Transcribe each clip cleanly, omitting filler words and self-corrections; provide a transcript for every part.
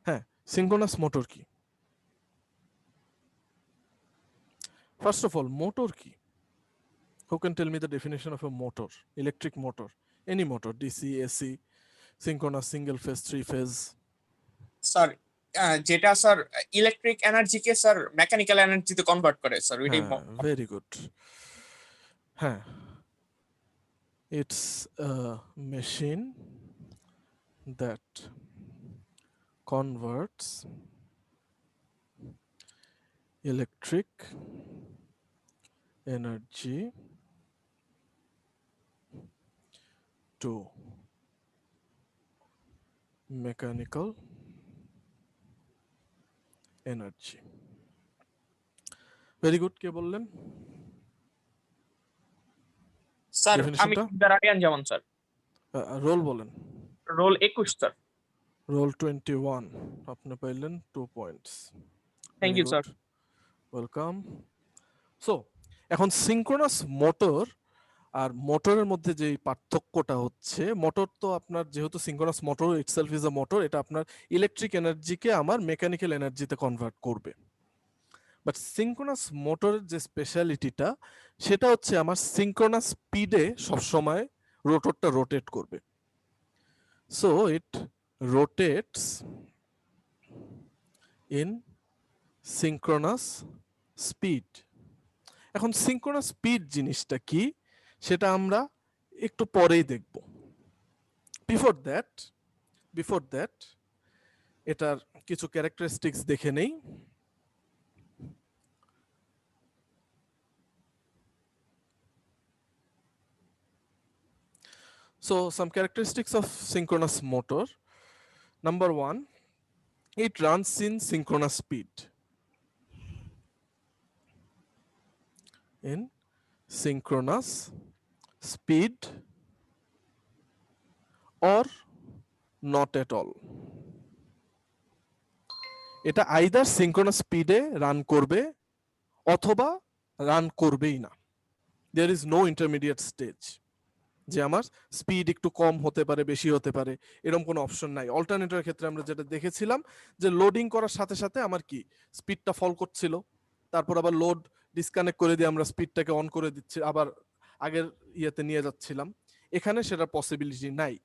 হ্যাঁ, synchronous motor কি? First of all, motor কি? Who can tell me the definition of a motor? Electric motor. Any motor, DC, AC, synchronous, single phase, three phase. Sir যেটা sir electric এনার্জিকে sir mechanical এনার্জিতে convert করে sir ওইটাই Very good. হ্যাঁ, it's a machine that converts electric energy to mechanical energy. Very good. কে বললেন sir? আমি ডেফিনিশনটা? দারায়ান যেমন স্যার। রোল বলেন। Roll 21 sir. রোল 21, আপনি পাইলেন 2 points. Thank you sir. Welcome. So এখন সিঙ্ক্রোনাস মোটর আর মোটরের মধ্যে যে পার্থক্যটা হচ্ছে, মোটর তো আপনার যেহেতু synchronous motor itself is a motor, এটা আপনার ইলেকট্রিক এনার্জিকে আমার মেকানিক্যাল এনার্জিতে কনভার্ট করবে। বাট সিঙ্ক্রোনাস মোটরের যে স্পেশালিটিটা সেটা হচ্ছে আমার সিঙ্ক্রোনাস স্পিডে সবসময় রোটরটা রোটেট করবে। So it rotates in synchronous speed. এখন সিঙ্ক্রোনাস স্পিড জিনিসটা কি সেটা আমরা একটু পরেই দেখব। বিফোর দ্যাট এটার কিছু ক্যারেক্টারিস্টিক্স দেখে নেই। So some characteristics of synchronous motor. Number one, it runs in synchronous speed. In synchronous speed or not at all. এটা আইদার সিঙ্ক্রোনাস স্পিডে রান করবে অথবা রান করবেই না। There is no intermediate stage যে আমার স্পিড একটু কম হতে পারে, বেশি হতে পারে, এরকম কোনো অপশন নাই। অল্টারনেটরের ক্ষেত্রে আমরা যেটা দেখেছিলাম যে লোডিং করার সাথে সাথে আমার কি স্পিডটা ফল করছিল, তারপর আবার লোড ডিসকানেক্ট করে দিয়ে আমরা স্পিডটাকে অন করে দিচ্ছি, আবার আগের ইয়েতে নিয়ে যাচ্ছিলাম। এখানে সেটার পসিবিলিটি নাই।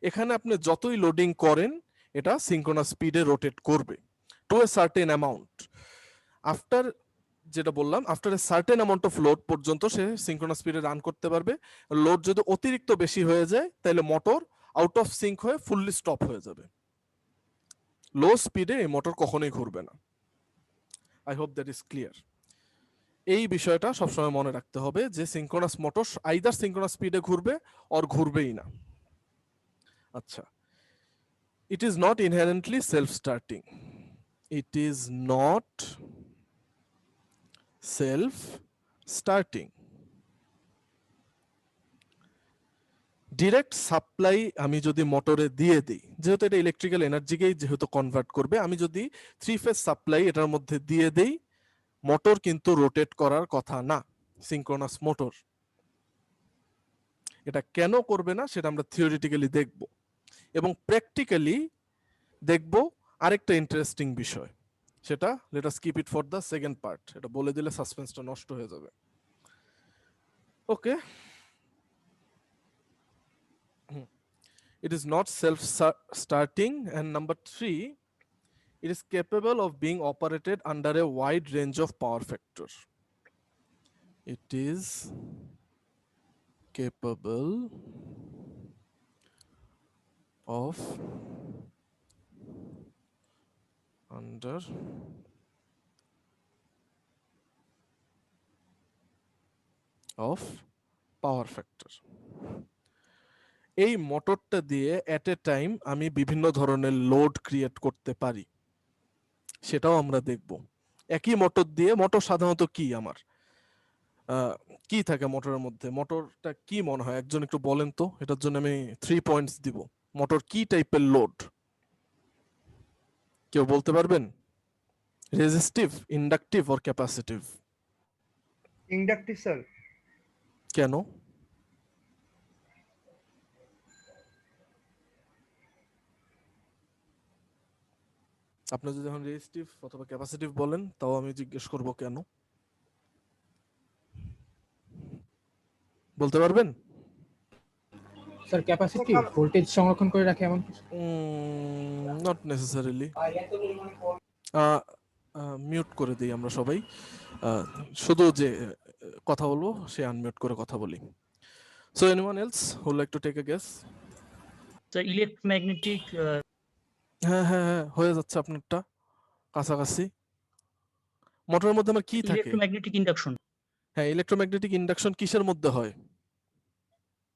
এখানে আপনি যতই লোডিং করেন এটা সিঙ্ক্রোনাস স্পিডে রোটেট করবে to a certain amount. After যেটা বললাম, after a certain amount of load পর্যন্ত সে সিঙ্ক্রোনাস স্পিডে রান করতে পারবে। লোড যদি অতিরিক্ত বেশি হয়ে যায় তাহলে মোটর আউট অফ সিঙ্ক হয়ে ফুললি স্টপ হয়ে যাবে। লো স্পিডে এই মোটর কখনোই ঘুরবে না। I hope that is clear. এই বিষয়টা সবসময় মনে রাখতে হবে যে সিঙ্ক্রোনাস মোটর আইদার সিঙ্ক্রোনাস স্পিডে ঘুরবে অর ঘুরবেই না। আচ্ছা, it is not inherently self-starting. It is not self-starting. Direct supply আমি যদি মোটরে দিয়ে দিই, যেহেতু এটা ইলেকট্রিক্যাল এনার্জিকেই যেহেতু কনভার্ট করবে, আমি যদি থ্রি ফেজ সাপ্লাই এটার মধ্যে দিয়ে দেই, মোটর কিন্তু রোটেট করার কথা না, সিঙ্ক্রোনাস মোটর। এটা কেন করবে না সেটা আমরা থিওরিটিক্যালি দেখব, এবং প্র্যাকটিক্যালি দেখব আরেকটা ইন্টারেস্টিং বিষয়, সেটা let us keep it for the second part. এটা বলে দিলে সাসপেন্সটা নষ্ট হয়ে যাবে। ওকে, it is not self-starting, and number 3, it is capable of being operated under a wide range of power factor. It is capable of under of power factor. এই মোটরটা দিয়ে এট এ time আমি বিভিন্ন ধরনের লোড ক্রিয়েট করতে পারি, সেটাও আমরা দেখব। একই মোটর দিয়ে, মোটর সাধারণত কি আমার কি থাকে মোটরের মধ্যে, মোটরটা কি মনে হয় একজন একটু বলেন তো, এটার জন্য আমি 3 পয়েন্টস দিব। মোটর কি টাইপের লোড কেউ বলতে পারবেন? Resistive, inductive or capacitive? Inductive sir. কেন? আপনি যদি এখন রেজিস্টিভ অথবা ক্যাপাসিটিভ বলেন তাও আমি জিজ্ঞেস করব কেন, বলতে পারবেন? স্যার ক্যাপাসিটি ভোল্টেজ সংরক্ষণ করে রাখে এমন কিছু? Not necessarily. মিউট করে দিই আমরা সবাই, শুধু যে কথা বলবো সে আনমিউট করে কথা বলি। So anyone else who like to take a guess? তো ইলেকট্রোম্যাগনেটিক হ্যাঁ হ্যাঁ হ্যাঁ, হয়ে যাচ্ছে আপনারটা কাছাকাছি। মোটরের মধ্যে আমার কি থাকে? Electromagnetic induction. হ্যাঁ, ইলেকট্রোম্যাগনেটিক ইন্ডাকশন কিসের মধ্যে হয়?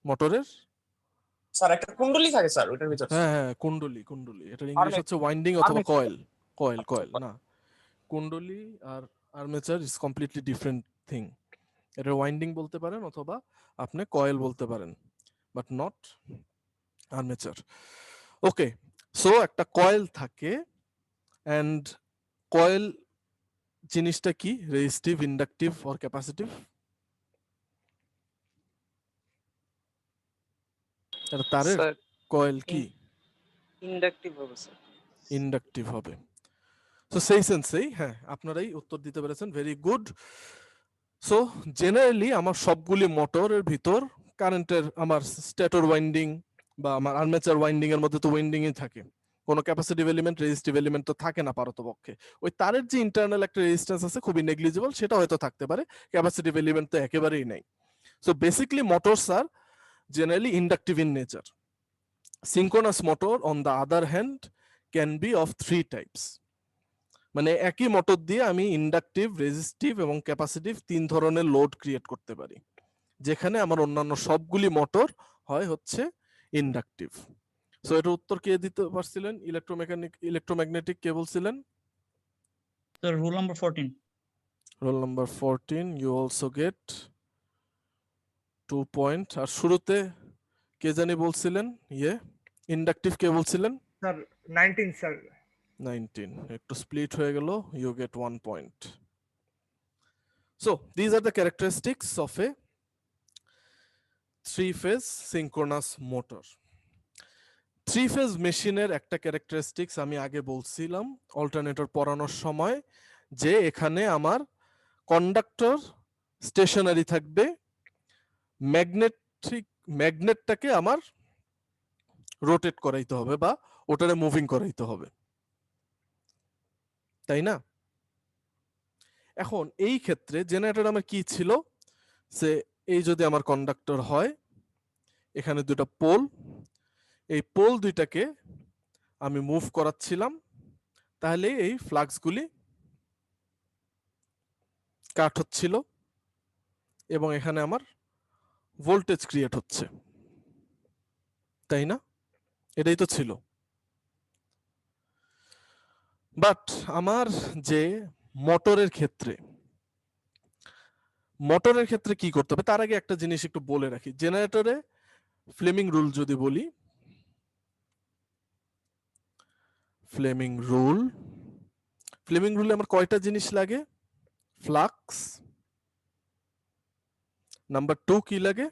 মোটরের? স্যার একটা কুণ্ডলী থাকে স্যার ওটার ভিতর। হ্যাঁ হ্যাঁ, কুণ্ডলী। কুণ্ডলী এটার ইংলিশ Armature. হচ্ছে ওয়াইন্ডিং অথবা Armature. কয়েল। কয়েল আচ্ছা, কয়েল না, কুণ্ডলী আর armature is completely different thing. এটা ওয়াইন্ডিং বলতে পারেন অথবা আপনি কয়েল বলতে পারেন, but not armature. Okay, so একটা কয়েল থাকে, এন্ড কয়েল জিনিসটা কি? Resistive, inductive or capacitive? এটা তারের স্যার কয়েল কি? ইন্ডাকটিভ হবে স্যার। ইন্ডাকটিভ হবে। সো সেই সেন্সেই হ্যাঁ আপনারাই উত্তর দিতে পেরেছেন, ভেরি গুড। সো জেনারেলি আমার সবগুলি মোটরের ভিতর কারেন্টের, আমার স্টেটর ওয়াইন্ডিং বা আমার আর্মেচার ওয়াইন্ডিং এর মধ্যে তো ওয়াইন্ডিংই থাকে, কোনো ক্যাপাসিটিভ এলিমেন্ট, রেজিস্টিভ এলিমেন্ট তো থাকে না পারতপক্ষে। ওই তারের যে ইন্টারনাল একটা রেজিস্ট্যান্স আছে খুবই নেগলিজিবল, সেটা হয়তো থাকতে পারে, ক্যাপাসিটিভ এলিমেন্ট তো একেবারেই নাই। সো বেসিকলি মোটরস আর generally inductive in nature. Synchronous motor on the other hand can be of 3 types. মানে একই মোটর দিয়ে আমি ইন্ডাকটিভ, রেজিস্টিভ এবং ক্যাপাসিটিভ 3 ধরনের লোড ক্রিয়েট করতে পারি, যেখানে আমার অন্যান্য সবগুলি মোটর হয় হচ্ছে ইন্ডাকটিভ। সো এটার উত্তর কে দিতে পারছিলেন? ইলেকট্রোম্যাগনেটিক কে বলছিলেন? Sir rule number 14। Roll number 14, you also get 2 point. আর শুরুতে কে জানি বলছিলেন ইন্ডাকটিভ কে বলছিলেন? Sir 19 sir. 19, একটু স্প্লিট হয়ে গেল, you get 1 point. So these are the characteristics of a 3-phase synchronous motor. 3-phase মেশিনের একটা ক্যারেক্টারিস্টিক্স আমি আগে বলছিলাম অল্টারনেটর পড়ানোর সময়, যে এখানে আমার কন্ডাক্টর স্টেশনারি থাকবে, ম্যাগনেটটাকে আমার রোটেট করাইতে হবে বা ওটারে মুভিং করাইতে হবে, তাই না? এখন এই ক্ষেত্রে জেনারেটর আমার কি ছিল, সে এই যদি আমার কন্ডাক্টর হয়, এখানে দুটো পোল, এই পোল দুইটাকে আমি মুভ করাচ্ছিলাম, তাহলে এই ফ্লাক্সগুলি কাট হচ্ছিল এবং এখানে আমার ভোল্টেজ ক্রিয়েট হচ্ছে, তাই না? এটাই তো ছিল। বাট আমার যে মোটরের ক্ষেত্রে কি করতে হবে তার আগে একটা জিনিস একটু বলে রাখি। জেনারেটরে ফ্লেমিং রুল যদি বলি, ফ্লেমিং রুলে আমার কয়টা জিনিস লাগে? ফ্লাক্স, নাম্বার 2 কি লাগে?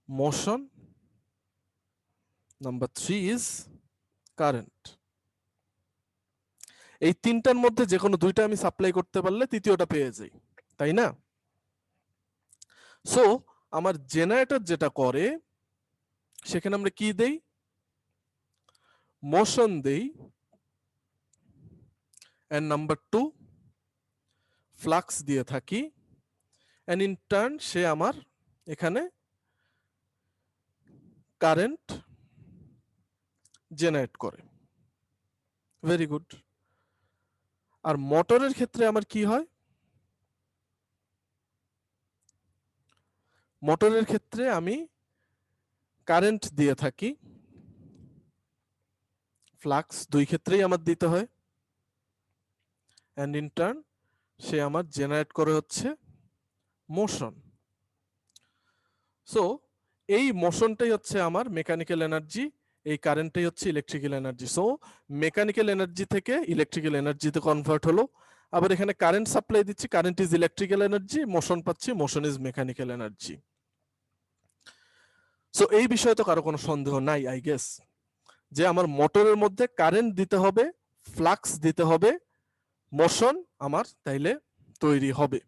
Motion, number 3 is current. এই তিনটার মধ্যে যে কোনো দুইটা আমি সাপ্লাই করতে পারলে তৃতীয়টা পেয়ে যাই, তাই না? সো আমার জেনারেটর যেটা করে সেখানে আমরা কি দেই? মোশন দেই, এন্ড নাম্বার 2 ফ্লাক্স দিয়ে থাকি, এন্ড ইন টার্ন সে আমার এখানে কারেন্ট জেনারেট করে। Very good. আর মোটরের ক্ষেত্রে আমার কি হয়? মোটরের ক্ষেত্রে আমি কারেন্ট দিয়ে থাকি, ফ্লাক্স দুই ক্ষেত্রেই আমার দিতে হয়, এন্ড ইন টার্ন সে আমার জেনারেট করে হচ্ছে মোশন। সো এই মোশনটাই হচ্ছে আমার মেকানিক্যাল এনার্জি, এই কারেন্টটাই হচ্ছে electrical energy. So mechanical energy থেকে ইলেকট্রিক্যাল এনার্জিতে কনভার্ট হলো। আবার এখানে কারেন্ট সাপ্লাই দিচ্ছি, current is electrical energy, motion পাচ্ছি, motion is mechanical energy. So এই বিষয়ে তো কারো কোনো সন্দেহ নাই আই গেস। যে আমার মোটরের মধ্যে কারেন্ট দিতে হবে, ফ্লাক্স দিতে হবে, মোশন আমার তাইলে তৈরি হবে।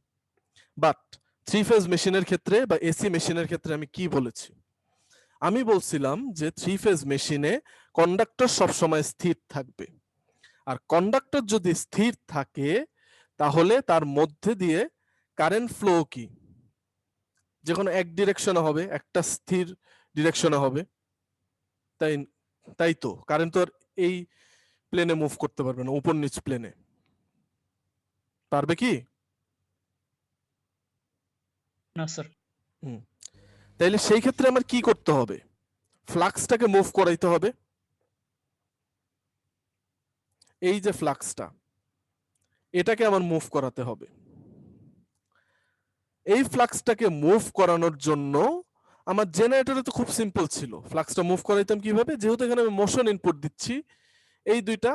বাট 3 ফেজ মেশিনের ক্ষেত্রে বা এসি মেশিনের ক্ষেত্রে আমি কি বলেছি? আমি বলছিলাম যে 3 ফেজ মেশিনে কন্ডাক্টর সবসময় স্থির থাকবে, আর কন্ডাক্টর যদি স্থির থাকে তাহলে তার মধ্যে দিয়ে কারেন্ট ফ্লো কি যে কোনো এক ডিরেকশনে হবে, একটা স্থির ডিরেকশনে হবে, তাই তাই তো কারেন্ট তো আর এই প্লেনে মুভ করতে পারবে না, উপর নিচ প্লেনে পারবে কি? না স্যার। তাইলে সেই ক্ষেত্রে আমার কি করতে হবে? ফ্লাক্সটাকে মুভ করাইতে হবে। এই যে ফ্লাক্সটা, এটাকে আমার মুভ করাতে হবে। এই ফ্লাক্সটাকে মুভ করানোর জন্য আমার জেনারেটরে তো খুব সিম্পল ছিল, ফ্লাক্সটা মুভ করাইতাম কিভাবে? যেহেতু এখানে আমি মোশন ইনপুট দিচ্ছি, এই দুইটা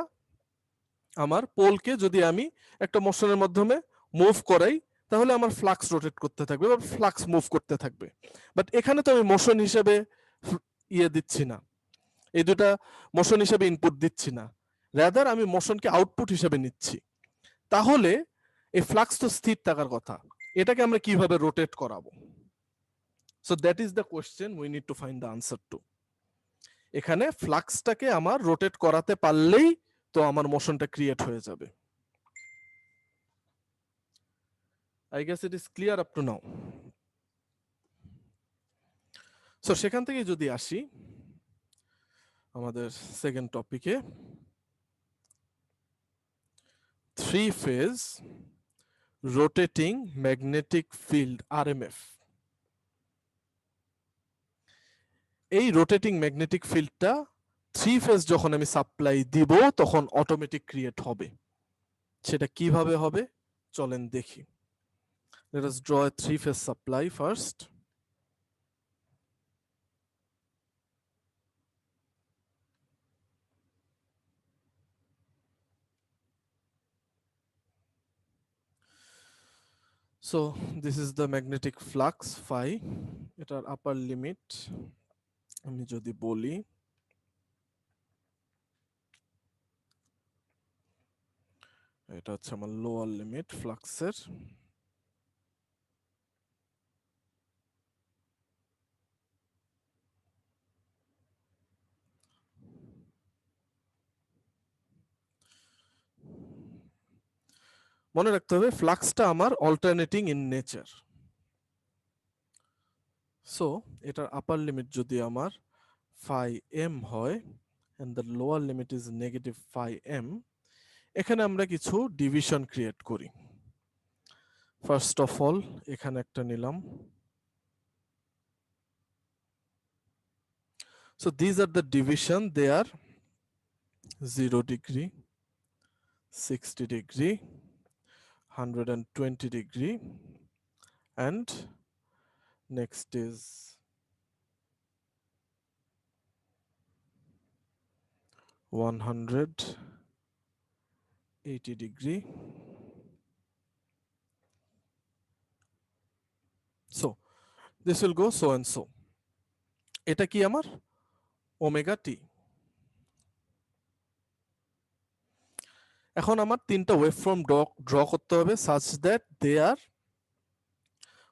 আমার পোলকে যদি আমি একটা মোশনের মাধ্যমে মুভ করাই তাহলে আমার ফ্লাক্স রোটেট করতে থাকবে বা ফ্লাক্স মুভ করতে থাকবে। বাট এখানে তো আমি মোশন হিসেবে ইয়ে দিচ্ছি না, এই দুটা মোশন হিসেবে ইনপুট দিচ্ছি না, রাদার আমি মোশনকে আউটপুট হিসেবে নিচ্ছি। তাহলে এই ফ্লাক্স তো স্থির থাকার কথা, এটাকে আমরা কিভাবে রোটেট করাবো? So that is the question we need to find the answer to. এখানে ফ্লাক্সটাকে আমার রোটেট করাতে পারলেই তো আমার মোশনটা ক্রিয়েট হয়ে যাবে। I guess it is clear up to now. So সেখান থেকে যদি আসি আমাদের সেকেন্ড টপিকে, 3 phase rotating magnetic field RMF। এই রোটেটিং ম্যাগনেটিক ফিল্ডটা 3 ফেজ যখন আমি সাপ্লাই দিব তখন অটোমেটিক ক্রিয়েট হবে। সেটা কিভাবে হবে চলেন দেখি। Let us draw a 3 phase supply first. So this is the magnetic flux phi, এটার upper limit আমি যদি বলি, এটা হচ্ছে আমার লোয়ার লিমিট ফ্লাক্সের। মনে রাখতে হবে ফ্লাক্সটা আমার অল্টারনেটিং ইন নেচার। সো এটার আপার লিমিট যদি আমার phi m হয় and the lower limit is negative phi m, এখানে আমরা কিছু ডিভিশন ক্রিয়েট করি। ফার্স্ট অফ অল এখানে একটা নিলাম। So these are the division, they are 0 degree, 60 degree, 120 degree, and next is 180 degree. So this will go so and so. এটা কি আমার ওমেগা টি। এখন আমার তিনটা ওয়েভফর্ম ড্র করতে হবে such that they are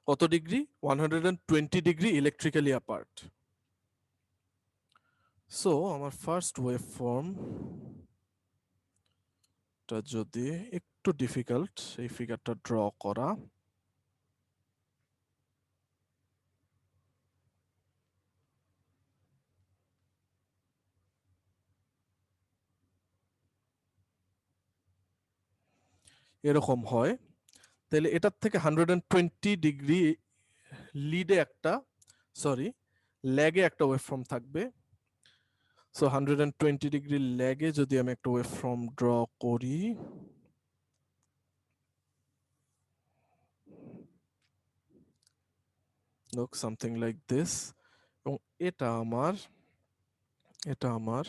কত degree? 120 degree electrically apart. So আমার ফার্স্ট ওয়েভফর্ম টা যদি একটু ডিফিকাল্ট এই ফিগারটা ড্র করা, এরকম হয়, তাহলে এটার থেকে 120 ডিগ্রি লিডে একটা ল্যাগে একটা ওয়েভফর্ম থাকবে। সো 120 ডিগ্রি ল্যাগে যদি আমি একটা ওয়েভফর্ম ড্র করি, look something like this, এবং এটা আমার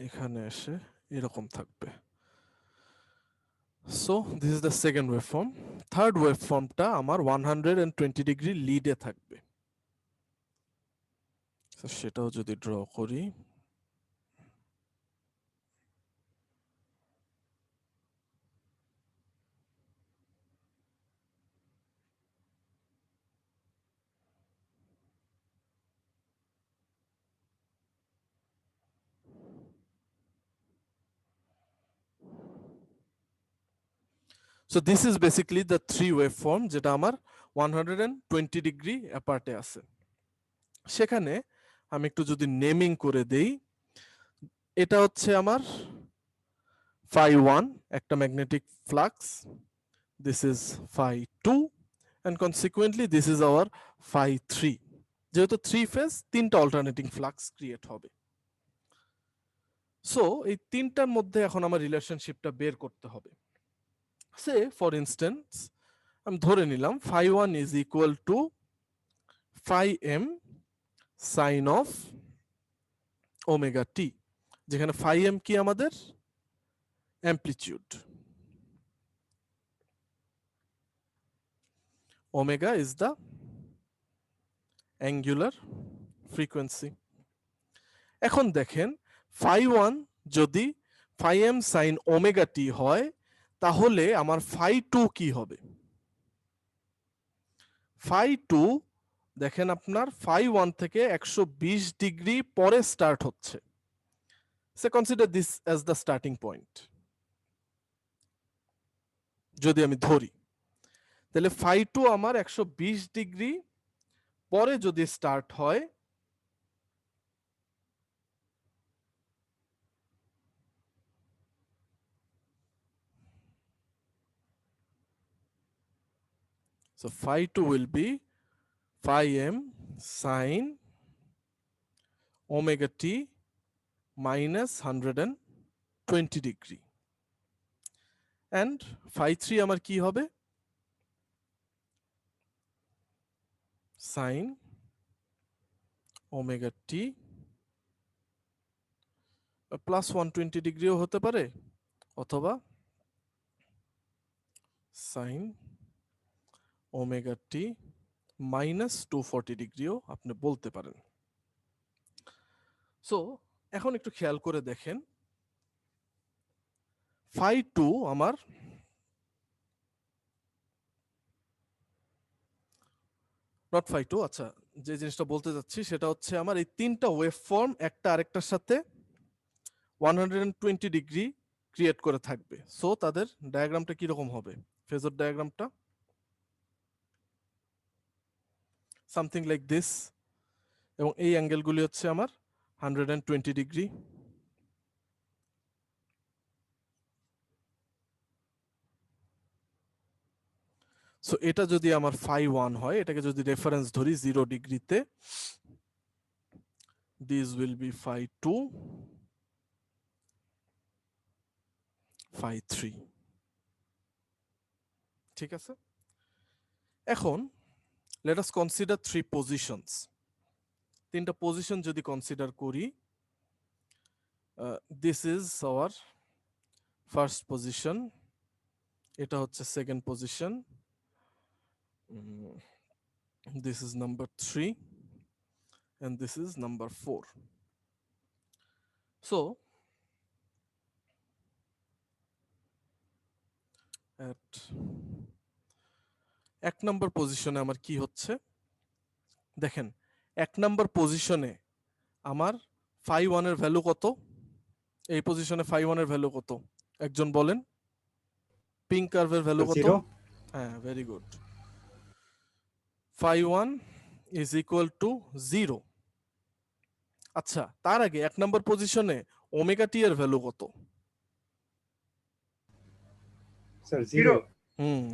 এখানে এসে এরকম থাকবে। So this is the second waveform. Third ওয়েভফর্মটা আমার 120 ডিগ্রি লিডে থাকবে। তো সেটাও যদি ড্র করি, so this is basically the three waveform যেটা আমার 120 ডিগ্রি অ্যাপার্টে আছে। সেখানে আমি একটু যদি নেমিং করে দেই, এটা হচ্ছে আমার phi 1 একটা magnetic flux, this is phi 2 and consequently this is our phi 3। যেহেতু 3 ফেজ, তিনটা অল্টারনেটিং ফ্লাক্স ক্রিয়েট হবে। সো এই তিনটার মধ্যে এখন আমার রিলেশনশিপটা বের করতে হবে। সে ফর ইনস্ট্যান্স আমি ধরে নিলাম phi 1 is equal to phi m sin of omega t, যেখানে phi m কি আমাদের amplitude, omega is the angular frequency। এখন দেখেন phi 1 যদি phi m sin omega t হয়, তাহলে আমার phi 2 কি হবে? phi 2 দেখেন আপনার phi 1 থেকে 120 ডিগ্রি পরে স্টার্ট হচ্ছে। So consider this as the starting point. যদি আমি ধরি, তাহলে phi 2 আমার 120 ডিগ্রি পরে যদি স্টার্ট হয়, so phi 2 will be phi m sin omega t minus 120 degree, and phi 3 আমার কি হবে? sin omega t plus 120 ডিগ্রিও হতে পারে, অথবা sin omega t minus 240 ডিগ্রিও আপনি বলতে পারেন। সো এখন একটু খেয়াল করে দেখেন, phi 2 আমার নট phi 2, আচ্ছা যে জিনিসটা বলতে যাচ্ছি সেটা হচ্ছে আমার এই তিনটা ওয়েভ ফর্ম একটা আরেকটার সাথে 120 ডিগ্রি ক্রিয়েট করে থাকবে। সো তাদের ডায়াগ্রামটা কি রকম হবে? ফেজর ডায়াগ্রামটা সামথিং লাইক দিস, এবং এই অ্যাঙ্গেলগুলি হচ্ছে আমার 120 ডিগ্রি। সো এটা যদি আমার phi 1 হয়, এটাকে যদি রেফারেন্স ধরি 0 ডিগ্রিতে, this will B phi 2, phi 3। ঠিক আছে, এখন let us consider three positions। তিনটা পজিশন যদি কনসিডার করি, this is our first position, এটা হচ্ছে second position, this is number 3 and this is number 4। so at এক নম্বর পজিশনে আমার কি হচ্ছে দেখেন, এক নম্বর পজিশনে আমার phi 1 এর ভ্যালু কত? এই পজিশনে phi 1 এর ভ্যালু কত একজন বলেন? পিঙ্ক কার্ভের ভ্যালু কত? হ্যাঁ, very good. phi 1 is equal to 0। আচ্ছা, তার আগে এক নম্বর পজিশনে ওমেগা টি এর ভ্যালু কত? স্যার 0।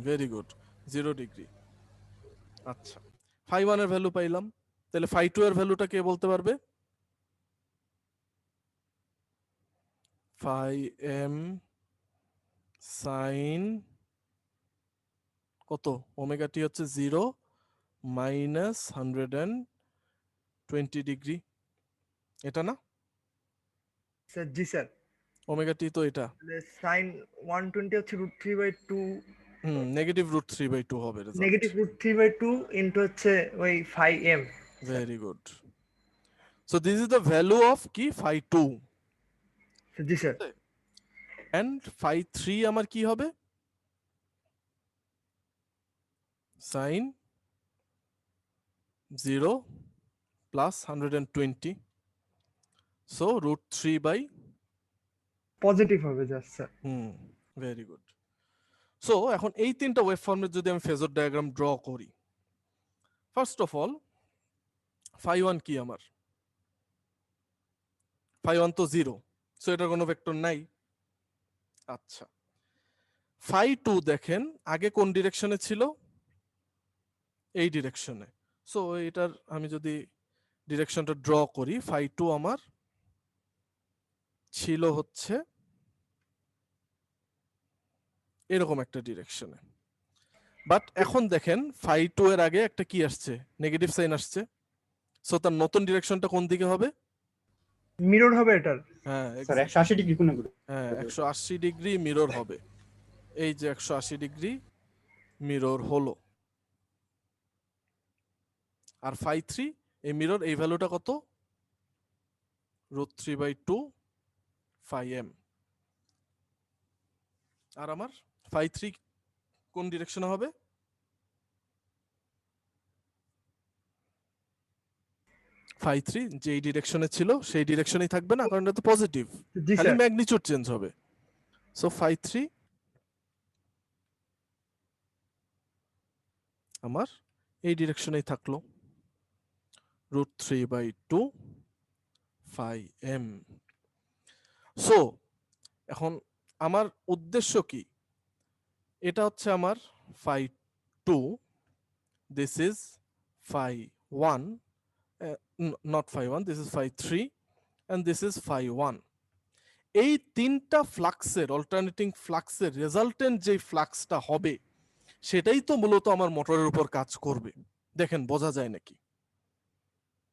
Very good, 0 degree. আচ্ছা, phi 1 এর ভ্যালু পাইলাম, তাহলে phi 2 এর ভ্যালুটা কে বলতে পারবে? phi m sin কত? ওমেগা টি হচ্ছে 0 মাইনাস 120 ডিগ্রি, এটা না? স্যার জি স্যার। ওমেগা টি তো এটা, sin 120 হচ্ছে √3/2, নেগেটিভ √3/2 হবে রেজাল্ট। নেগেটিভ √3/2 ইনটু হচ্ছে ওই phi m। Very good. So this is the value of কি phi 2 sir G sir and phi 3 আমার কি হবে sin 0 plus 120, so root 3 by positive হবে just sir very good. So এখন এই তিনটা ওয়েভ ফর্মের যদি আমি ফেজর ডায়াগ্রাম ড্র করি, ফার্স্ট অফ অল phi 1 কি আমার phi 1 তো 0, সো এটার কোনো ভেক্টর নাই। আচ্ছা phi 2 দেখেন আগে কোন ডিরেকশনে ছিল, এই ডিরেকশনে। সো এটার আমি যদি ডিরেকশনটা ড্র করি, phi 2 আমার ছিল হচ্ছে এরকম একটা ডিরেকশনে, বাট এখন দেখেন phi 2 এর আগে একটা কি আসছে, নেগেটিভ সাইন আসছে। সো তার নতুন ডিরেকশনটা কোন দিকে হবে? মিরর হবে এটার হ্যাঁ স্যার 180 ডিগ্রি কোণে ঘুরে। হ্যাঁ 180 ডিগ্রি মিরর হবে। এই যে 180 ডিগ্রি মিরর হলো। আর phi 3 এই মিরর এই ভ্যালুটা কত? √3/2 phi m। আর আমার phi 3 কোন ডিরেকশনে হবে? phi 3 যেই ডিরেকশনে ছিল সেই ডিরেকশনেই থাকবে না, কারণ এটা তো পজিটিভ, জি খালি স্যার ম্যাগনিটিউড চেঞ্জ হবে। সো phi 3 আমার এই ডিরেকশনেই থাকলো, √3/2 phi m। সো এখন আমার উদ্দেশ্য কি, এটা হচ্ছে আমার phi 2, this is phi 1, not phi 1, this is phi 3 and this is phi 1। এই তিনটা ফ্লাক্সের অল্টারনেটিং ফ্লাক্সের রেজাল্টেন্ট যে ফ্লাক্সটা হবে সেটাই তো মূলত আমার মোটরের উপর কাজ করবে। দেখেন বোঝা যায় নাকি?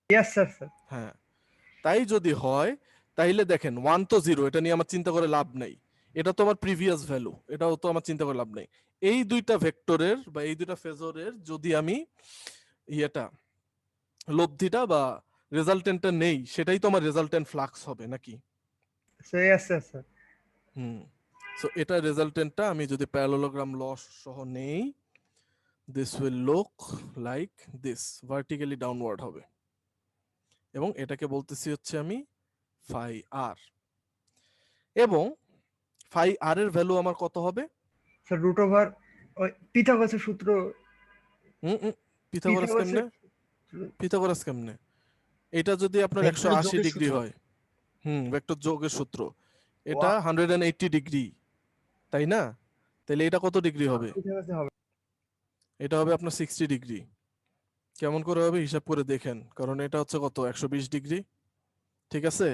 ইয়েস স্যার স্যার হ্যাঁ, তাই যদি হয় তাইলে দেখেন 1 তো 0, এটা নিয়ে আমার চিন্তা করে লাভ নাই, এটা তো আমার প্রিভিয়াস ভ্যালু, এটাও তো আমার চিন্তা করে লাভ নাই। এই দুইটা ভেক্টরের বা এই দুইটা ফেজরের যদি আমি ইয়েটা লব্ধিটা বা রেজাল্টেন্টটা নেই, সেটাই তো আমার রেজাল্টেন্ট ফ্লাক্স হবে নাকি? ইয়েস স্যার স্যার সো এটা রেজাল্টেন্টটা আমি যদি প্যারালোগ্রাম ল সহ নেই, this will look like this, vertically downward হবে, এবং এটাকে বলতেছি হচ্ছে আমি phi r, এবং phi r এর ভ্যালু আমার কত হবে? স্যার রুট ওভার ওই পিথাগোরাসের সূত্র পিথাগোরাস কেমনে? পিথাগোরাসের- পিথাগোরাস কেমনে? এটা যদি আপনার ভেক্টর 180 যোগের ডিগ্রি সূত্র। হয়, ভেক্টর যোগের সূত্র, এটা 180 ডিগ্রি, তাই না? তাহলে এটা কত ডিগ্রি হবে? পিথাগোরাসে হবে এটা হবে আপনার 60 ডিগ্রি। কেমন করে হবে হিসাব করে দেখেন, কারণ এটা হচ্ছে কত 120 ডিগ্রি, ঠিক আছে?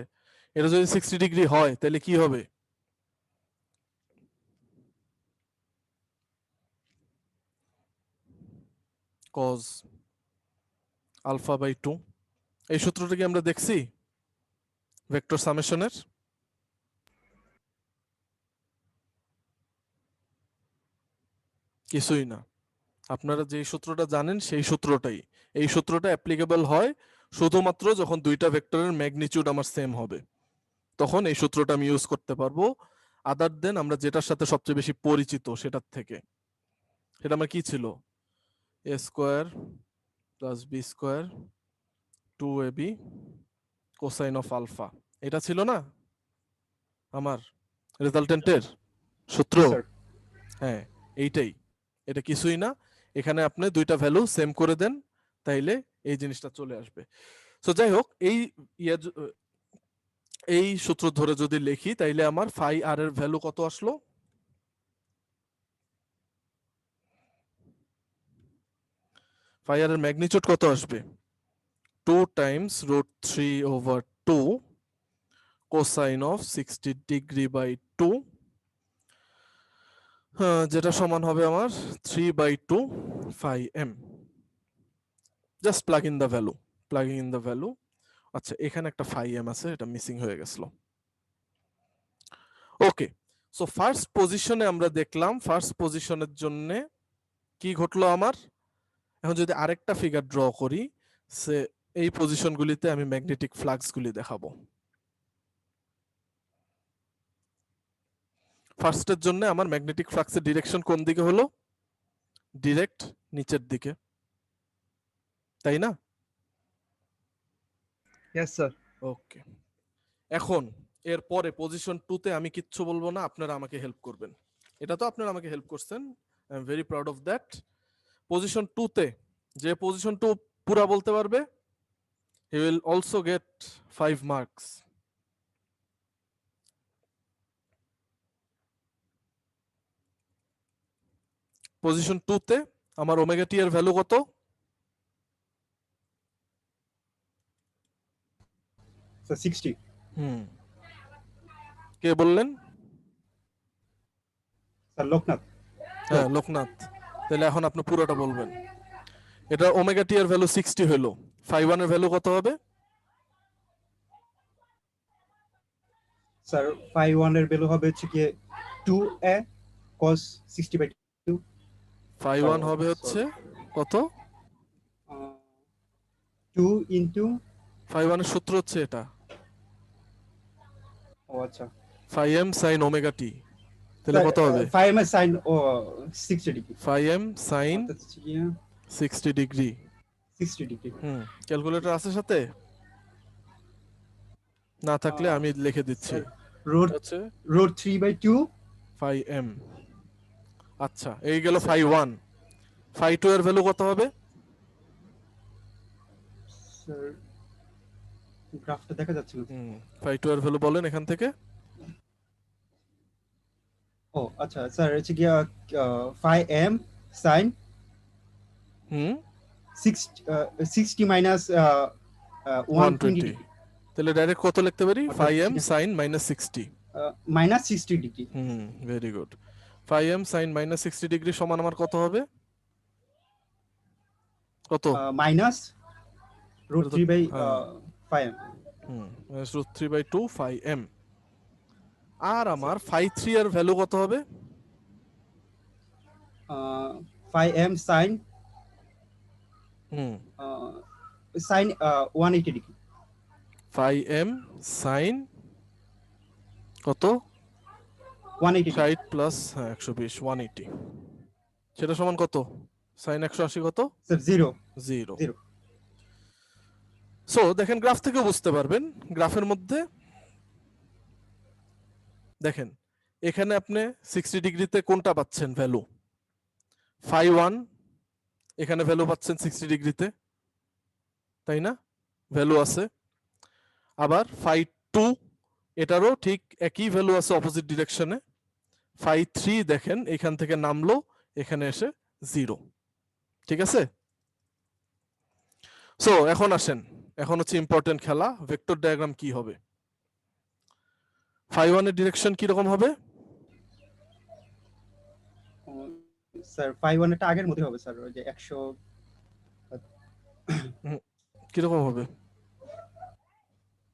এটা যদি 60 ডিগ্রি হয় তাহলে কি হবে? cos α/2, এই সূত্রটা কি আমরা দেখছি ভেক্টর সামেশনের? কিছুই না, আপনারা যে সূত্রটা জানেন সেই সূত্রটাই। এই সূত্রটা অ্যাপ্লিকেবল হয় শুধুমাত্র যখন দুইটা ভেক্টরের ম্যাগনিটিউড আমার সেম হবে, তখন এই সূত্রটা আমি ইউজ করতে পারবো। আদার দেন আমরা যেটার সাথে সবচেয়ে বেশি পরিচিত সেটার থেকে, সেটা আমার কি ছিল? a square plus b square 2ab cosine of alpha, এটা ছিল না আমার রেজাল্টেন্টের সূত্র? স্যার হ্যাঁ এইটাই, এটা কিছুই না। এখানে আপনি দুইটা ভ্যালু সেম করে দেন, তাইলে এই জিনিসটা চলে আসবে। সো যাই হোক, এই সূত্র ধরে যদি লিখি তাইলে আমার phi r এর ভ্যালু কত আসলো? phi r এর ম্যাগনিটিউড কত আসবে? 2 times √3/2 cosine of 60 degree by 2, যেটা সমান হবে আমার 3/2 phi m। Just plug in the value. আচ্ছা এখানে একটা phi m আছে, এটা মিসিং হয়ে গেছিল। ওকে, সো ফার্স্ট পজিশনে আমরা দেখলাম, ফার্স্ট পজিশনের জন্য কি ঘটলো আমার। এখন যদি আরেকটা ফিগার ড্র করি, সে এই পজিশনগুলিতে আমি ম্যাগনেটিক ফ্লাক্সগুলি দেখাবো। ফার্স্টের জন্য আমার ম্যাগনেটিক ফ্লাক্সের ডিরেকশন কোন দিকে হলো? ডিরেক্ট নিচের দিকে, তাই না? Yes sir. ওকে, এখন এর পরে পজিশন 2 তে আমি কিচ্ছু বলবো না, আপনারা আমাকে হেল্প করবেন। এটা তো আপনারা আমাকে হেল্প করছেন, I am very proud of that. Position 2 তে যে পজিশন 2 পুরা বলতে পারবে, he will also get 5 marks. Position 2 তে আমার ওমেগা টি এর ভ্যালু কত? স্যার 60। কে বললেন? স্যার লোকনাথ। হ্যাঁ, লোকনাথ। তাহলে এখন আপনি পুরোটা বলবেন। এটা ওমেগা টি এর ভ্যালু 60 হলো, ফাই 1 এর ভ্যালু কত হবে? স্যার ফাই 1 এর ভ্যালু হবে হচ্ছে কি 2a cos 60/2। ফাই 1 হবে হচ্ছে কত? 2 ইনটু, ফাই 1 এর সূত্র হচ্ছে এটা, ও আচ্ছা, phi M sine omega t. তাহলে কত হবে? ফাই এম sin ও 60 ডিগ্রি। ফাই এম সাইন অর্থাৎ হচ্ছে কি 60 ডিগ্রি। 60 ডিগ্রি। ক্যালকুলেটর আছে সাথে? না থাকলে আমি লিখে দিচ্ছি, রুট হচ্ছে রুট 3/2। Phi M. আচ্ছা, এই গেল ফাই 1। ফাই 2 এর ভ্যালু কত হবে? স্যার গ্রাফটা দেখা যাচ্ছে না। ফাই 2 এর ভ্যালু বলেন এখান থেকে। ও আচ্ছা স্যার হচ্ছে কি phi M sin 60 minus 120 degree. তাহলে ডাইরেক্ট কত লিখতে পারি? Phi M sine minus 60। Minus 60 degree. Very good. Phi M sine minus 60 degree সমান আমার কত হবে? কত? Minus root 3/5 M. Root 3/2 phi M. আর আমার ফাই 3 এর ভ্যালু কত হবে? Phi M sine hmm sine 180 degree. Phi M sine কত? 180 ডিগ্রি। 60 প্লাস 120, 180। সেটা সমান কত? সাইন 180 কত? স্যার 0 0। 0। সো দেখেন, গ্রাফ থেকে বুঝতে পারবেন। গ্রাফের মধ্যে দেখেন, এখানে আপনি 60 ডিগ্রিতে কোনটা পাচ্ছেন ভ্যালু? ফাই 1 এখানে ভ্যালু পাচ্ছেন 60 ডিগ্রিতে, তাই না? ভ্যালু আছে। আবার ফাই 2 এটারও ঠিক একই ভ্যালু আছে অপোজিট ডিরেকশনে। ফাই 3 দেখেন এখান থেকে নামলো, এখানে এসে 0। ঠিক আছে? সো এখন আসেন, এখন হচ্ছে ইম্পর্টেন্ট খেলা, ভেক্টর ডায়াগ্রাম কি হবে? ফাই 1 এর ডিরেকশন কি রকম হবে? স্যার ফাই 1 এটা আগের মতই হবে স্যার, ওই যে 100। কি রকম হবে?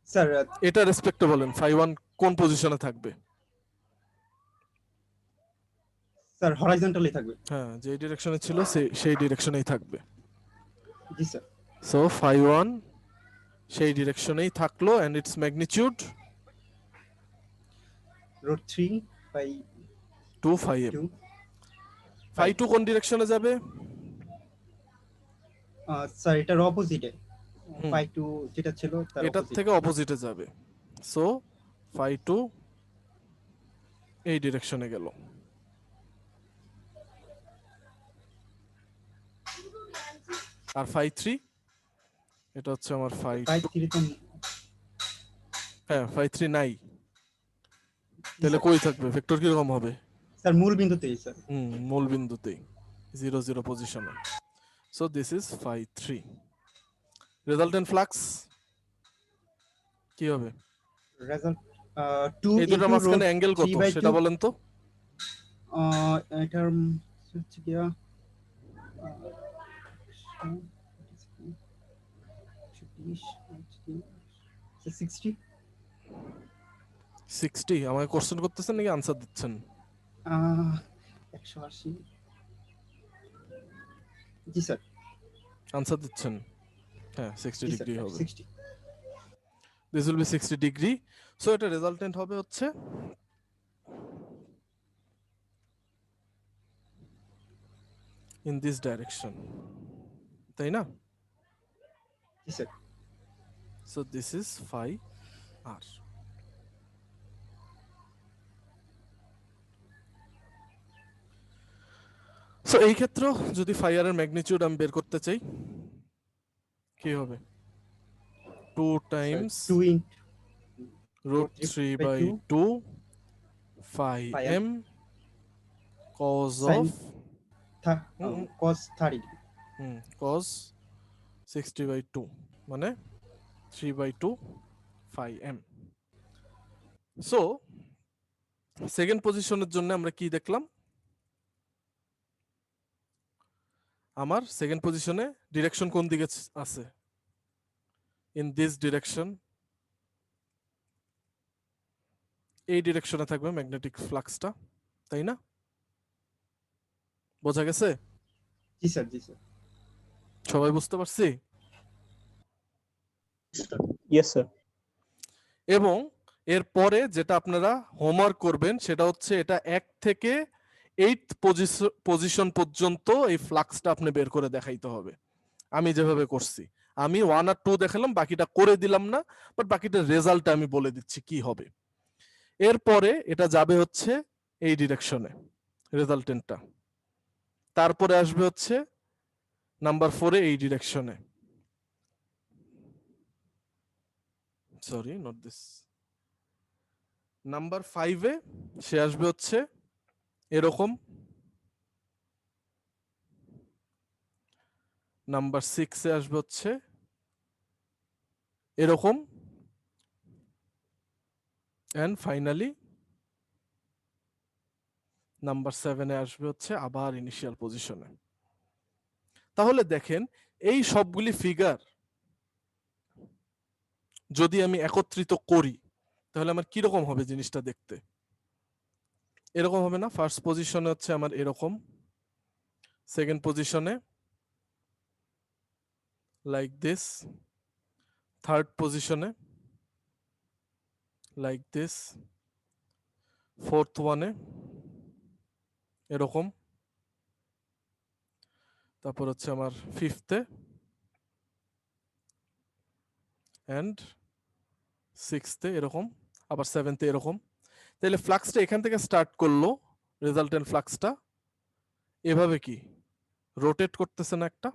স্যার এটা রেসপেক্টে বলেন, ফাই 1 কোন পজিশনে থাকবে? স্যার হরাইজন্টালি থাকবে। হ্যাঁ, যে ডিরেকশনে ছিল সেই ডিরেকশনেই থাকবে। জি স্যার। সো ফাই 1 সেই ডিরেকশনেই থাকলো, and its magnitude root 3/2। 2 phi m. Phi 2 কোন ডিরেকশনে যাবে? স্যার এটার অপোজিটে, ফাই 2 যেটা ছিল তার এটার অপোজিট। থেকে অপোজিটে যাবে। সো ফাই 2 এই ডিরেকশনে গেল। আর ফাই 3 এটা হচ্ছে আমার ফাই 3 তো হ্যাঁ, ফাই 3 নাই। তাহলে কই থাকবে? ভেক্টর কি রকম হবে? স্যার মূল বিন্দুতেই স্যার। মূল বিন্দুতেই 0 0 পজিশনে। So this is phi 3। Resultant flux কি হবে? রেজাল্ট 2 এই দুটোর ইনটু মাঝখানে অ্যাঙ্গেল কত সেটা বলেন তো। এটার হচ্ছে কি 60। 60 আমাকে কোশ্চেন করতেছেন নাকি আনসার দিচ্ছেন? 180। জি স্যার। আনসার দিচ্ছেন। হ্যাঁ 60 জি স্যার ডিগ্রি হবে 60 this will be 60 degree so এটা রেজাল্টেন্ট হবে হচ্ছে ইন দিস ডাইরেকশন তাই না জি sir so this is phi r সো এই ক্ষেত্রে যদি phi r এর ম্যাগনিটিউড আমি বের করতে চাই কি হবে 2 Times 2 in root 3 by 2 phi Phi m cos Sin of cos 30 degree cos 60 by 2 মানে 3 by 2 phi m so second পজিশনের জন্য আমরা কি দেখলাম আমার সেকেন্ড পজিশনে ডিরেকশন কোন দিকে আছে ইন দিস ডিরেকশন এই ডিরেকশনে থাকবে ম্যাগনেটিক ফ্লাক্সটা তাই না বোঝা গেছে জি স্যার সবাই বুঝতে পারছি ইয়েস স্যার এবং এরপরে যেটা আপনারা হোমওয়ার্ক করবেন সেটা হচ্ছে এটা 1 থেকে 8th পজিশন পর্যন্ত এই ফ্লাক্সটা আপনি বের করে দেখাইতে হবে আমি যেভাবে করছি আমি 1 আর 2 দেখালাম বাকিটা করে দিলাম না বাট বাকিটার রেজাল্টটা আমি বলে দিচ্ছি কি হবে এরপরে এটা যাবে হচ্ছে এই ডিরেকশনে রেজাল্টেন্টটা তারপরে আসবে হচ্ছে নাম্বার 4 এ এই ডিরেকশনে সরি নট দিস নাম্বার 5 এ সে আসবে হচ্ছে এরকম নাম্বার 6 এ আসবে হচ্ছে এরকম এন্ড ফাইনালি নাম্বার 7 এ আসবে হচ্ছে আবার ইনিশিয়াল পজিশনে তাহলে দেখেন এই সবগুলি ফিগার যদি আমি একত্রিত করি তাহলে আমার কি রকম হবে জিনিসটা দেখতে এরকম হবে না ফার্স্ট পজিশনে হচ্ছে আমার এরকম সেকেন্ড পজিশনে লাইক দিস থার্ড পজিশনে লাইক দিস ফোর্থ ওয়ানে এরকম তারপর হচ্ছে আমার ফিফথে এন্ড সিক্সথে এরকম আবার সেভেন্থে এরকম তাহলে ফ্লাক্সটা এখান থেকে স্টার্ট করলো রেজাল্টেন্ট ফ্লাক্সটা এভাবে কি রোটেট করতেছে না একটা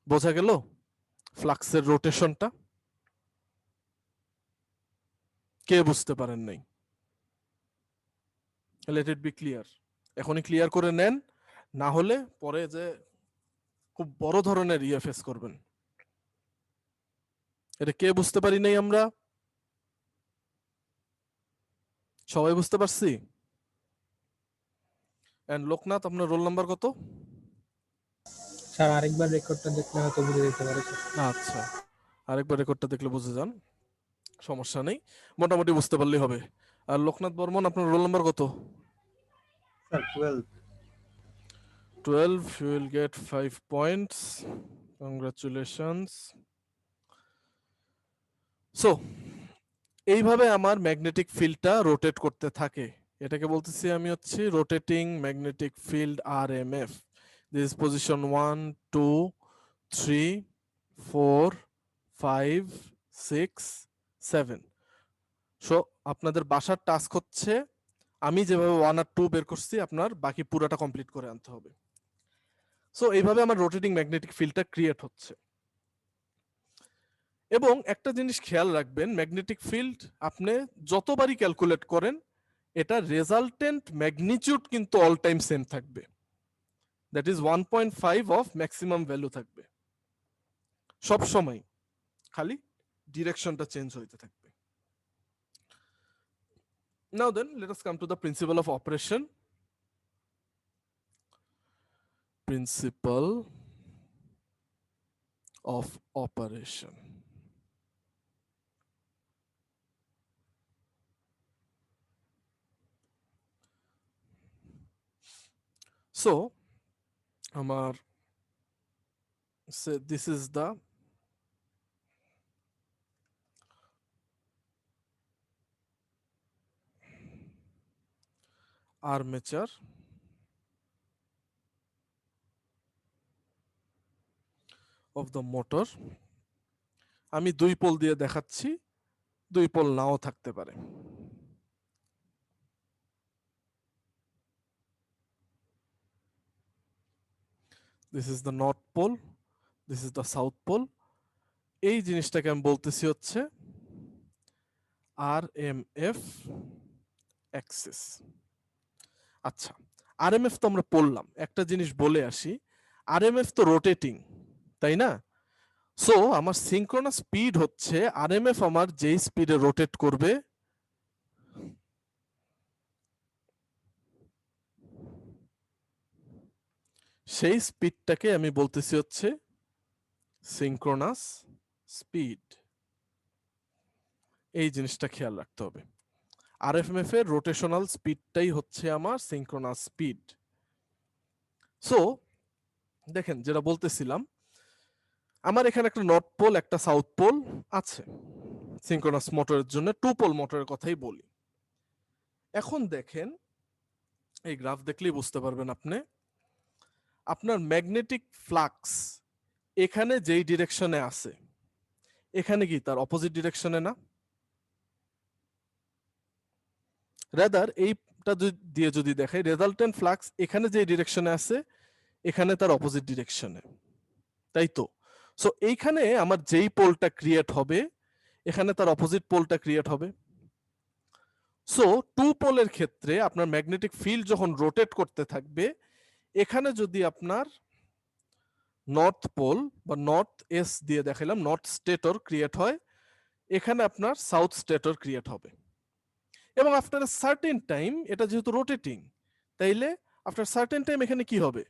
বোঝা গেল ফ্লাক্সের রোটেশনটা কে বুঝতে পারেন নাই লেট ইট বি ক্লিয়ার এখনই ক্লিয়ার করে নেন না হলে পরে যে খুব বড় ধরনের ইয়ে ফেস করবেন এটা কে বুঝতে পারি নাই আমরা সবাই বুঝতে পারছি এন্ড লোকনাথ আপনার রোল নাম্বার কত স্যার আরেকবার রেকর্ডটা দেখলে হয়তো বুঝে যেতে পারে স্যার আচ্ছা আরেকবার রেকর্ডটা দেখলে বুঝে যান সমস্যা নেই মোটামুটি বুঝতে পারলেই হবে আর লোকনাথ বর্মন আপনার রোল নাম্বার কত sir 12 you will get 5 points congratulations so এইভাবে আমার ম্যাগনেটিক ফিল্ডটা রোটেট করতে থাকে এটাকে বলতেছি আমি হচ্ছে rotating magnetic field RMF this position 1 2 3 4 5 6 7 so আপনাদের বাসার টাস্ক হচ্ছে আমি যেভাবে 1 আর 2 বের করছি আপনার বাকি পুরোটা কমপ্লিট করে আনতে হবে সো এইভাবে আমার রোটেটিং ম্যাগনেটিক ফিল্ডটা ক্রিয়েট হচ্ছে এবং একটা জিনিস খেয়াল রাখবেন ম্যাগনেটিক ফিল্ড আপনি যতবারই ক্যালকুলেট করেন এটা রেজাল্টেন্ট ম্যাগনিটিউড কিন্তু অল টাইম সেম থাকবে that is 1.5 of maximum value থাকবে সব সময় খালি ডিরেকশনটা চেঞ্জ হইতে থাকবে now then let us come to the principle of operation principle of operation so আমার So this is the armature of the motor. আমি 2 পোল দিয়ে দেখাচ্ছি, 2 পোল নাও থাকতে পারে। This is the north pole, this is the south pole. এই জিনিসটাকে আমি বলতেছি হচ্ছে RMF অ্যাক্সিস। আচ্ছা, RMF তো আমরা পড়লাম, একটা জিনিস বলে আসি, RMF তো রোটেটিং, তাই না? সো আমার সিনক্রোনাস স্পিড হচ্ছে RMF আমার যেই স্পিডে রোটেট করবে সেই স্পিডটাকে আমি বলতেছি হচ্ছে সিনক্রোনাস স্পিড। এই জিনিসটা খেয়াল রাখতে হবে, RMF এর রোটেশনাল স্পিডটাই হচ্ছে আমার সিনক্রোনাস স্পিড। সো দেখেন যেটা বলতেছিলাম, আমার এখানে একটা নর্থ পোল একটা সাউথ পোল আছে সিনক্রোনাস মোটরের জন্য, 2 পোল মোটরের কথাই বলি। এখন দেখেন এই গ্রাফ দেখলেই বুঝতে পারবেন আপনি, আপনার ম্যাগনেটিক ফ্লাক্স এখানে যেই ডিরেকশনে আছে এখানে কি তার অপোজিট ডিরেকশনে না? রাদার এইটা দিয়ে যদি দেখাই, রেজাল্টেন্ট ফ্লাক্স এখানে যে ডিরেকশনে আছে এখানে তার অপোজিট ডিরেকশনে, তাই তো? সো এইখানে আমার যেই পোলটা ক্রিয়েট হবে এখানে তার অপোজিট পোলটা ক্রিয়েট হবে। সো 2 পোলের ক্ষেত্রে আপনার ম্যাগনেটিক ফিল্ড যখন রোটেট করতে থাকবে, এখানে যদি আপনার নর্থ পোল বা নর্থ এস দিয়ে দেখাইলাম নর্থ স্টেটর ক্রিয়েট হয়, এখানে আপনার সাউথ স্টেটর ক্রিয়েট হবে। এবং আফটার সার্টেন টাইম, এটা যেহেতু রোটেটিং, তাইলে আফটার সার্টেন টাইম এখানে কি হবে?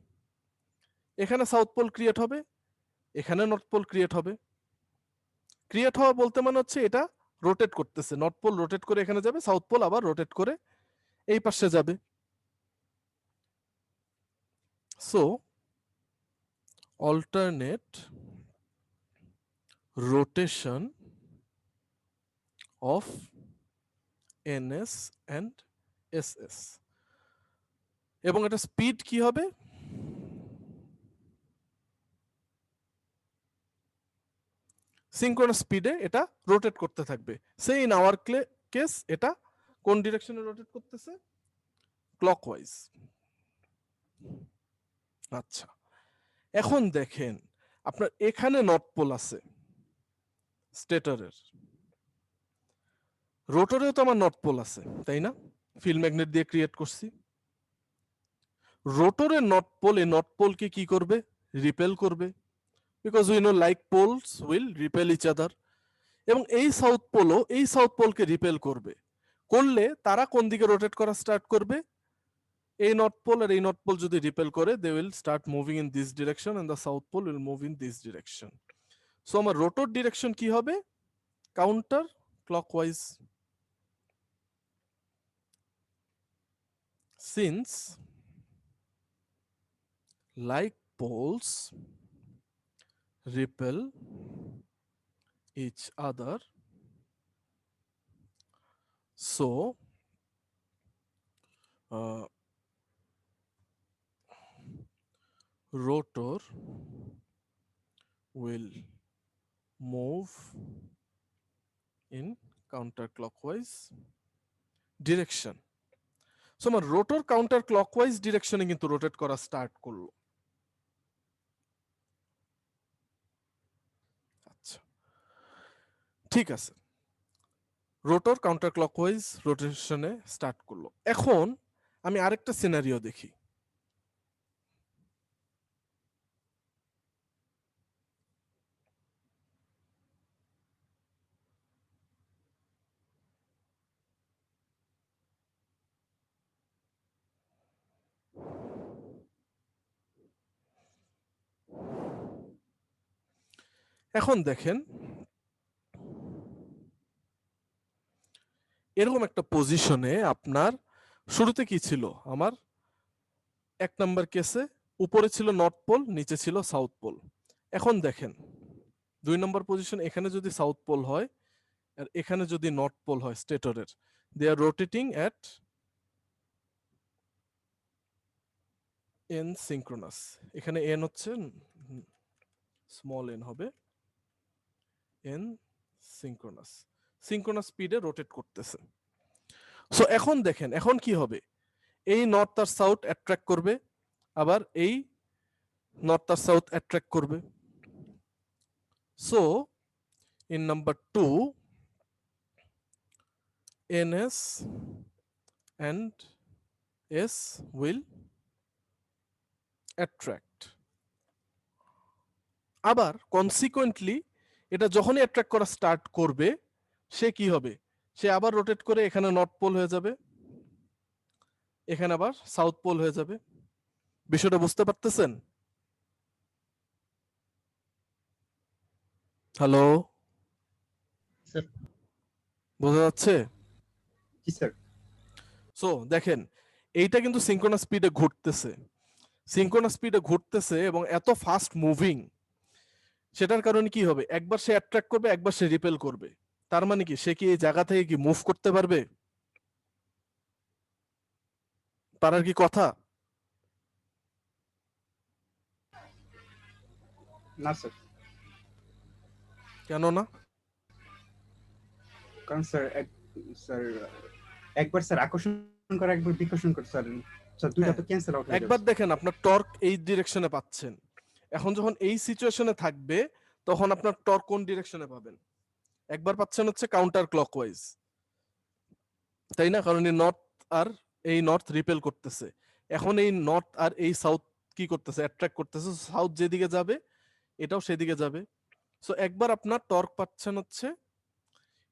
এখানে সাউথ পোল ক্রিয়েট হবে, এখানে নর্থ পোল ক্রিয়েট হবে। ক্রিয়েট হওয়া বলতে মানে হচ্ছে এটা রোটেট করতেছে, নর্থ পোল রোটেট করে এখানে যাবে, সাউথ পোল আবার রোটেট করে এই পাশে যাবে। So alternate rotation of NS and SS, এবং এটা স্পিড কি হবে? সিনক্রোনাস স্পিডে এটা রোটেট করতে থাকবে। সে ইন আওয়ার কেস এটা কোন ডিরেকশনে রোটেট করতেছে? ক্লকওয়াইজ। আচ্ছা, এখন দেখেন আপনার এখানে নর্থ পোল আছে স্টেটরের, রোটরেও তো আমার নর্থ পোল আছে, তাই না? ফিল্ড ম্যাগনেট দিয়ে ক্রিয়েট করছি। রোটরের নর্থ পোল এই নর্থ পোলকে কি করবে? রিপেল করবে, because we know like poles will repel each other. এবং এই সাউথ পোলও এই সাউথ পোলকে রিপেল করবে, করলে তারা কোন দিকে রোটেট করা স্টার্ট করবে? এই নর্থ পোল আর এই নর্থ পোল যদি রিপেল করে, they will start moving in this direction and the south pole will move in this direction. So আমার রোটর ডিরেকশন কি হবে? Counter clockwise. Since like poles repel each other, so rotor will move in counterclockwise direction. So আমার rotor counter clockwise ডিরেকশনে কিন্তু rotate করা start করলো। আচ্ছা, ঠিক আছে, রোটর কাউন্টার ক্লকওয়াইজ রোটেশনে স্টার্ট করলো। এখন আমি আরেকটা সিনারিও দেখি। এখন দেখেন এরকম একটা পজিশনে আপনার শুরুতে কি ছিল? আমার 1 নাম্বার কেসে উপরে ছিল নর্থ পোল, নিচে ছিল সাউথ পোল। এখন দেখেন 2 নম্বর পজিশন, এখানে যদি সাউথ পোল হয় আর এখানে যদি নর্থ পোল হয় স্টেটরের, দে আর রোটেটিং অ্যাট এন সিঙ্ক্রোনাস। এখানে এন হচ্ছে স্মল এন হবে, এন সিঙ্ক্রোনাস, সিঙ্ক্রোনাস স্পিডে রোটেট করতেছে। সো এখন দেখেন এখন কি হবে, এই নর্থ আর সাউথ অ্যাট্রাক্ট করবে, আবার এই নর্থ আর সাউথ অ্যাট্রাক্ট করবে। So in number 2 ns and s will attract। আবার কনসিকুয়েন্টলি এটা যখনই অ্যাট্রাক্ট করা স্টার্ট করবে সে কি হবে, সে আবার রোটেট করে এখানে নর্থ পোল হয়ে যাবে, এখানে আবার সাউথ পোল হয়ে যাবে। বিষয়টা বুঝতে পারতেছেন? হ্যালো, স্যার বোঝা যাচ্ছে? জি স্যার। সো দেখেন এইটা কিন্তু সিঙ্ক্রোনাস স্পিডে ঘুরতেছে, সিঙ্ক্রোনাস স্পিডে ঘুরতেছে এবং এত ফাস্ট মুভিং, সেটার কারণে কি হবে, একবার সে অ্যাট্রাক্ট করবে একবার সে রিপেল করবে। তার মানে কি সে কি এই জায়গা থেকে কি মুভ করতে পারবে? পারার কি কথা? না স্যার, কেন না? কারণ স্যার স্যার একবার স্যার আকর্ষণ করে একবার বিকর্ষণ করে স্যার, স্যার দুইটা তো ক্যান্সেল আউট হয়ে একবার যাবে। দেখেন আপনার টর্ক এই ডিরেকশনে পাচ্ছেন, এখন যখন এই সিচুয়েশনে থাকবে তখন আপনার টর্ক কোন ডিরেকশনে পাবেন? একবার পাচ্ছেন হচ্ছে কাউন্টার ক্লকওয়াইজ, তাই না? কারণ এই নর্থ আর এই নর্থ রিপেল করতেছে, এখন এই নর্থ আর এই সাউথ কি করতেছে, অ্যাট্রাক্ট করতেছে, সাউথ যেদিকে যাবে এটাও সেদিকে যাবে। সো একবার আপনার টর্ক পাচ্ছেন হচ্ছে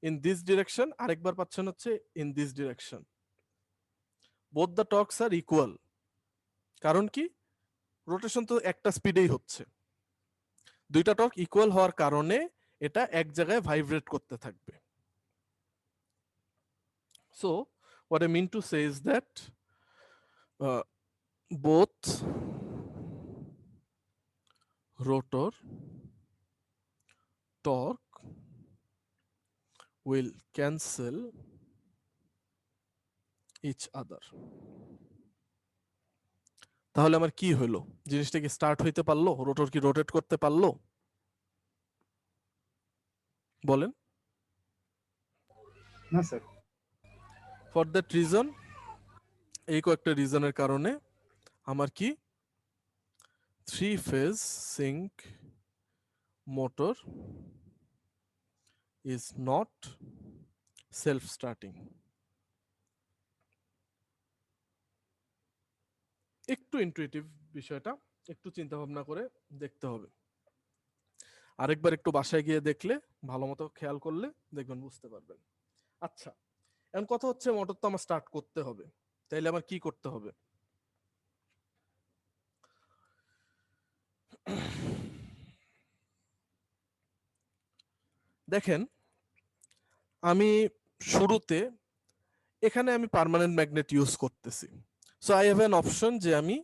ইন দিস ডিরেকশন, আরেকবার পাচ্ছেন হচ্ছে in this direction. Both the torques are equal. কারণ কি, রোটেশন তো একটা স্পিডেই হচ্ছে, দুইটা টর্ক ইকুয়াল হওয়ার কারণে এটা এক জায়গায় ভাইব্রেট করতে থাকবে। So what I mean to say is that both rotor torque will cancel each other। তাহলে আমার কি হলো, জিনিসটা কি স্টার্ট হইতে পারলো, রোটর কি রোটেট করতে পারলো? বলেন। না স্যার। ফর দ্যাট রিজন, এই কয়েকটা রিজনের কারণে আমার কি 3 phase sync motor is not self starting। একটু ইনটুইটিভ বিষয়টা, একটু চিন্তা ভাবনা করে দেখতে হবে, আরেকবার একটু বাসায় গিয়ে দেখলে ভালো মতো খেয়াল করলে দেখবেন বুঝতে পারবেন। আচ্ছা, এখন কথা হচ্ছে মোটর তো আমার স্টার্ট করতে হবে, তাইলে আমার কি করতে হবে? দেখেন আমি শুরুতে এখানে আমি পার্মানেন্ট ম্যাগনেট ইউজ করতেছি, so I have an option যে আমি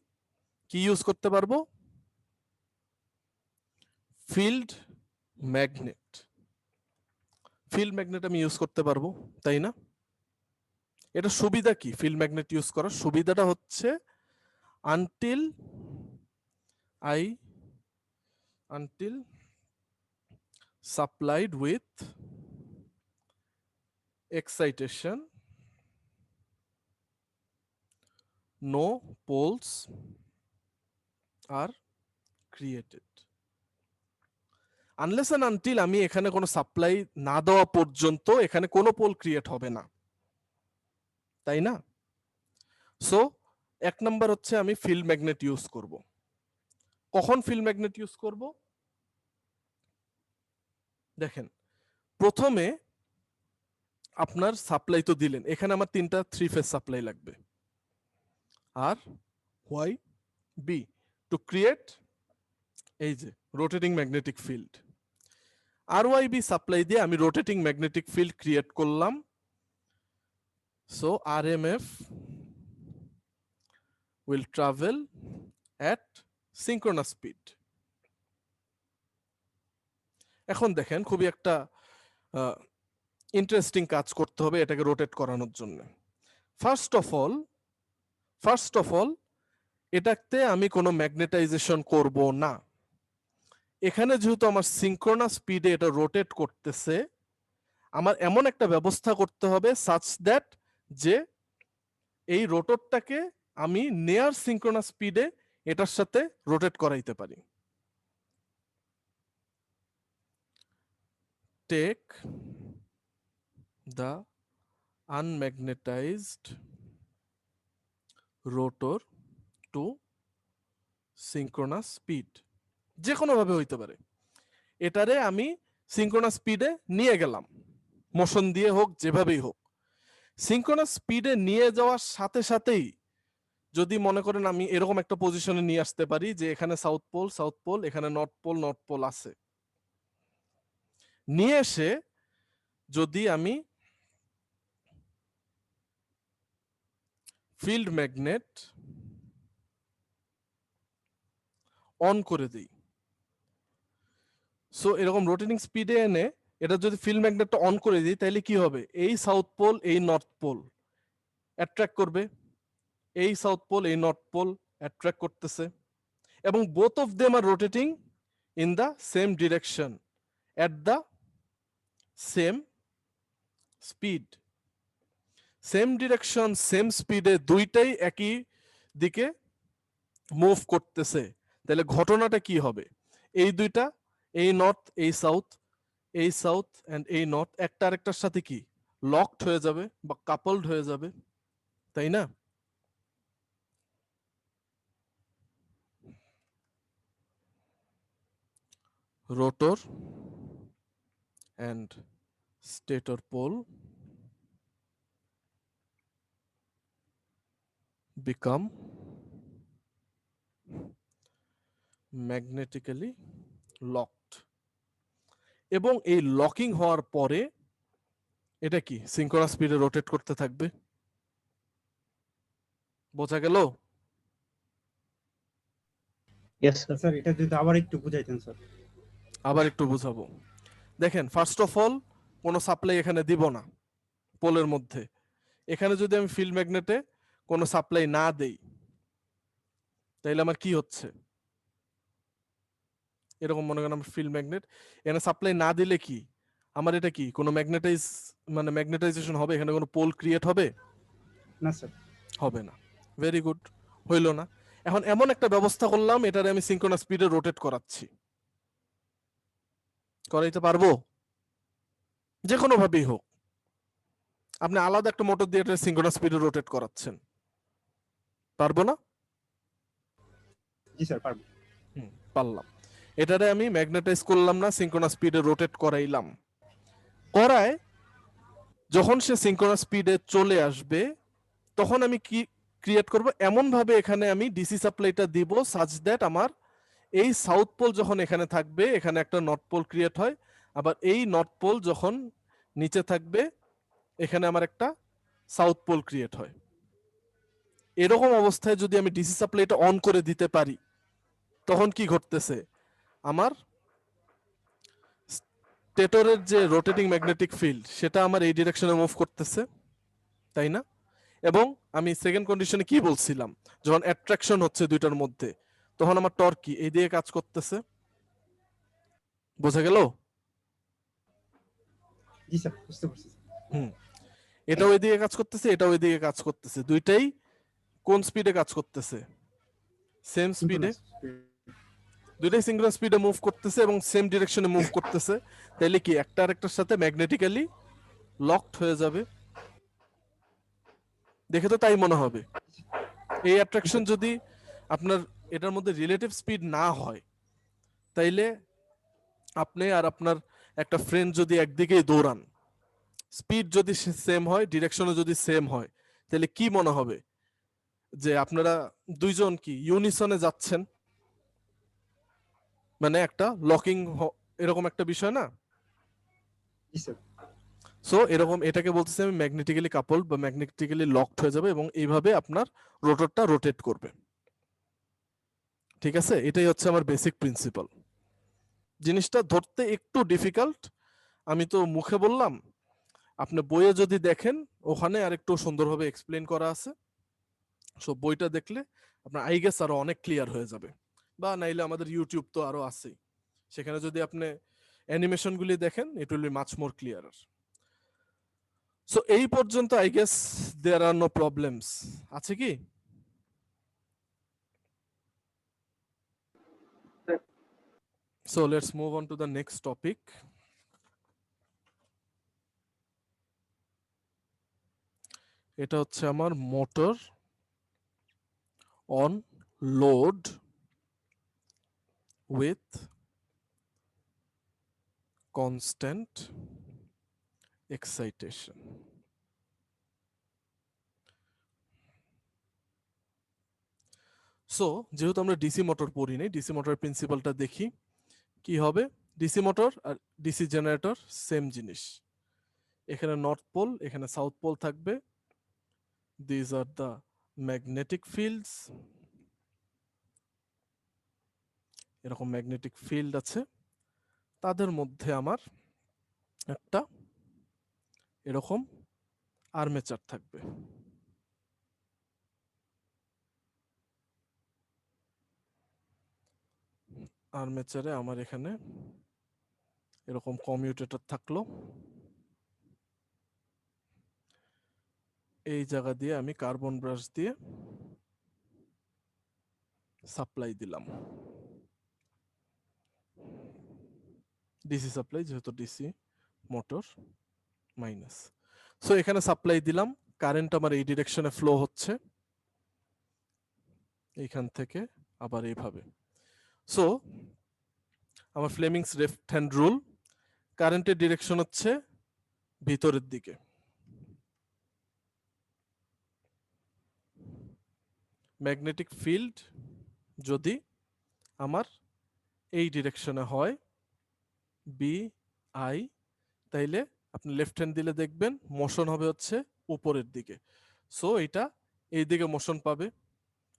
কি ইউজ করতে পারবো, ফিল্ড ম্যাগনেট। ফিল্ড ম্যাগনেট আমি ইউজ করতে পারবো, তাই না? এটা সুবিধা কি, ফিল্ড ম্যাগনেট ইউজ করার সুবিধাটা হচ্ছে until supplied with excitation, no poles are created। Unless and until আমি এখানে কোনো সাপ্লাই না দেওয়া পর্যন্ত এখানে কোনো পোল ক্রিয়েট হবে না, তাই না? সো এক নাম্বার হচ্ছে আমি ফিল্ড ম্যাগনেট ইউজ করব। কখন ফিল্ড ম্যাগনেট ইউজ করব? দেখেন প্রথমে আপনার সাপ্লাই তো দিলেন, এখানে আমার 3টা 3 ফেজ সাপ্লাই লাগবে, R Y B to create এই যে রোটেটিং ম্যাগনেটিক ফিল্ড। আর ওয়াই বি সাপ্লাই দিয়ে আমি রোটেটিং ম্যাগনেটিক ফিল্ড ক্রিয়েট করলাম। So R M F will travel at synchronous speed। এখন দেখেন খুবই একটা ইন্টারেস্টিং কাজ করতে হবে এটাকে রোটেট করানোর জন্য। ফার্স্ট অফ অল এটাতে আমি কোনো ম্যাগনেটাইজেশন করব না। এখানে যেহেতু আমার সিঙ্ক্রোনাস স্পিডে এটা রোটেট করতেছে, আমার এমন একটা ব্যবস্থা করতে হবে সাচ দ্যাট যে এই রোটরটাকে আমি নেয়ার সিঙ্ক্রোনাস স্পিডে এটার সাথে রোটেট করাইতে পারি। Take the unmagnetized rotor to synchronous speed, যে কোনো ভাবে হইতে পারে। এটারে আমি সিঙ্ক্রোনাস স্পিডে নিয়ে গেলাম, মোশন দিয়ে হোক যেভাবেই হোক। সিঙ্ক্রোনাস স্পিডে নিয়ে যাওয়ার সাথে সাথেই যদি মনে করেন আমি এরকম একটা পজিশনে নিয়ে আসতে পারি যে এখানে সাউথ পোল, এখানে নর্থ পোল আছে, নিয়ে এসে যদি আমি ফিল্ড ম্যাগনেট অন করে দিই, সো এরকম রোটেটিং স্পিডে এনে এটা যদি ফিল্ড ম্যাগনেটটা অন করে দিই তাহলে কি হবে, এই সাউথ পোল এই নর্থ পোল অ্যাট্রাক্ট করবে, এই সাউথ পোল এই নর্থ পোল অ্যাট্রাক্ট করতেছে, এবং both of them are rotating in the same direction at the same speed. Same direction same স্পিডে দুইটাই একই দিকে মুভ করতেছে, তাহলে ঘটনাটা কি হবে, এই দুইটা এই নর্থ এই সাউথ এন্ড এই নর্থ একটা আরেকটার সাথে কি লকড হয়ে যাবে বা কাপলড হয়ে যাবে, তাই না? Rotor and stator pole become magnetically locked, এবং এই লকিং হওয়ার পরে এটা কি সিঙ্ক্রোনাস স্পিডে রোটেট করতে থাকবে। বোঝা গেল? Yes sir. স্যার এটা যদি আবার একটু বুঝাইতেন স্যার। আবার একটু বুঝাবো। দেখেন ফার্স্ট অফ অল কোনো সাপ্লাই এখানে দিব না পোলের মধ্যে। এখানে যদি আমি ফিল্ড ম্যাগনেটে কোনো সাপ্লাই না দেই তাহলে আমার কি হচ্ছে, এরকম মনে করেন আমার ফিল্ড ম্যাগনেট এখানে সাপ্লাই না দিলে কি আমার এটা কি কোনো ম্যাগনেটাইজেশন হবে, এখানে কোনো পোল ক্রিয়েট হবে না স্যার। হবে না। ভেরি গুড, হইল না। এখন এমন একটা ব্যবস্থা করলাম এটারে আমি সিঙ্ক্রোনাস স্পিডে রোটেট করাচ্ছি, করাইতে পারবো যে কোনো ভাবেই হোক। আপনি আলাদা একটা মোটর দিয়ে এটা সিঙ্ক্রোনাস স্পিডে রোটেট করাচ্ছেন, পারবো না? জি স্যার পারবো। পারলাম। এটারে আমি ম্যাগনেটাইজ করলাম না, সিঙ্ক্রোনাস স্পিডে রোটেট করাইলাম, করায় যখন সে সিঙ্ক্রোনাস স্পিডে চলে আসবে তখন আমি কি ক্রিয়েট করব, এমন ভাবে এখানে আমি ডিসি সাপ্লাইটা দিব সাচ দ্যাট আমার এই সাউথ পোল যখন এখানে থাকবে এখানে একটা নর্থ পোল ক্রিয়েট হয়, আবার এই নর্থ পোল যখন নিচে থাকবে এখানে আমার একটা সাউথ পোল ক্রিয়েট হয়। এরকম অবস্থায় যদি আমি ডিসি সাপ্লাইটা অন করে দিতে পারি তখন কি ঘটতেছে, আমার স্টেটরের যে রোটেটিং ম্যাগনেটিক ফিল্ড সেটা আমার এই ডিরেকশনে মুভ করতেছে, তাই না? এবং আমি সেকেন্ড কন্ডিশনে কি বলছিলাম, যখন অ্যাট্রাকশন হচ্ছে দুইটার মধ্যে তখন আমার টর্ক কি এই দিকে কাজ করতেছে। বোঝা গেল? জি স্যার বুঝতে পারছি। এটাও এদিকে কাজ করতেছে, এটাও এদিকে কাজ করতেছে, দুইটাই কোন স্পিডে কাজ করতেছে, সেম স্পিডে, দুইটাই সিঙ্ক্রোনাস স্পিডে মুভ করতেছে এবং সেম ডিরেকশনে মুভ করতেছে, তাহলে কি একটা আরেকটার সাথে ম্যাগনেটিক্যালি লকড হয়ে যাবে। দেখে তো তাই মনে হবে। এই অ্যাট্রাকশন যদি আপনার এটার মধ্যে রিলেটিভ স্পিড না হয় তাইলে আপনি আর আপনার একটা ফ্রেন্ড যদি একদিকেই দৌড়ান, স্পিড যদি সেম হয় ডিরেকশনও যদি সেম হয় তাহলে কি মনে হবে যে আপনারা দুইজন কি ইউনিসনে যাচ্ছেন, মানে একটা লকিং এরকম একটা বিষয় না। জি স্যার। সো এরকম এটাকে বলতেছি আমি ম্যাগনেটিক্যালি কাপলড বা ম্যাগনেটিক্যালি লকড হয়ে যাবে এবং এইভাবে আপনার রোটরটা রোটেট করবে। ঠিক আছে, এটাই হচ্ছে আমার বেসিক প্রিন্সিপাল। জিনিসটা ধরতে একটু ডিফিকাল্ট, আমি তো মুখে বললাম, আপনি বইয়ে যদি দেখেন ওখানে আরেকটু সুন্দরভাবে এক্সপ্লেন করা আছে। সো বইটা দেখলে আপনার আই গেস আরো অনেক ক্লিয়ার হয়ে যাবে, বা নাইলে আমাদের ইউটিউব তো আরো আছেই, সেখানে যদি আপনি অ্যানিমেশন গুলি দেখেন it will be much more clearer. So এই পর্যন্ত I guess there are no problems, আছে কি? So let's move on to the next topic. এটা হচ্ছে আমার motor on load with constant excitation. So যেহেতু আমরা ডিসি মোটর পড়ি নাই, ডিসি মোটরের প্রিন্সিপালটা দেখি কি হবে। ডিসি মোটর আর ডিসি জেনারেটর সেম জিনিস, এখানে নর্থ পোল এখানে সাউথ পোল থাকবে। This are the magnetic fields, এরকম ম্যাগনেটিক ফিল্ড আছে, তাদের মধ্যে আমার একটা এরকম আর্মেচার থাকবে। আর্মেচারে আমার এখানে এরকম কমিউটেটর থাকলো, এই জায়গা দিয়ে আমি কার্বন ব্রাশ দিয়ে সাপ্লাই দিলাম, ডিসি সাপ্লাই যেহেতু ডিসি মোটর মাইনাস। সো এখানে সাপ্লাই দিলাম, কারেন্ট আমার এই ডিরেকশনে ফ্লো হচ্ছে এইখান থেকে আবার এইভাবে। সো আমার ফ্লেমিংস লেফট হ্যান্ড রুল, কারেন্টের ডিরেকশন হচ্ছে ভিতরের দিকে, ম্যাগনেটিক ফিল্ড যদি আমার এই ডিরেকশনে হয় বি আই, তাইলে আপনি লেফট হ্যান্ড দিলে দেখবেন মোশন হবে হচ্ছে উপরের দিকে। সো এটা এই দিকে মোশন পাবে,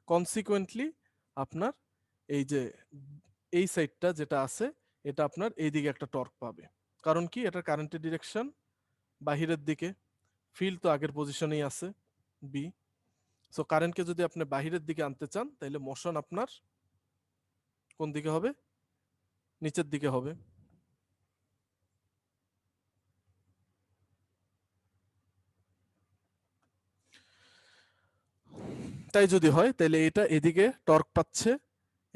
কনসিকুয়েন্টলি আপনার এই যে এই সাইডটা যেটা আছে এটা আপনার এই দিকে একটা টর্ক পাবে, কারণ কি এটা কারেন্টের ডিরেকশন বাহিরের দিকে, ফিল্ড তো আগের পজিশনেই আছে বি। সো কারেন্টকে যদি আপনি বাহিরের দিকে আনতে চান তাহলে মোশন আপনার কোন দিকে হবে? নিচের দিকে হবে। তাই যদি হয় তাহলে এটা এদিকে টর্ক পাচ্ছে,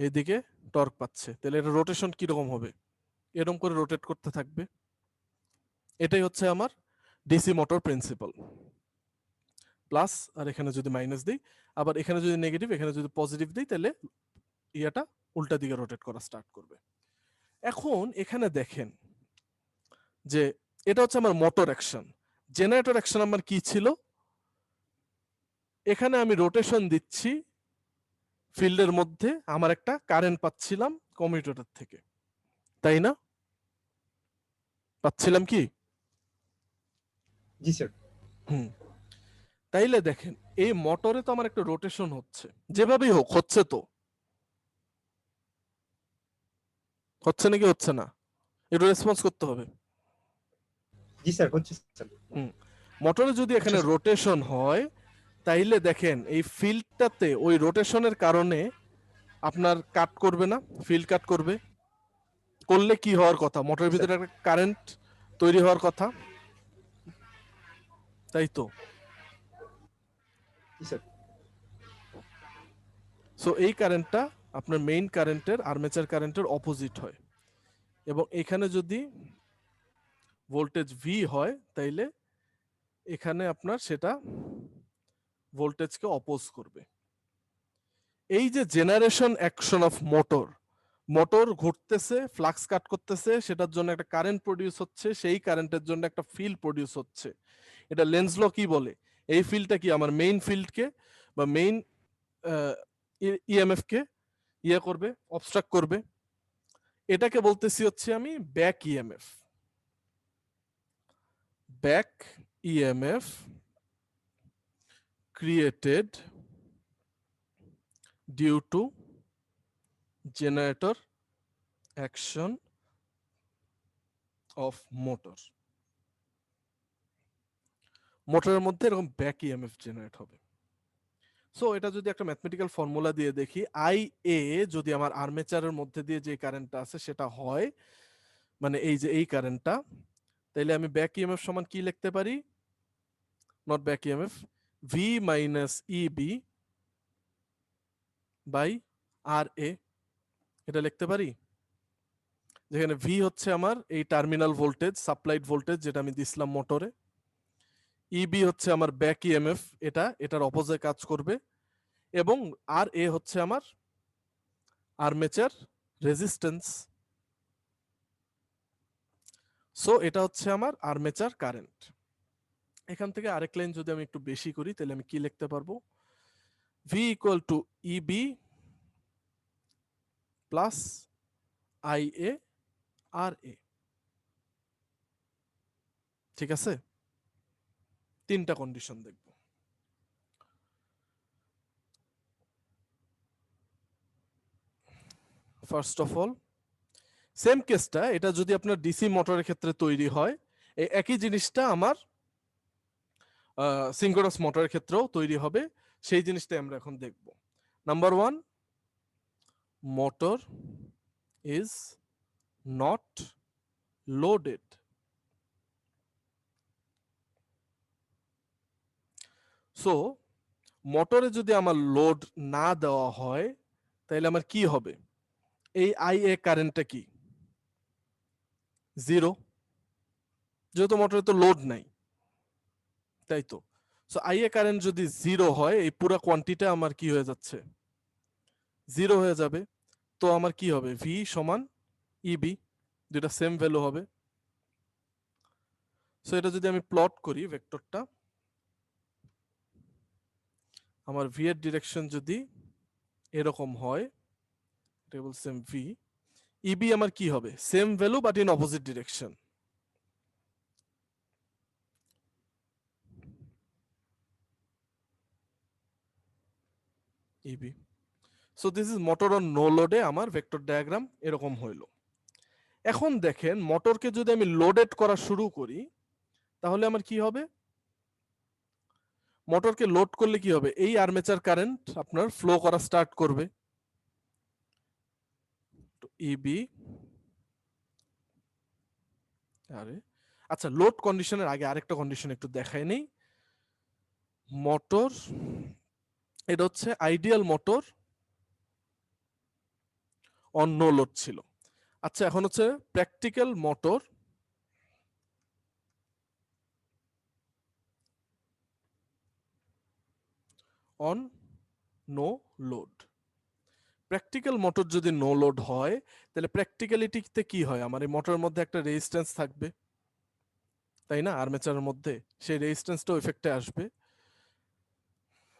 এদিকে টর্ক পাচ্ছে, তাহলে এটা রোটেশন কিরকম হবে? এরকম করে রোটেট করতে থাকবে। এটাই হচ্ছে আমার ডিসি মোটর প্রিন্সিপাল। প্লাস আর এখানে যদি মাইনাস দিই, আবার এখানে যদি নেগেটিভ এখানে যদি পজিটিভ দিই, তাহলে ইয়াটা উল্টা দিকে রোটেট করা স্টার্ট করবে। এখন এখানে দেখেন যে এটা হচ্ছে আমার মোটর অ্যাকশন। জেনারেটর অ্যাকশন আমার কি ছিল? এখানে আমি রোটেশন দিচ্ছি ফিল্ডের মধ্যে, আমার একটা কারেন্ট পাচ্ছিলাম কমিউটেটর থেকে, তাই না? পাচ্ছিলাম কি? জি স্যার। তাইলে দেখেন এই মোটরে তো আমার একটা রোটেশন হচ্ছে, যেভাবেই হোক হচ্ছে, তো হচ্ছে নাকি হচ্ছে না? একটু রেসপন্স করতে হবে। জি স্যার, হচ্ছে স্যার। মোটরে যদি এখানে রোটেশন হয় তাইলে দেখেন এই ফিল্ডটাতে ওই রোটেশনের কারণে আপনার কাট করবে না? ফিল্ড কাট করবে, করলে কি হওয়ার কথা? মোটরের ভিতরে একটা কারেন্ট তৈরি হওয়ার কথা, তাই তো? জি স্যার। সো এই কারেন্টটা আপনার মেইন কারেন্টের আর্মেচার কারেন্টের অপোজিট হয়, এবং এখানে যদি ভোল্টেজ ভি হয় তাইলে এখানে আপনার সেটা ভোল্টেজকে অপোজ করবে। এই যে generation action of motor, motor ঘুরতেছে, ফ্লাক্স কাট করতেছে, সেটার জন্য একটা কারেন্ট প্রডিউস হচ্ছে, সেই কারেন্টের জন্য একটা ফিল্ড প্রডিউস হচ্ছে। এটা লেন্স ল কি বলে? এই ফিল্ডটা কি আমার মেইন ফিল্ডকে বা মেইন ইএমএফ কে ইয়ে করবে, অবস্ট্রাক্ট করবে। এটাকে বলতেছি হচ্ছে আমি back EMF. Back EMF created due to generator action of motor. মোটরের মধ্যে এরকম ব্যাক ইএমএফ জেনারেট হবে। সো এটা যদি একটা ম্যাথমেটিক্যাল ফর্মুলা দিয়ে দেখি, আই এ যদি আমার আর্মেচারের মধ্যে দিয়ে যে কারেন্টটা আছে সেটা হয়, মানে এই যে এই কারেন্টটা, তাইলে আমি ব্যাক ইএমএফ সমান কি লিখতে পারি? Not back EMF, V minus EB by R A, এটা লিখতে পারি। যেখানে ভি হচ্ছে আমার এই টার্মিনাল ভোল্টেজ, সাপ্লাইড ভোল্টেজ যেটা আমি দিছিলাম মোটরে, ইবি হচ্ছে আমার ব্যাক ইএমএফ, এটার অপোজিটে কাজ করবে, এবং আর এ হচ্ছে আমার আর্মেচার রেজিস্ট্যান্স। সো এটা হচ্ছে আমার আর্মেচার কারেন্ট। এখান থেকে আরেক লাইন যদি আমি একটু বেশি করি তাহলে আমি কি লিখতে পারবো? V equal to EB plus I A R A. ঠিক আছে, তিনটা কন্ডিশন দেখব। ফার্স্ট অফ অল, সেম কেসটা, এটা যদি আপনার ডিসি মোটরের ক্ষেত্রে তৈরি হয়, এই একই জিনিসটা আমার সিঙ্ক্রোনাস মোটরের ক্ষেত্রেও তৈরি হবে। সেই জিনিসটাই আমরা এখন দেখব। Number one, motor is not loaded. So মোটরে যদি আমার লোড না দেওয়া হয় তাহলে আমার কি হবে? এই আই এ কারেন্টটা কি? জিরো, যেহেতু মোটরে তো লোড নাই, তাই তো। সো আই এ কারেন্ট যদি জিরো হয়, এই পুরো কোয়ান্টিটি আমার কি হয়ে যাচ্ছে? জিরো হয়ে যাবে। তো আমার কি হবে? ভি সমান ইবি, দুটা সেম ভ্যালু হবে। সো এটা যদি আমি প্লট করি ভেক্টরটা, আমার ভি এর ডিরেকশন যদি এরকম হয়, টেবল সেম ভি, ইবি আমার কি হবে? Same value but in opposite direction. EB. So this is motor on no লোডে আমার ভেক্টর ডায়াগ্রাম এরকম হইল। এখন দেখেন, মোটরকে যদি আমি লোডেড করা শুরু করি তাহলে আমার কি হবে? মোটরকে লোড করলে কি হবে? এই আর্মেচার কারেন্ট আপনার ফ্লো করা স্টার্ট করবে। ইবি, আরে আচ্ছা, লোড কন্ডিশনের আগে আরেকটা কন্ডিশন একটু দেখাই নেই। মোটর, এটা হচ্ছে ideal motor on no load ছিল। আচ্ছা, এখন হচ্ছে practical motor on no load. Practical motor যদি নো লোড হয় তাহলে প্র্যাকটিক্যালিটিতে কি হয়? আমার এই মোটরের মধ্যে একটা রেজিস্ট্যান্স থাকবে, তাই না? আর্মেচারের মধ্যে সেই রেজিস্ট্যান্সটাও ইফেক্টে আসবে।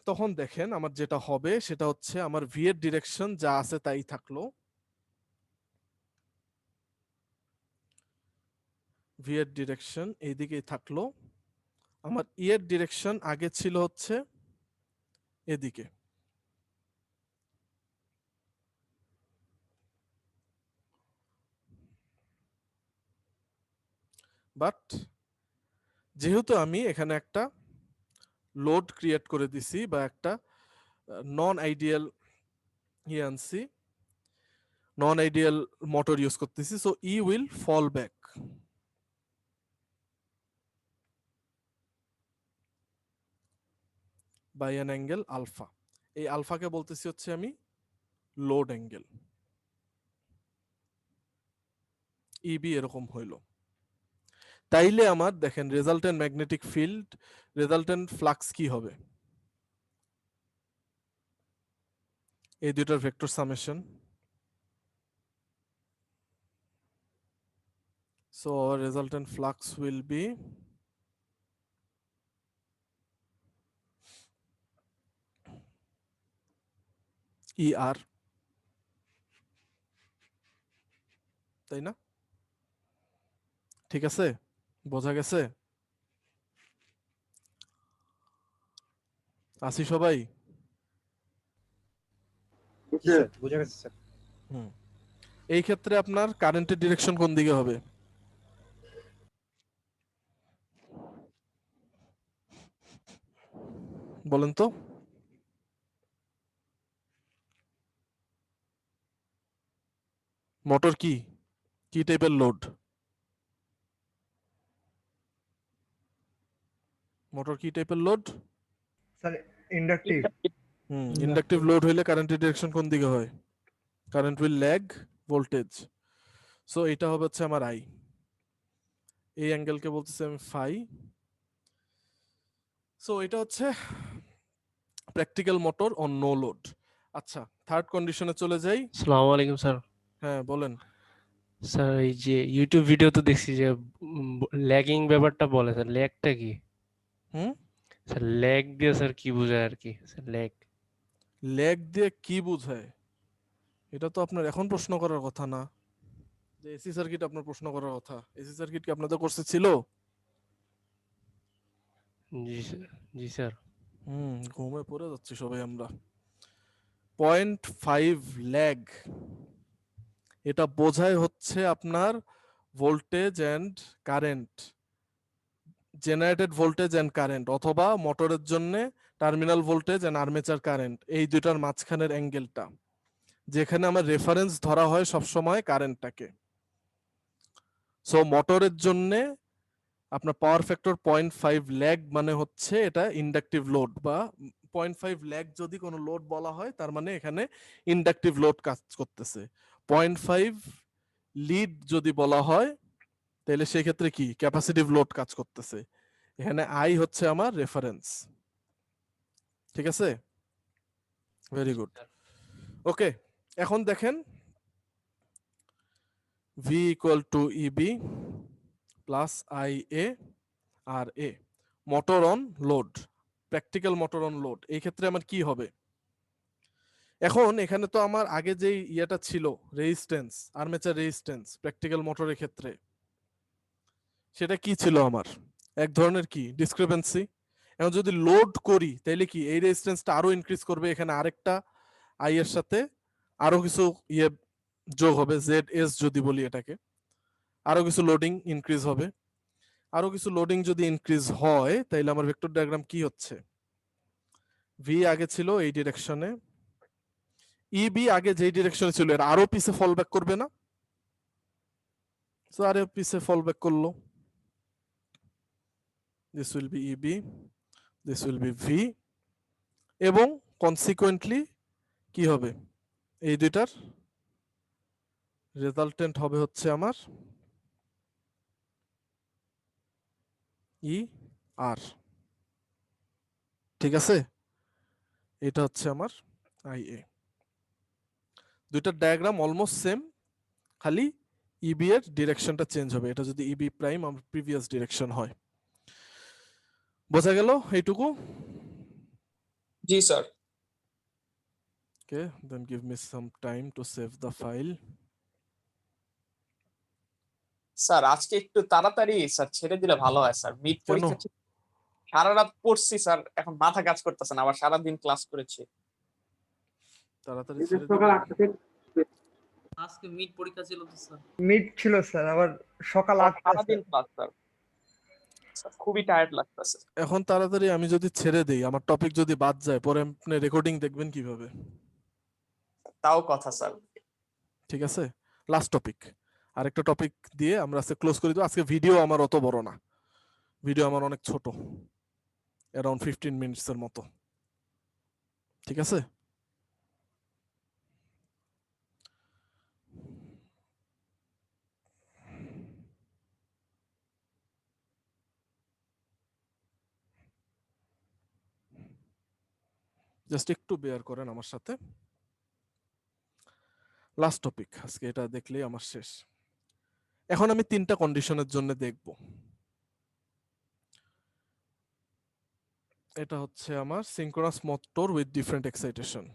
তখন দেখেন আমার যেটা হবে সেটা হচ্ছে আমার ভি এর ডিরেকশন যা আছে তাই থাকলো, ভি এর ডিরেকশন এইদিকেই থাকলো। আমার ই এর ডিরেকশন আগে ছিল হচ্ছে এদিকে। বাট যেহেতু আমি এখানে একটা লোড ক্রিয়েট করে দিছি বা একটা নন আইডিয়াল আনছি, নন আইডিয়াল মোটর ইউজ করতেছি, so E will fall back by an angle alpha. এই আলফাকে বলতেছি হচ্ছে আমি লোড অ্যাঙ্গেল। ইবি এরকম হইল। তাইলে আমার দেখেন resultant magnetic field, resultant flux কি হবে? এই দুইটার vector summation. So our resultant flux will be ER, তাই না? ঠিক আছে, বোঝা গেছে? আসি সবাই? বুঝা গেছে স্যার। এই ক্ষেত্রে আপনার কারেন্টের ডিরেকশন কোন দিকে হবে? বলেন তো? মোটর কি টাইপের লোড? মোটর কি টাইপের load? Sir inductive. Inductive load হইলে কারেন্টের ডিরেকশন কোন দিকে হয়? Current will lag voltage. So এটা হবে হচ্ছে আমার আই। এই অ্যাঙ্গেলকে বলতেছি আমি ফাই। সো এটা হচ্ছে practical motor on no load. আচ্ছা, থার্ড কন্ডিশনে চলে যাই। আসসালামু আলাইকুম স্যার। হ্যাঁ বলেন। স্যার এই যে ইউটিউব ভিডিও তো দেখছি যে ল্যাগিং ব্যাপারটা বলে, স্যার ল্যাগটা কি? হুম স্যার ল্যাগ দিয়ে স্যার কি বোঝায় আর কি? স্যার ল্যাগ ল্যাগ দিয়ে কি বোঝায়? এটা তো আপনার এখন প্রশ্ন করার কথা না। যে এসি সার্কিট আপনার প্রশ্ন করার কথা। এসি সার্কিট কি আপনাদের কোর্সে ছিল? জি স্যার। ঘুমে পড়ে যাচ্ছি সবাই আমরা। 0.5 ল্যাগ, এটা বোঝায় হচ্ছে আপনার voltage and current, generated voltage and current, অথবা মোটরের জন্য terminal voltage and armature current, এই দুইটার মাঝখানের অ্যাঙ্গেলটা, যেখানে আমার রেফারেন্স ধরা হয় সবসময় কারেন্টটাকে। সো মোটরের জন্য আপনার পাওয়ার ফ্যাক্টর 0.5 ল্যাগ মানে হচ্ছে এটা ইন্ডাকটিভ লোড, বা 0.5 ল্যাগ যদি কোনো লোড বলা হয় তার মানে এখানে ইন্ডাকটিভ লোড কাজ করতেছে। 0.5 লিড যদি বলা হয় তাহলে সেই ক্ষেত্রে কি ক্যাপাসিটিভ লোড কাজ করতেছে। এখানে আই হচ্ছে আমার রেফারেন্স। ঠিক আছে, ভেরি গুড। ওকে, এখন দেখেন V equal to EB plus I A R A, motor on load, practical motor on load. এই ক্ষেত্রে আমার কি হবে? এখন এখানে তো আমার আগে যেই ইয়েটা ছিল রেজিস্ট্যান্স, আর্মেচার রেজিস্ট্যান্স প্র্যাকটিক্যাল মোটরের ক্ষেত্রে, সেটা কি ছিল আমার? এক ধরনের কি ডিসক্রিপেন্সি। এখন যদি লোড করি তাহলে কি এই রেজিস্ট্যান্সটা আরো ইনক্রিজ করবে, এখানে আরেকটা আই এর সাথে আরো কিছু ইয়ে যোগ হবে, জেড এস যদি বলি এটাকে, আরো কিছু লোডিং ইনক্রিজ হবে। আরো কিছু লোডিং যদি ইনক্রিজ হয় তাহলে আমার ভেক্টর ডায়াগ্রাম কি হচ্ছে? ভি আগে ছিল এই ডিরেকশনে, ইবি আগে যেই ডিরেকশনে ছিল এর আরো পিছে ফল ব্যাক করবে না? সো আরো পিছে ফল ব্যাক করলো। This will be EB, this will be V, এবং কনসিকুয়েন্টলি কি হবে? এই দুইটার রেজাল্টেন্ট হবে হচ্ছে আমার ই আর। ঠিক আছে, এটা হচ্ছে আমার আই এ। দুইটার ডায়াগ্রাম অলমোস্ট সেম, খালি ইবি এর ডিরেকশনটা চেঞ্জ হবে। এটা যদি ইবি প্রাইম আমার প্রিভিয়াস ডিরেকশন হয়। বোঝা গেল এইটুকু? জি sir. Okay, then give me some time to save the file. Sir আজকে একটু তাড়াতাড়ি স্যার ছেড়ে দিলে ভালো হয় স্যার, মিড কেন? পরীক্ষা ছিল। সারা রাত পড়ছি স্যার, এখন মাথা কাজ করতেছে না, আবার সারা দিন ক্লাস করেছি। তাড়াতাড়ি ছেড়ে দিবেন। আজকে মিড পরীক্ষা ছিল তো স্যার। মিড ছিল স্যার, আবার সকাল 8টা সারা দিন ক্লাস স্যার, স্যার খুবই টায়ার্ড লাগতেছে। এখন তাড়াতাড়ি আমি যদি ছেড়ে দেই, আমার টপিক যদি বাদ যায়, পরে আপনি রেকর্ডিং দেখবেন কিভাবে? তাও কথা স্যার। ঠিক আছে, লাস্ট টপিক, আরেকটা টপিক দিয়ে আমরা আজকে ক্লোজ করে দেব। আজকে ভিডিও আমার অত বড় না, ভিডিও আমার অনেক ছোট, অ্যারাউন্ড 15 মিনিটস এর মতো। ঠিক আছে, জাস্ট একটু বেয়ার করেন আমার সাথে। লাস্ট টপিক আজকে, এটা দেখলেই আমার শেষ। এখন আমি তিনটা কন্ডিশনের জন্য দেখব। এটা হচ্ছে আমার synchronous motor with different excitation.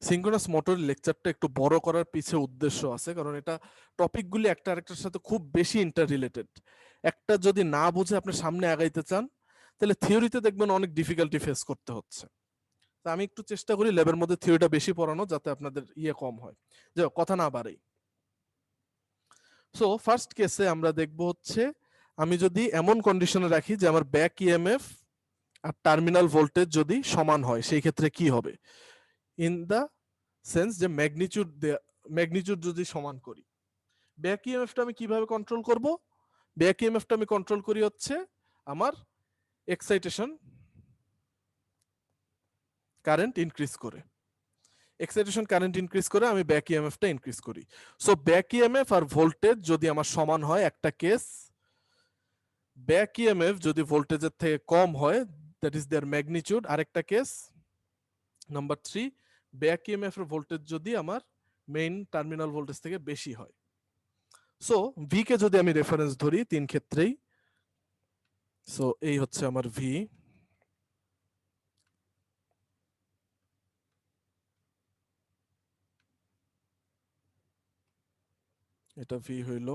Synchronous মোটরের লেকচারটা একটু বড় করার পিছে উদ্দেশ্য আছে, কারণ এটা টপিকগুলি একটা আরেকটার সাথে খুব বেশি ইন্টার রিলেটেড। একটা যদি না বুঝে আপনি সামনে আগাইতে চান তাহলে থিওরিতে দেখবেন অনেক ডিফিকাল্টি ফেস করতে হচ্ছে। তা আমি একটু চেষ্টা করি ল্যাবের মধ্যে থিওরিটা বেশি পড়ানো, যাতে আপনাদের ইয়ে কম হয়, যে কথা না বাড়াই। সো ফার্স্ট কেসে আমরা দেখব হচ্ছে, আমি যদি এমন কন্ডিশনে রাখি যে আমার ব্যাক ইএমএফ আর টার্মিনাল ভোল্টেজ যদি সমান হয়, সেই ক্ষেত্রে কি হবে? ইন দা সেন্স যে ম্যাগনিটিউড যদি সমান করি, ব্যাক ইএমএফটা আমি কিভাবে কন্ট্রোল করব? ব্যাক ইএমএফটা আমি কন্ট্রোল করি হচ্ছে আমার এক্সাইটেশন কারেন্ট ইনক্রিজ করে। এক্সাইটেশন কারেন্ট ইনক্রিজ করে আমি ব্যাক ইএমএফটা ইনক্রিজ করি। সো ব্যাক ইএমএফ আর ভোল্টেজ যদি আমার সমান হয়, একটা কেস, ব্যাক ইএমএফ যদি ভোল্টেজের থেকে কম হয়, দ্যাট ইজ দেয়ার ম্যাগনিটিউড। আরেকটা কেস নাম্বার 3, ব্যাক ইএমএফ এর ভোল্টেজ যদি আমার মেইন টার্মিনাল ভোল্টেজ থেকে বেশি হয়। সো ভি কে যদি আমি রেফারেন্স ধরি 3 ক্ষেত্রেই, সো এই হচ্ছে আমার ভি, এটা ভি হইল,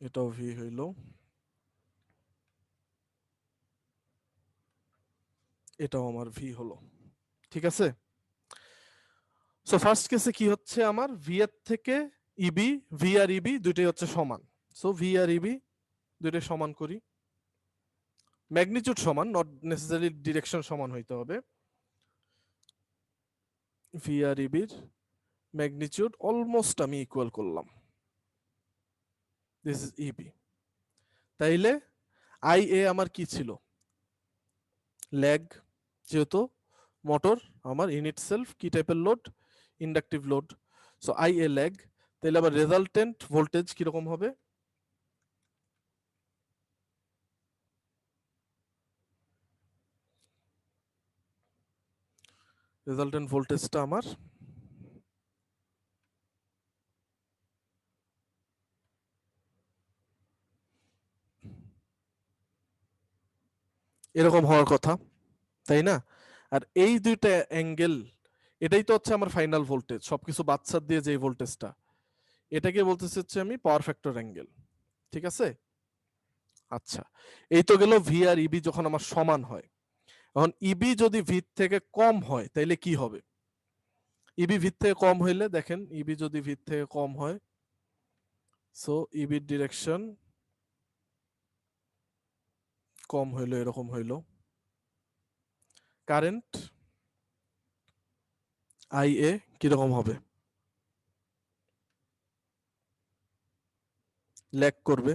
এটাও ভি হইল, এটাও আমার ভি হলো। ঠিক আছে? সো ফার্স্ট কেসে কি হচ্ছে, আমার ভি এর থেকে ইবি, ভি আর ইবি দুইটাই হচ্ছে সমান। সো ভি আর ইবি দুইটাই সমান করি, ম্যাগনিটিউড সমান, নট নেসেসারি ডিরেকশন সমান হইতে হবে। ভি আর ইবির ম্যাগনিটিউড অলমোস্ট আমি ইকুয়াল করলাম, দিস ইজ ইবি। তাইলে আই এ আমার কি ছিল? ল্যাগ, যেহেতু মোটর আমার ইন ইটসেলফ কি টাইপের load? Inductive load. So I A lag, তাহলে আবার রেজাল্টেন্ট ভোল্টেজ কিরকম হবে? রেজাল্টেন্ট ভোল্টেজটা আমার এরকম হওয়ার কথা, তাই না? আর এই দুইটা অ্যাঙ্গেল, এটাই তো হচ্ছে আমার ফাইনাল ভোল্টেজ, সবকিছু বাদ দিয়ে যে ভোল্টেজটা, এটাকে বলতেছে হচ্ছে আমি পাওয়ার ফ্যাক্টর অ্যাঙ্গেল। ঠিক আছে? আচ্ছা, এই তো গেল ভি আর ইবি যখন আমার সমান হয়। এখন ইবি যদি ভি থেকে কম হয় তাইলে কি হবে? ইবি ভি থেকে কম হইলে দেখেন, ইবি যদি ভি থেকে কম হয়, সো ইবির ডিরেকশন কম হইলো, এরকম হইলো। কারেন্ট আই এ কিরকম হবে? ল্যাগ করবে।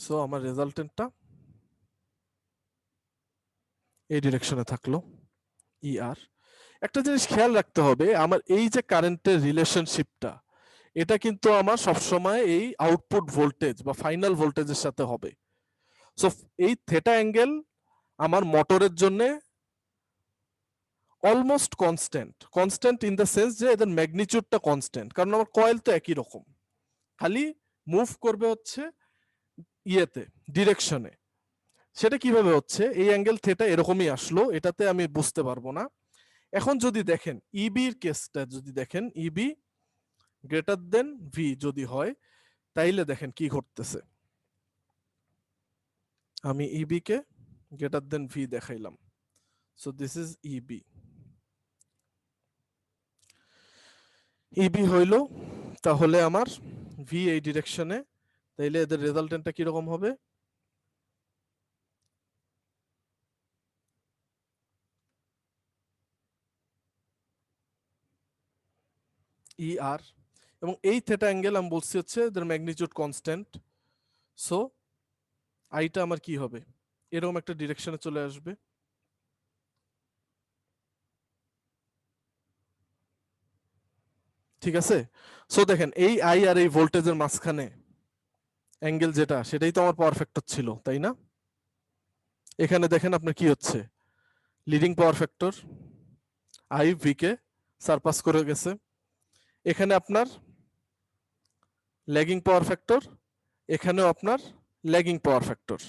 সো আমার রেজাল্টেন্টটা এই ডিরেকশনে থাকলো, ই আর। একটা জিনিস খেয়াল রাখতে হবে, আমার এই যে কারেন্টের রিলেশনশিপটা, এটা কিন্তু আমার সবসময় এই আউটপুট ভোল্টেজ বা ফাইনাল ভোল্টেজের সাথে হবে। সো এই থেটা অ্যাঙ্গেল আমার মোটরের জন্য almost constant in the sense যে এদের ম্যাগনিটিউডটা কনস্ট্যান্ট, কারণ আমার কয়েল তো একই রকম, খালি মুভ করবে হচ্ছে ইয়েতে, ডিরেকশনে। সেটা কিভাবে হচ্ছে? এই অ্যাঙ্গেল থেটা এরকমই আসলো, এটাতে আমি বুঝতে পারবো না। এখন যদি দেখেন ইবির কেসটা, যদি দেখেন ইবি গ্রেটার দেন ভি যদি হয়, তাইলে দেখেন কি ঘটতেছে। আমি ইবি কে গ্রেটার দেন ভি দেখাইলাম, সো দিস ইজ ইবি। ইবি হইল তাহলে আমার ভি এই ডিরেকশনে, তাইলে এদের রেজাল্টেন্টটা কিরকম হবে? ই আর, এবং এই থেটা অ্যাঙ্গেল আমি বলছি হচ্ছে এদের ম্যাগনিটিউড কনস্ট্যান্ট। সো আইটা আমার কি হবে? এরকম একটা ডিরেকশনে চলে আসবে। ঠিক আছে? সো দেখেন এই আই আর এই ভোল্টেজের মাঝখানে অ্যাঙ্গেল যেটা, সেটাই তো আমার পাওয়ার ফ্যাক্টর ছিল, তাই না? এখানে দেখেন আপনার কি হচ্ছে, leading power factor I V K surpass করে গেছে। এখানে আপনার ল্যাগিং পাওয়ার ফ্যাক্টর, এখানেও আপনার ল্যাগিং পাওয়ার ফ্যাক্টর।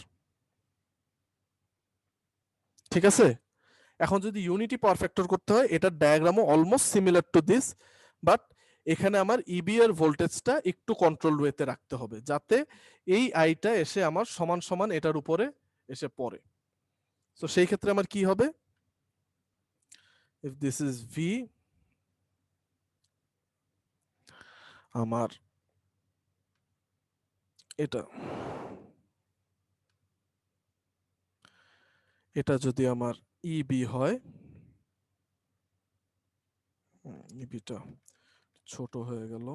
ঠিক আছে? এখন যদি ইউনিটি পাওয়ার ফ্যাক্টর করতে হয়, এটার ডায়াগ্রামও almost similar to this, but এখানে আমার ইবি এর ভোল্টেজটা একটু কন্ট্রোল ওয়েতে রাখতে হবে যাতে এই আইটা এসে আমার সমান সমান এটার উপরে এসে পড়ে। তো সেই ক্ষেত্রে আমার কি হবে, if this is V, আমার এটা এটা যদি আমার ইবি হয়, ইবিটা ছোট হয়ে গেল,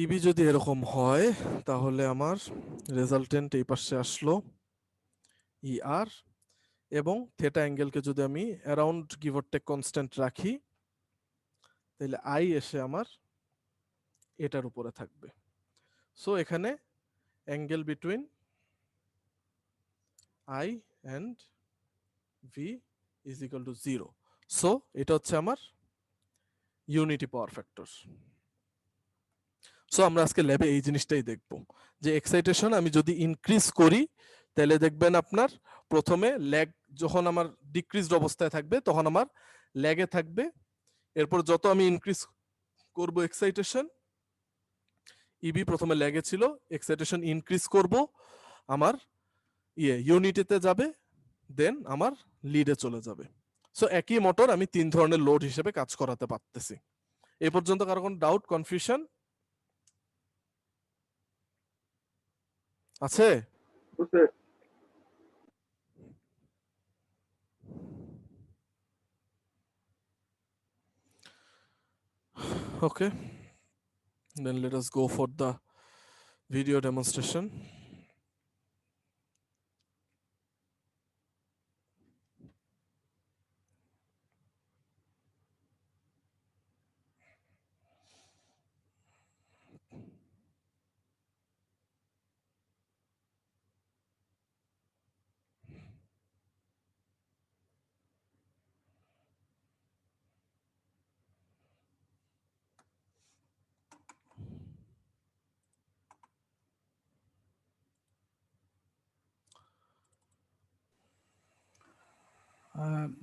ইবি যদি এরকম হয় তাহলে আমার রেজাল্টেন্ট এই পাশে আসলো ইআর, এবং থেটা অ্যাঙ্গেলকে যদি আমি around give or take constant রাখি তাহলে আই এসে আমার এটার উপরে থাকবে। সো এখানে angle between I and V is equal to 0। So এটা হচ্ছে আমার ইউনিটি পাওয়ার ফ্যাক্টর। সো আমরা আজকে ল্যাবে এই জিনিসটাই দেখব যে এক্সাইটেশন আমি যদি ইনক্রিজ করি তাহলে দেখবেন আপনার প্রথমে ল্যাগ যখন আমার ডিক্রিজড অবস্থায় থাকবে তখন আমার ল্যাগে থাকবে, এরপর যত আমি ইনক্রিজ করব এক্সাইটেশন, ইবি প্রথমে ল্যাগে ছিল, এক্সাইটেশন ইনক্রিজ করব আমার ইউনিটিতে যাবে, দেন আমার লিডে চলে যাবে। সো একই মোটর আমি 3 ধরনের লোড হিসেবে কাজ করাতে পারতেছি। এই পর্যন্ত কারো কোনো ডাউট, কনফিউশন আছে? Okay, then let us go for the video demonstration.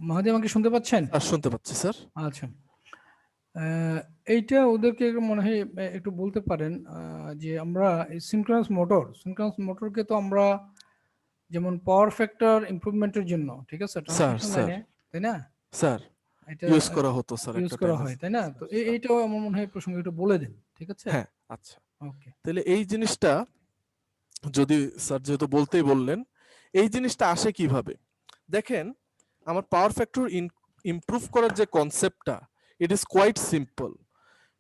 মাহাদি আমাকে শুনতে পাচ্ছেন? আর শুনতে পাচ্ছি স্যার। আচ্ছা, এইটা ওদেরকে মনে হয় একটু বলতে পারেন যে আমরা সিনক্রোনাস মোটরকে তো আমরা যেমন পাওয়ার ফ্যাক্টর ইমপ্রুভমেন্টের জন্য, ঠিক আছে, ট্রান্সমিশন লাইনে, তাই না, স্যার এটা ইউজ করা হতো স্যার, ইউজ একটা করা টাইমে। হয়, তাই না? তো এইটাও আমার মনে হয় প্রসঙ্গে একটু বলে দেন, ঠিক আছে? হ্যাঁ, আচ্ছা। ওকে, তাহলে এই জিনিসটা যদি স্যার যেহেতু বলতেই বললেন, এই জিনিসটা আসে কিভাবে দেখেন, আমার পাওয়ার ফ্যাক্টর ইমপ্রুভ করার যে কনসেপ্টটা, ইট ইজ কোয়াইট সিম্পল।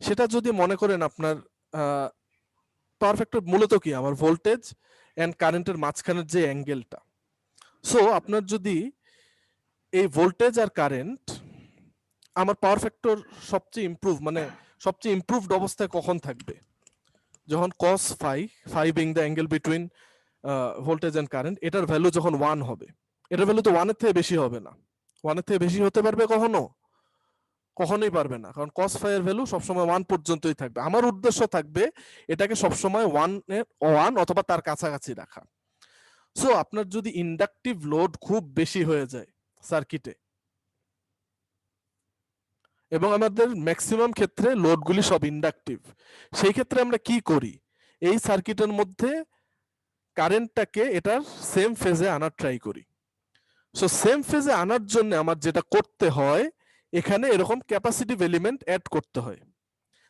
সেটা যদি মনে করেন আপনার পাওয়ার ফ্যাক্টর মূলত কি আমার ভোল্টেজ এন্ড কারেন্টের মাঝখানের যে অ্যাঙ্গেলটা। সো আপনার যদি এই ভোল্টেজ আর কারেন্ট, আমার পাওয়ার ফ্যাক্টর সবচেয়ে ইমপ্রুভ মানে সবচেয়ে ইমপ্রুভড অবস্থায় কখন থাকবে, যখন cos phi being the angle between voltage and current, এটার ভ্যালু যখন 1 হবে। এটার ভ্যালু তো 1 এর থেকে বেশি হবে না। 1 এর থেকে বেশি হতে পারবে কখনোই পারবে না, কারণ cos phi এর ভ্যালু সবসময় 1 পর্যন্তই থাকবে। আমার উদ্দেশ্য থাকবে এটাকে সবসময় 1 অথবা তার কাছাকাছি রাখা। সো আপনার যদি ইন্ডাকটিভ লোড খুব বেশি হয়ে যায় সার্কিটে, এবং আমাদের ম্যাক্সিমাম ক্ষেত্রে লোডগুলি সব ইন্ডাকটিভ, সেই ক্ষেত্রে আমরা কি করি, এই সার্কিটের মধ্যে কারেন্টটাকে এটার সেম ফেজে আনার ট্রাই করি। সো সেম ফেজে আনার জন্য আমার যেটা করতে হয়, এখানে এরকম ক্যাপাসিটিভ এলিমেন্ট অ্যাড করতে হয়।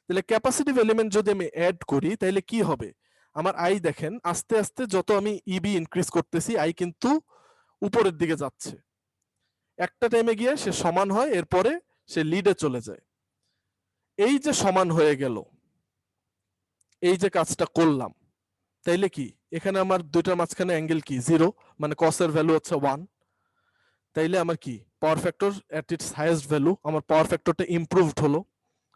তাহলে ক্যাপাসিটিভ এলিমেন্ট যদি আমি অ্যাড করি তাহলে কি হবে, আমার আই দেখেন আস্তে আস্তে যত আমি ইবি ইনক্রিজ করতেছি আই কিন্তু উপরের দিকে যাচ্ছে, একটা টাইমে গিয়ে সে সমান হয়, এরপরে সে লিডে চলে যায়। এই যে সমান হয়ে গেল, এই যে কাজটা করলাম, তাইলে কি এখানে আমার দুইটার মাঝখানে অ্যাঙ্গেল কি 0, মানে cos এর ভ্যালু হচ্ছে 1। তাইলে আমার কি power factor at it's highest value, আমার পাওয়ার ফ্যাক্টরটা ইমপ্রুভড হলো,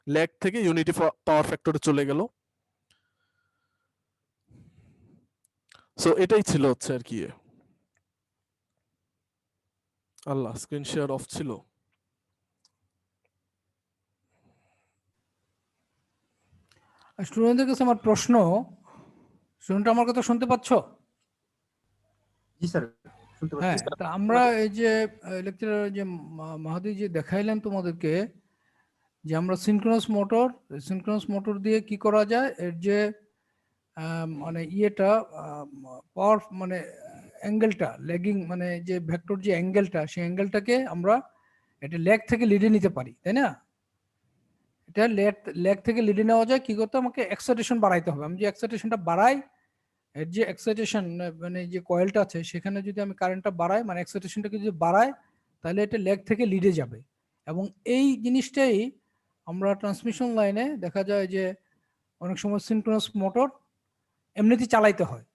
ল্যাগ থেকে ইউনিটি পাওয়ার ফ্যাক্টরে চলে গেল। সো এটাই ছিল হচ্ছে আর কি। আল্লাহ, স্ক্রিন শেয়ার অফ ছিল। স্টুডেন্টদের কাছে আমার প্রশ্ন, স্টুডেন্ট আমার কথা শুনতে পাচ্ছ? জি স্যার, শুনতে হ্যাঁ, পাচ্ছি। তা আমরা এই যে লেকচারার যে মাহাদি যে দেখাইলেন তোমাদেরকে, যে আমরা সিনক্রোনাস মোটর দিয়ে কি করা যায়, এর যে মানে ইয়েটা পাওয়ার মানে অ্যাঙ্গেলটা ল্যাগিং, মানে যে ভেক্টর যে অ্যাঙ্গেলটা, সেই অ্যাঙ্গেলটাকে আমরা এটা ল্যাগ থেকে লিডে নিতে পারি, তাই না? এটা ল্যাগ থেকে লিডে নেওয়া যায় কি করতে, আমাকে এক্সাইটেশন বাড়াইতে হবে। আমি যে এক্সাইটেশনটা বাড়াই, এর যে এক্সাইটেশন মানে যে কয়েলটা আছে সেখানে যদি আমি কারেন্টটা বাড়াই, মানে এক্সাইটেশনটাকে যদি বাড়াই, তাহলে এটা ল্যাগ থেকে লিডে যাবে। এবং এই জিনিসটাই আমরা ট্রান্সমিশন লাইনে দেখা যায় যে অনেক সময় সিনক্রোনাস মোটর এমনিতেই চালাইতে হয়,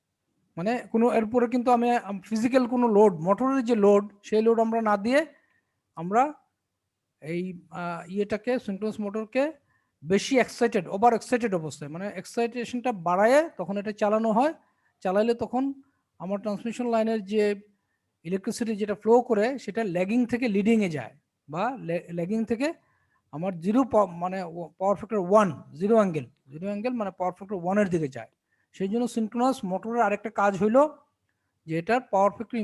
মানে কোনো এরপরে কিন্তু আমি ফিজিক্যাল কোনো লোড, মোটরের যে লোড, সেই লোড আমরা না দিয়ে আমরা এই ইয়েটাকে সিনক্রোনাস মোটরকে বেশি এক্সাইটেড, ওভার এক্সাইটেড অবস্থায়, মানে এক্সাইটেশনটা বাড়ায় তখন এটা চালানো হয়। চালাইলে তখন আমার ট্রান্সমিশন লাইনের যে ইলেকট্রিসিটি যেটা ফ্লো করে সেটা ল্যাগিং থেকে লিডিংয়ে যায়, বা ল্যাগিং থেকে আমার মানে পাওয়ার ফ্যাক্টর 1, জিরো অ্যাঙ্গেল মানে পাওয়ার ফ্যাক্টর 1-এর দিকে যায়। সেই জন্য সিনক্রোনাস মোটরের আরেকটা কাজ হইলো যে এটার পাওয়ার ফ্যাক্টর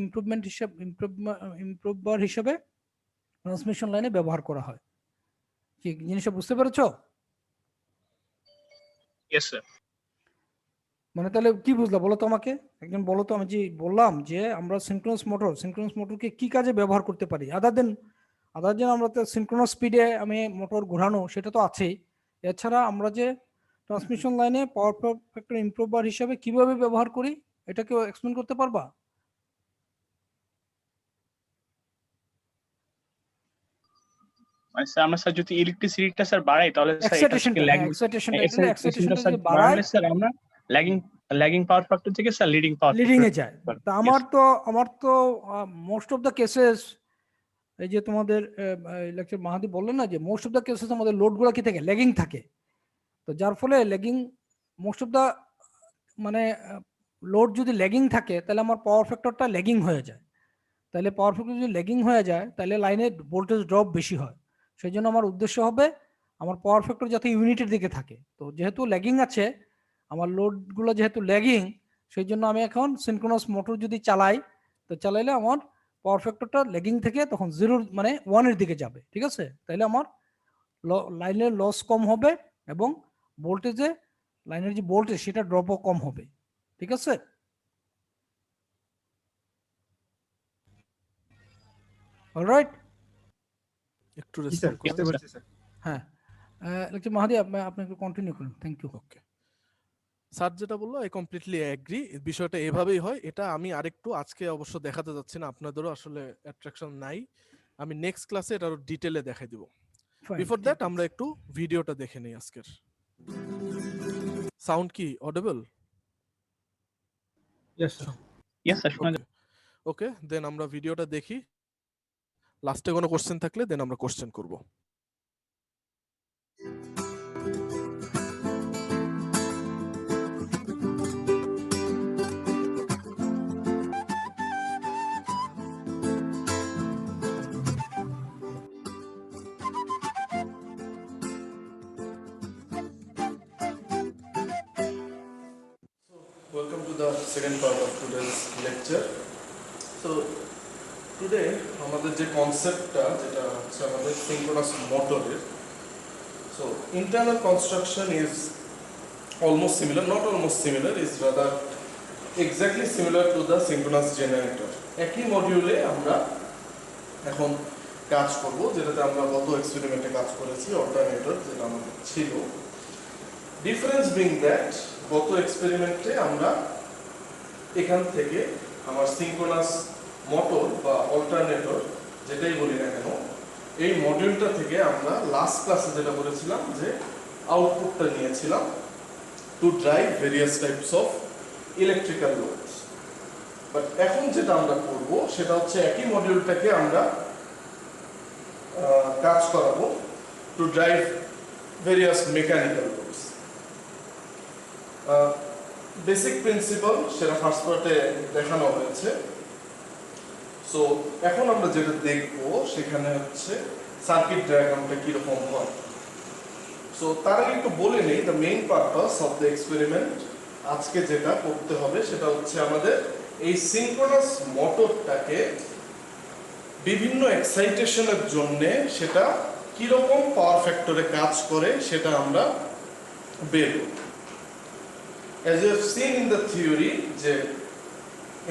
ইমপ্রুভার হিসেবে ট্রান্সমিশন লাইনে ব্যবহার করা হয়। কি জিনিসটা বুঝতে পেরেছো? Yes sir. মানে তাহলে কি বুঝলা বলো তো আমাকে, একজন বলো তো। আমি যে বললাম যে আমরা সিনক্রোনাস মোটরকে কি কাজে ব্যবহার করতে পারি, আদার দেন আমরা তো সিনক্রোনাস স্পিডে আমি মোটর ঘোরানো, সেটা তো আছেই। এছাড়া আমরা যে ট্রান্সমিশন লাইনে পাওয়ার ফ্যাক্টর ইমপ্রুভার হিসেবে কিভাবে ব্যবহার করি, এটাকে এক্সপ্লেন করতে পারবা? মানে স্যার আমরা স্যার যদি ইলেকট্রিসিটিটা স্যার বাড়াই তাহলে স্যার এটা থেকে এক্সাইটেশনটা যদি বাড়ায় স্যার আমরা ল্যাগিং পাওয়ার ফ্যাক্টর থেকে স্যার লিডিং এ যায়। তা আমার তো মোস্ট অফ দ্য কেসেস, এই যে তোমাদের লেকচার মাহাদি বললেন না যে মোস্ট অফ দ্য কেসেস আমাদের লোডগুলো কি থাকে, ল্যাগিং থাকে। তো যার ফলে ল্যাগিং মোস্ট অফ দ্য মানে লোড যদি ল্যাগিং থাকে তাহলে আমার পাওয়ার ফ্যাক্টরটা ল্যাগিং হয়ে যায়। তাহলে পাওয়ার ফ্যাক্টর যদি ল্যাগিং হয়ে যায় তাহলে লাইনে ভোল্টেজ ড্রপ বেশি হয়। সেই জন্য আমার উদ্দেশ্য হবে আমার পাওয়ার ফ্যাক্টর যাতে ইউনিটের দিকে থাকে। তো যেহেতু ল্যাগিং আছে, আমার লোডগুলো যেহেতু ল্যাগিং, সেই জন্য আমি এখন সিনক্রোনাস মোটর যদি চালাই, তো চালাইলে আমার পাওয়ার ফ্যাক্টরটা ল্যাগিং থেকে তখন 0 মানে 1-এর দিকে যাবে, ঠিক আছে? তাহলে আমার লাইনের লস কম হবে এবং ভোল্টেজে লাইনের যে ভোল্টেজ সেটা ড্রপও কম হবে, ঠিক আছে? অলরাইট, একটু জি স্যার, রেসপন্ড বুঝতে করুন। পারছি স্যার। হ্যাঁ লেকচার মাহাদি আপনি একটু কন্টিনিউ করুন। Thank you. ওকে, স্যার যেটা বললো আই কমপ্লিটলি এগ্রি, বিষয়টা এভাবেই হয়। এটা আমি আরেকটু আজকে অবশ্য দেখাতে যাচ্ছি না, আপনাদেরও আসলে অ্যাট্রাকশন নাই। আমি নেক্সট ক্লাসে এটা আরো ডিটেলে দেখাই দিব। বিফোর দ্যাট আমরা একটু ভিডিওটা দেখে নেই আজকের। সাউন্ড কি অডিবল? ইয়েস স্যার শোনা যায়। ওকে, দেন আমরা ভিডিওটা দেখি। লাস্টে কোনো কোশ্চেন থাকলে দেন আমরা কোশ্চেন করব। Welcome to the second part of today's lecture. So today আমাদের যে কনসেপ্টটা যেটা হচ্ছে আমাদের সিনক্রোনাস মোটরের, so internal construction is almost similar, not almost similar, is rather exactly similar to the synchronous generator. একই মডিউলে আমরা এখন কাজ করব, যেটাতে আমরা গত এক্সপেরিমেন্টে কাজ করেছি, অল্টারনেটর যেটা আমাদের ছিল। ডিফারেন্স বিং দ্যাট গত এক্সপেরিমেন্টে আমরা এখান থেকে আমার সিনক্রোনাস মোটর বা অল্টারনেটর যেটাই বলি না কেন, এই মডিউলটা থেকে আমরা লাস্ট ক্লাসে যেটা করেছিলাম যে আউটপুটটা নিয়েছিলাম to drive various types of electrical loads. But এখন যেটা আমরা করব সেটা হচ্ছে একই মডিউলটাকে আমরা কাজ করাবো to drive various mechanical loads. Basic principal সেটা ফার্স্ট পার্টে দেখানো হয়েছে। সো এখন আমরা যেটা দেখব সেখানে হচ্ছে সার্কিট ডায়াগ্রামটা কিরকম হয়। সো তার আগে একটু বলে নেই the main purpose of the experiment. আজকে যেটা করতে হবে সেটা হচ্ছে আমাদের এই সিনক্রোনাস মোটরটাকে বিভিন্ন এক্সাইটেশনের জন্য সেটা কিরকম পাওয়ার ফ্যাক্টরে কাজ করে সেটা আমরা বের করব। As you have seen in the theory যে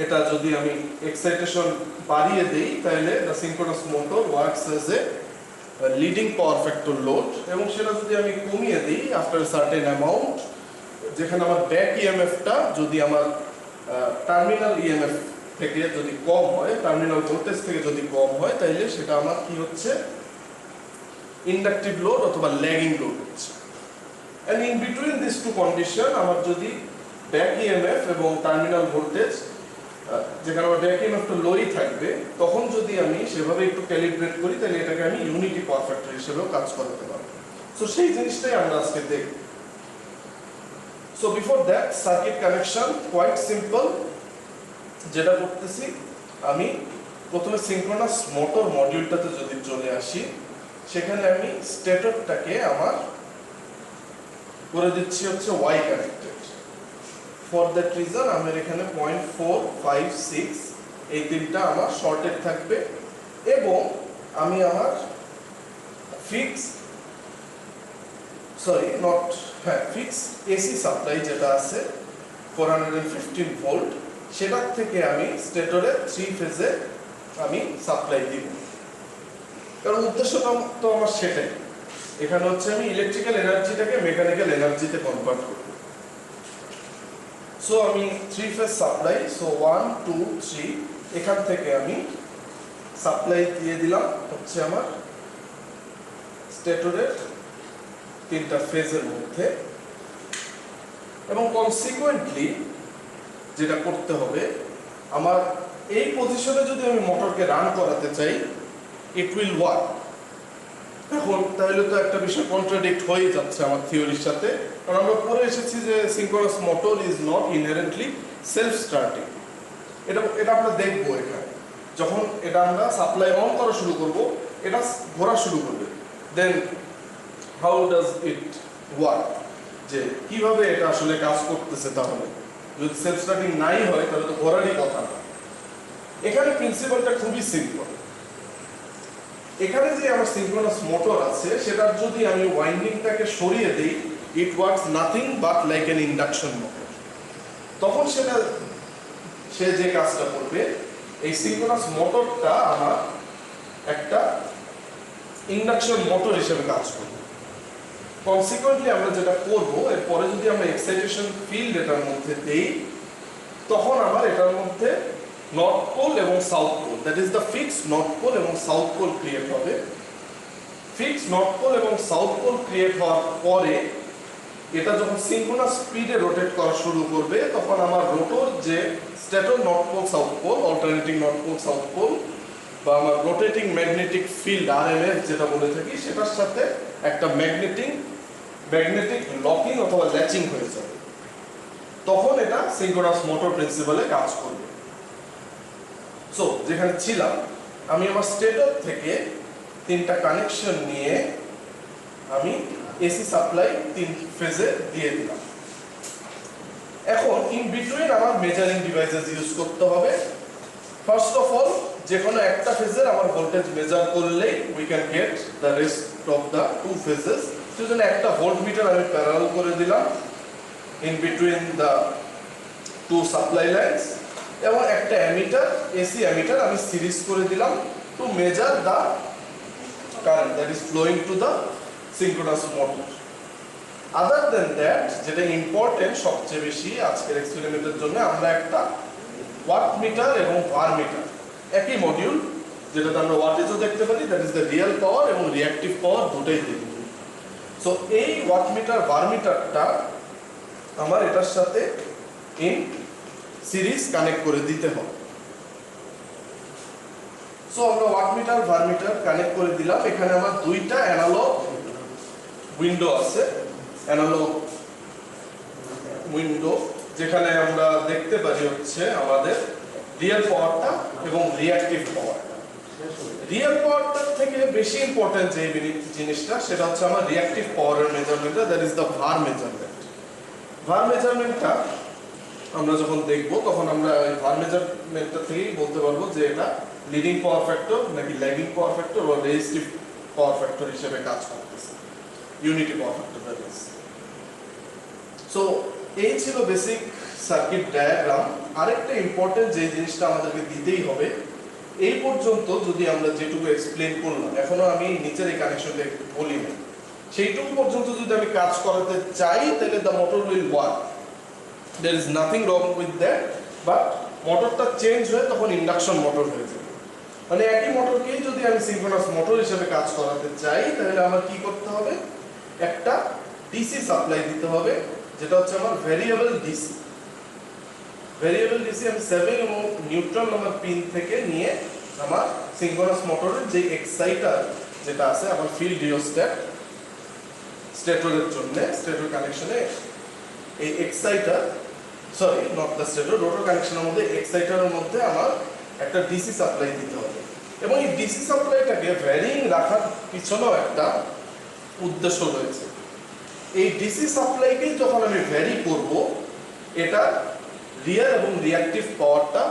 এটা যদি আমি এক্সাইটেশন বাড়িয়ে দেই তাহলে the synchronous motor works as a leading power factor load, এবং সেটা যদি আমি কমিয়ে দিই after a certain amount, যেখানে আমার ব্যাক ইএমএফটা যদি আমার টার্মিনাল ইএমএফ থেকে যদি কম হয়, টার্মিনাল ভোল্টেজ থেকে যদি কম হয়, তাহলে সেটা আমার কি হচ্ছে ইন্ডাকটিভ লোড অথবা ল্যাগিং লোড হচ্ছে। and in between these two condition আমার যদি ব্যাক ইএমএফ এবং টার্মিনাল ভোল্টেজ যেখানে আমার ব্যাক ইএমএফটা লোই থাকবে, তখন যদি আমি সেভাবে একটু ক্যালিব্রেট করি তাহলে এটাকে আমি ইউনিটি পাওয়ার ফ্যাক্টর হিসেবেও কাজ করাতে পারবো। সো সেই জিনিসটাই আমরা আজকে দেখব। So before that circuit connection quite simple. যেটা করতেছি আমি প্রথমে সিনক্রোনাস মোটর মডিউলটাতে যদি চলে আসি, সেখানে আমি স্টেটরটাকে আমার করে দিচ্ছি হচ্ছে Y connected. For that reason আমার এখানে 0.4, 5, 6 এই তিনটা আমার শর্টেড থাকবে, এবং আমি আমার ফিক্স এসি সাপ্লাই যেটা আছে 415 ভোল্ট, সেটার থেকে আমি স্টেটরে 3 ফেজে আমি সাপ্লাই দিব। কারণ উদ্দেশ্যটা তো আমার সেটাই, এখানে হচ্ছে আমি ইলেকট্রিক্যাল এনার্জিটাকে মেকানিক্যাল এনার্জিতে কনভার্ট করব। সো আমি 3 ফেজ সাপ্লাই, সো 1, 2, 3 এখান থেকে আমি সাপ্লাই দিয়ে দিলাম হচ্ছে আমার স্টেটরের 3টা ফেজের মধ্যে, এবং কনসিকুয়েন্টলি যেটা করতে হবে আমার এই পজিশনে যদি আমি মোটরকে রান করাতে চাই, ইট উইল ওয়ার্ক। এখন তাহলে তো একটা বিষয় কন্ট্রাডিক্ট হয়ে যাচ্ছে আমার থিওরির সাথে, কারণ আমরা পড়ে এসেছি যে synchronous motor is not inherently self starting. এটা আমরা দেখবো এখানে, যখন এটা আমরা সাপ্লাই অন করা শুরু করব, এটা ঘোরা শুরু করবে। Then how does it work, যে কিভাবে এটা আসলে কাজ করতেছে। তাহলে যদি সেলফ স্টার্টিং নাই হয় তাহলে তো ঘোরারই কথা না। এখানে প্রিন্সিপালটা খুবই সিম্পল। এখানে যে আমার সিনক্রোনাস মোটর আছে সেটার যদি আমি ওয়াইন্ডিংটাকে সরিয়ে দিই, it works nothing but like an induction motor. তখন সে যে কাজটা করবে, এই সিনক্রোনাস মোটরটা আমার একটা ইন্ডাকশন মোটর হিসেবে কাজ করবে। কনসিকুয়েন্টলি আমরা যেটা করবো, এরপরে যদি আমরা এক্সাইটেশন ফিল্ড এটার মধ্যে দেই, তখন আমার এটার মধ্যে নর্থ পোল এবং south pole, that is the fix north pole এবং সাউথ পোল ক্রিয়েট হবে। ফিক্স নর্থ পোল এবং সাউথ পোল ক্রিয়েট হওয়ার পরে এটা যখন সিনক্রোনাস স্পিডে রোটেট করা শুরু করবে, তখন আমার রোটর যে stator north pole south pole, alternating north pole south pole, বা আমার রোটেটিং ম্যাগনেটিক ফিল্ড আরএমএফ যেটা বলে থাকি, সেটার সাথে একটা ম্যাগনেটিক লকিং অথবা ল্যাচিং হয়ে যাবে। তখন এটা সিনক্রোনাস মোটর প্রিন্সিপালে কাজ করবে। সো যেখানে ছিলাম, আমি আমার স্টেটর থেকে 3টা কানেকশন নিয়ে আমি এসি সাপ্লাই 3 ফেজে দিয়ে দিলাম। এখন ইন বিটুইন আমার মেজারিং ডিভাইসেস ইউজ করতে হবে। ফার্স্ট অফ অল, যে কোনো একটা ফেজের আমার ভোল্টেজ মেজার করলেই we can get the rest of the 2 phases. সেজন্য একটা ভোল্টমিটার আমি প্যারালাল করে দিলাম in between the 2 supply lines, এবং একটা অ্যামিটার, এসি অ্যামিটার আমি সিরিজ করে দিলাম to measure the current that is flowing to the synchronous motor. Other than that, যেটা ইম্পর্টেন্ট সবচেয়ে বেশি আজকের এক্সপেরিমেন্টের জন্য, আমরা একটা ওয়াট মিটার এবং ভার মিটার, একই মডিউল, যেটাতে আমরা ওয়াটেজও দেখতে পারি, that is the real power এবং রিঅ্যাক্টিভ পাওয়ার দুটোই দেখব। সো এই ওয়াট মিটার ভার মিটারটা আমার এটার সাথে ইন সিরিজ কানেক্ট করে দিতে হবে। সো আমরা ওয়াট মিটার ভার মিটার কানেক্ট করে দিলাম। এখানে আমার 2টা অ্যানালগ উইন্ডো আছে, অ্যানালগ উইন্ডো, যেখানে আমরা দেখতে পারি হচ্ছে আমাদের রিয়েল পাওয়ারটা এবং রিঅ্যাক্টিভ পাওয়ারটা। রিয়েল পাওয়ারটার থেকে বেশি ইম্পর্টেন্ট যে জিনিসটা সেটা হচ্ছে আমার রিঅ্যাকটিভ পাওয়ারের মেজারমেন্টটা, দ্যাট ইজ দ্য ভার মেজারমেন্ট। ভার মেজারমেন্টটা আমরা যখন দেখব তখন আমরা এই ভার মেজারমেন্টটা থেকেই বলতে পারবো যে এটা লিডিং পাওয়ার ফ্যাক্টর নাকি ল্যাগিং পাওয়ার ফ্যাক্টর বা রেজিস্টিভ পাওয়ার ফ্যাক্টর হিসেবে কাজ করতেছে, unity power factor that is. So এই ছিল বেসিক সার্কিট ডায়াগ্রাম। আরেকটা ইম্পর্টেন্ট যে জিনিসটা আমাদেরকে দিতেই হবে, এই পর্যন্ত যদি আমরা যেটুকু এক্সপ্লেন করলাম, এখনো আমি নিচের এই কানেকশনটা একটু বলি না, সেইটুকু পর্যন্ত যদি আমি কাজ করাতে চাই তাহলে the motor will work, there is nothing wrong with that. But মোটরটা চেঞ্জ হয়ে তখন ইন্ডাকশন মোটর হয়ে যাবে। মানে একই মোটরকেই যদি আমি সিনক্রোনাস মোটর হিসেবে কাজ করাতে চাই তাহলে আমার কি করতে হবে, একটা ডিসি সাপ্লাই দিতে হবে, যেটা হচ্ছে আমার ভেরিয়েবল ডিসি। ভেরিয়েবল ডিসি আমি 7 এবং নিউট্রাল নাম্বার পিন থেকে নিয়ে আমার সিনক্রোনাস মোটরের যে এক্সাইটার যেটা আছে আমার ফিল্ড রিওস্ট্যাট স্টেটরের জন্য, স্টেটর কানেকশনে এই exciter, sorry not the stator, rotor কানেকশনের মধ্যে এক্সাইটারের মধ্যে আমার একটা ডিসি সাপ্লাই দিতে হবে। এবং এই ডিসি সাপ্লাইটাকে ভ্যারিং রাখার পিছনেও একটা উদ্দেশ্য রয়েছে। এই ডিসি সাপ্লাইকে যখন আমি ভ্যারি করব, এটা রিয়েল এবং রিঅ্যাকটিভ পাওয়ারটা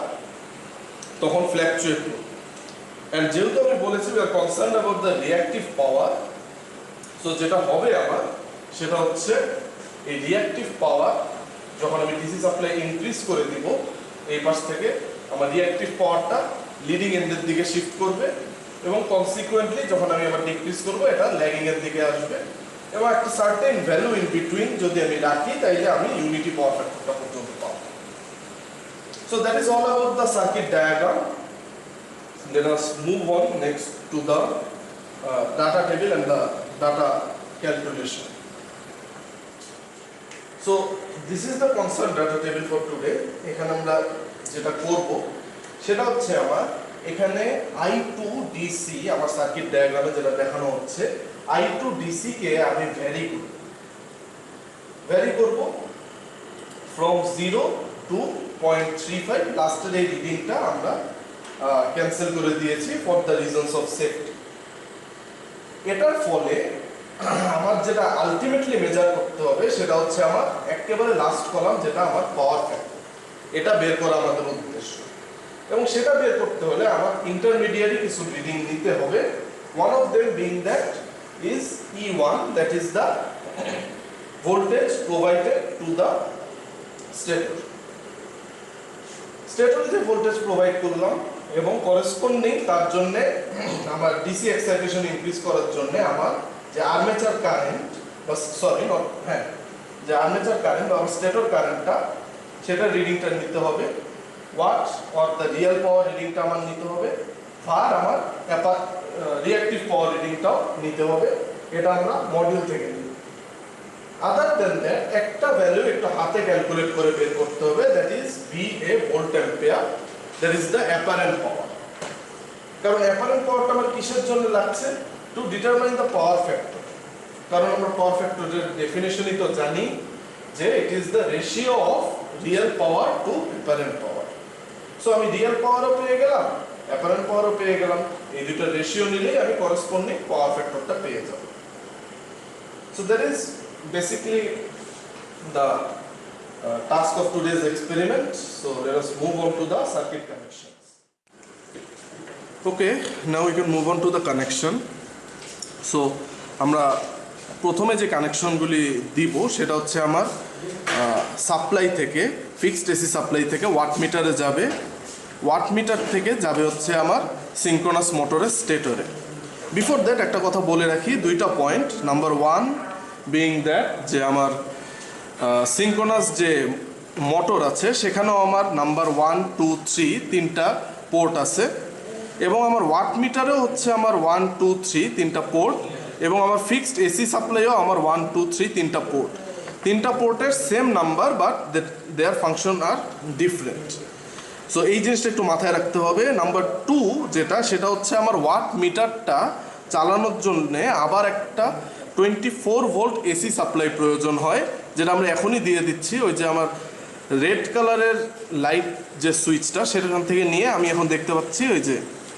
তখন ফ্ল্যাকচুয়েট করবে। অ্যান্ড যেহেতু আমি বলেছি we are concern about the reactive power, so যেটা হবে আমার সেটা হচ্ছে এই রিঅ্যাকটিভ পাওয়ার যখন আমি ডিসি সাপ্লাই ইনক্রিজ করে দিব, এই পাশ থেকে আমার রিঅ্যাকটিভ পাওয়ারটা লিডিং এন্ডের দিকে শিফট করবে এবং কনসিকুয়েন্টলি যখন আমি আবার ডিক্রিজ করব এটা ল্যাগিং এর দিকে আসবে। এবং একটা সার্টেন ভ্যালু ইন বিটুইন যদি আমি রাখি তাইলে আমি ইউনিটি পাওয়ার ফ্যাক্টরটা পর্যন্ত পাবো। So that is all about the circuit diagram. Let us move on next to the data table and the data calculation. So this is the constant data table for today. এখানে আমরা যেটা করব সেটা হচ্ছে আমার এখানে I2DC আমার circuit ডায়াগ্রামে যেটা দেখানো হচ্ছে, I2DC কে আমি ভ্যারি করব from 0 to 0.35। লাস্টের এই রিডিংটা আমরা ক্যান্সেল করে দিয়েছি for the reasons of safety. এটার ফলে আমার যেটা আলটিমেটলি মেজার করতে হবে সেটা হচ্ছে আমার একেবারে লাস্ট কলাম, যেটা আমার পাওয়ার ফ্যাক্টর, এটা বের করা আমাদের উদ্দেশ্য। এবং সেটা বের করতে হলে আমার ইন্টারমিডিয়ারি কিছু রিডিং নিতে হবে। One of them being that is E1, that is the voltage provided to the stator. স্টেটরে যে ভোল্টেজ প্রোভাইড করলাম এবং করেসপন্ডিং তার জন্য আমার ডিসি এক্সাইটেশন ইনক্রিজ করার জন্য আমার যে আর্মেচার কারেন্ট বা সরি নট হ্যাঁ যে আর্মেচার কারেন্ট বা আমার স্টেটর কারেন্টটা সেটা রিডিংটা নিতে হবে। Watt or the real power রিডিংটা আমার নিতে হবে, আর আমার রিঅ্যাকটিভ পাওয়ার রিডিংটাও নিতে হবে। এটা আমরা মডিউল থেকে নিই। আদার দেন দ্যাট একটা ভ্যালু একটু হাতে ক্যালকুলেট করে বের করতে হবে, that is VA volt ampere, that is the apparent power. কারণ অ্যাপারেন্ট পাওয়ারটা আমার কিসের জন্য লাগছে, to determine the power factor. কারণ আমরা পাওয়ার ফ্যাক্টরের ডেফিনেশনই তো জানি যে it is the ratio of real power to apparent power. So আমি রিয়েল পাওয়ারও পেয়ে গেলাম, অ্যাপারেন্ট পাওয়ারও পেয়ে গেলাম, এই দুটো রেশিও নিলেই আমি করেসপন্ডিং পাওয়ার ফ্যাক্টরটা পেয়ে যাব। So that is basically the task of today's experiment. So let us move on to the circuit connections. Okay, now we can move on to the connection. So আমরা প্রথমে যে কানেকশনগুলি দিব সেটা হচ্ছে আমার সাপ্লাই থেকে, ফিক্সড এসি সাপ্লাই থেকে ওয়াটমিটারে যাবে, ওয়াটমিটার থেকে যাবে হচ্ছে আমার সিনক্রোনাস মোটরের স্টেটরে। বিফোর দ্যাট একটা কথা বলে রাখি, দুইটা পয়েন্ট। নাম্বার 1 বিং দ্যাট যে আমার সিনক্রোনাস যে মোটর আছে সেখানেও আমার নাম্বার 1, 2, 3 তিনটা পোর্ট আছে, এবং আমার ওয়াটমিটারেও হচ্ছে আমার 1, 2, 3 তিনটা পোর্ট, এবং আমার ফিক্সড এসি সাপ্লাইও আমার 1, 2, 3 তিনটা পোর্ট। তিনটা পোর্টের same number, but their function are different. So এই জিনিসটা একটু মাথায় রাখতে হবে। নাম্বার 2 যেটা, সেটা হচ্ছে আমার ওয়াটমিটারটা চালানোর জন্য আবার একটা 24 ভোল্ট এসি সাপ্লাই প্রয়োজন হয়, যেটা আমরা এখনই দিয়ে দিচ্ছি। ওই যে আমার রেড কালারের লাইট যে সুইচটা সেখান থেকে নিয়ে আমি এখন দেখতে পাচ্ছি ওই যে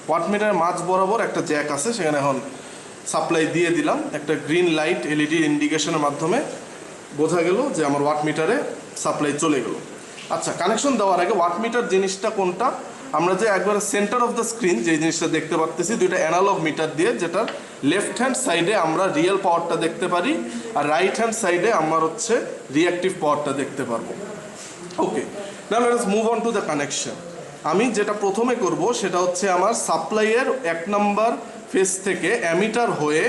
ওয়াটমিটারের মাঝ বরাবর একটা জ্যাক আছে, সেখানে এখন সাপ্লাই দিয়ে দিলাম। একটা গ্রিন লাইট এলইডি ইন্ডিকেশনের মাধ্যমে বোঝা গেল যে আমার ওয়াটমিটারে সাপ্লাই চলে গেল। আচ্ছা, কানেকশন দেওয়ার আগে ওয়াটমিটার জিনিসটা কোনটা, আমরা যে একবার সেন্টার অফ দ্য স্ক্রিন যে জিনিসটা দেখতে পাচ্ছি, দুইটা অ্যানালগ মিটার দিয়ে, যেটার লেফট হ্যান্ড সাইডে আমরা রিয়েল পাওয়ারটা দেখতে পারি আর রাইট হ্যান্ড সাইডে আমার হচ্ছে রিঅ্যাক্টিভ পাওয়ারটা দেখতে পারবো। Okay, now let us move on to the connection. আমি যেটা প্রথমে করব সেটা হচ্ছে আমার সাপ্লাইয়ের 1 নম্বর ফেজ থেকে অ্যামিটার হয়ে